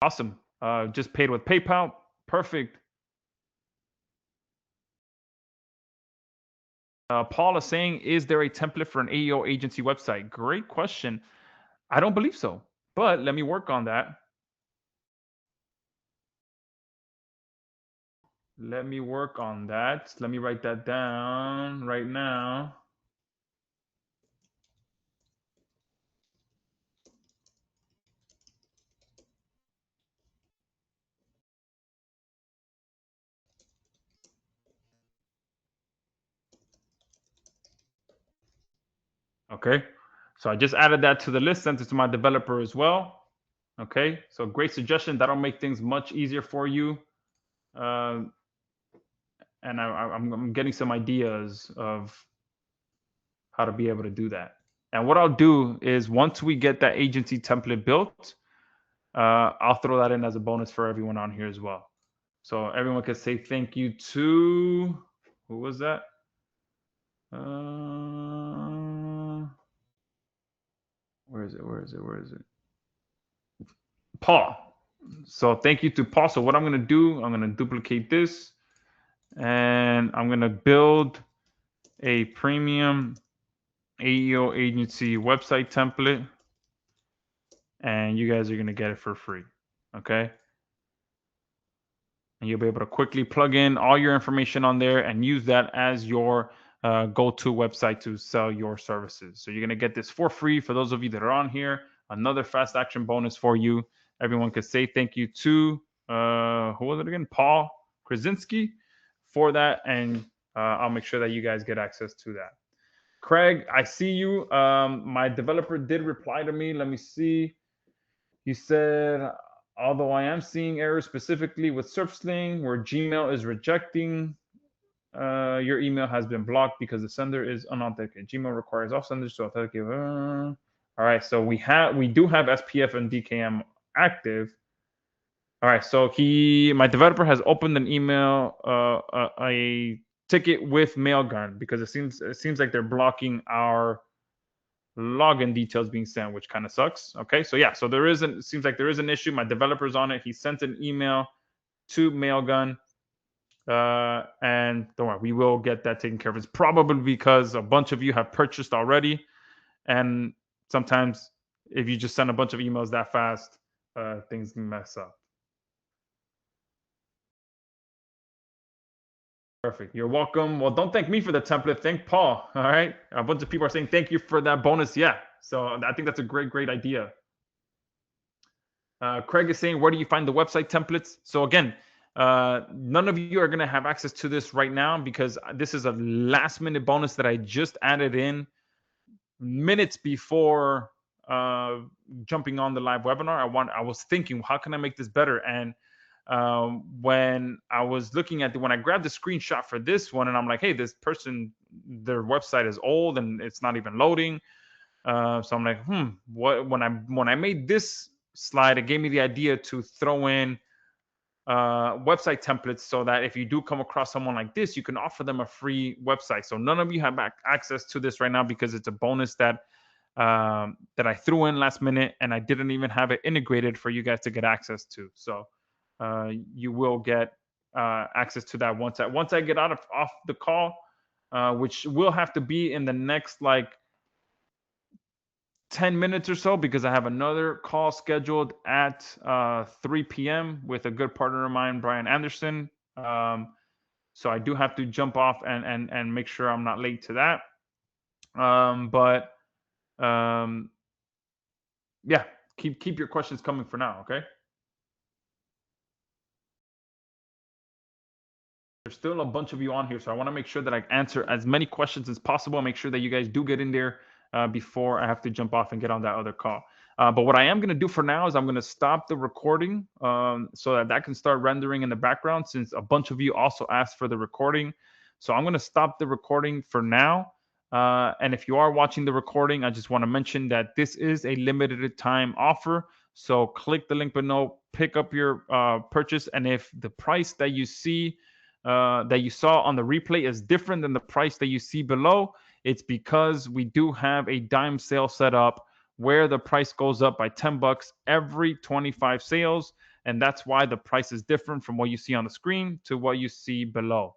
Awesome. Just paid with PayPal. Perfect. Paul is saying, is there a template for an AEO agency website? Great question. I don't believe so, but let me work on that. Let me work on that. Let me write that down right now. Okay. So I just added that to the list, sent it to my developer as well. Okay. So great suggestion. That'll make things much easier for you. And I'm getting some ideas of how to be able to do that. And what I'll do is once we get that agency template built, I'll throw that in as a bonus for everyone on here as well. So everyone can say thank you to, who was that? Where is it? Paul. So thank you to Paul. So what I'm going to do, I'm going to duplicate this and I'm going to build a premium AEO agency website template and you guys are going to get it for free. Okay. And you'll be able to quickly plug in all your information on there and use that as your go-to website to sell your services. So you're going to get this for free for those of you that are on here. Another fast action bonus for you. Everyone could say thank you to, who was it again? Paul Krasinski for that. And I'll make sure that you guys get access to that. Craig, I see you. My developer did reply to me. Let me see. He said, although I am seeing errors specifically with SerpSling where Gmail is rejecting your email has been blocked because the sender is unauthenticated. Gmail requires all senders to authenticate. All right, so we do have SPF and DKM active. All right, so my developer has opened an email, a ticket with Mailgun because it seems like they're blocking our login details being sent, which kind of sucks. Okay, so yeah, so it seems like there is an issue. My developer's on it. He sent an email to Mailgun. And don't worry, we will get that taken care of. It's probably because a bunch of you have purchased already. And sometimes if you just send a bunch of emails that fast, things mess up. Perfect. You're welcome. Well, don't thank me for the template. Thank Paul. All right. A bunch of people are saying thank you for that bonus. Yeah. So I think that's a great idea. Craig is saying, where do you find the website templates? So again, none of you are going to have access to this right now because this is a last minute bonus that I just added in minutes before jumping on the live webinar. I was thinking, how can I make this better? And when I was looking at when I grabbed the screenshot for this one, and I'm like, hey, this person, their website is old and it's not even loading. So I'm like, what? When I made this slide, it gave me the idea to throw in website templates so that if you do come across someone like this, you can offer them a free website. So none of you have access to this right now because it's a bonus that I threw in last minute, and I didn't even have it integrated for you guys to get access to. So you will get access to that once I get off the call, which will have to be in the next like 10 minutes or so, because I have another call scheduled at 3 p.m. with a good partner of mine, Brian Anderson. So I do have to jump off and make sure I'm not late to that. But yeah, keep your questions coming for now, okay? There's still a bunch of you on here, so I want to make sure that I answer as many questions as possible. Make sure that you guys do get in there before I have to jump off and get on that other call. But what I am going to do for now is I'm going to stop the recording so that can start rendering in the background, since a bunch of you also asked for the recording. So I'm going to stop the recording for now. And if you are watching the recording, I just want to mention that this is a limited time offer. So click the link below, pick up your purchase. And if the price that you see that you saw on the replay is different than the price that you see below, it's because we do have a dime sale set up where the price goes up by 10 bucks every 25 sales. And that's why the price is different from what you see on the screen to what you see below.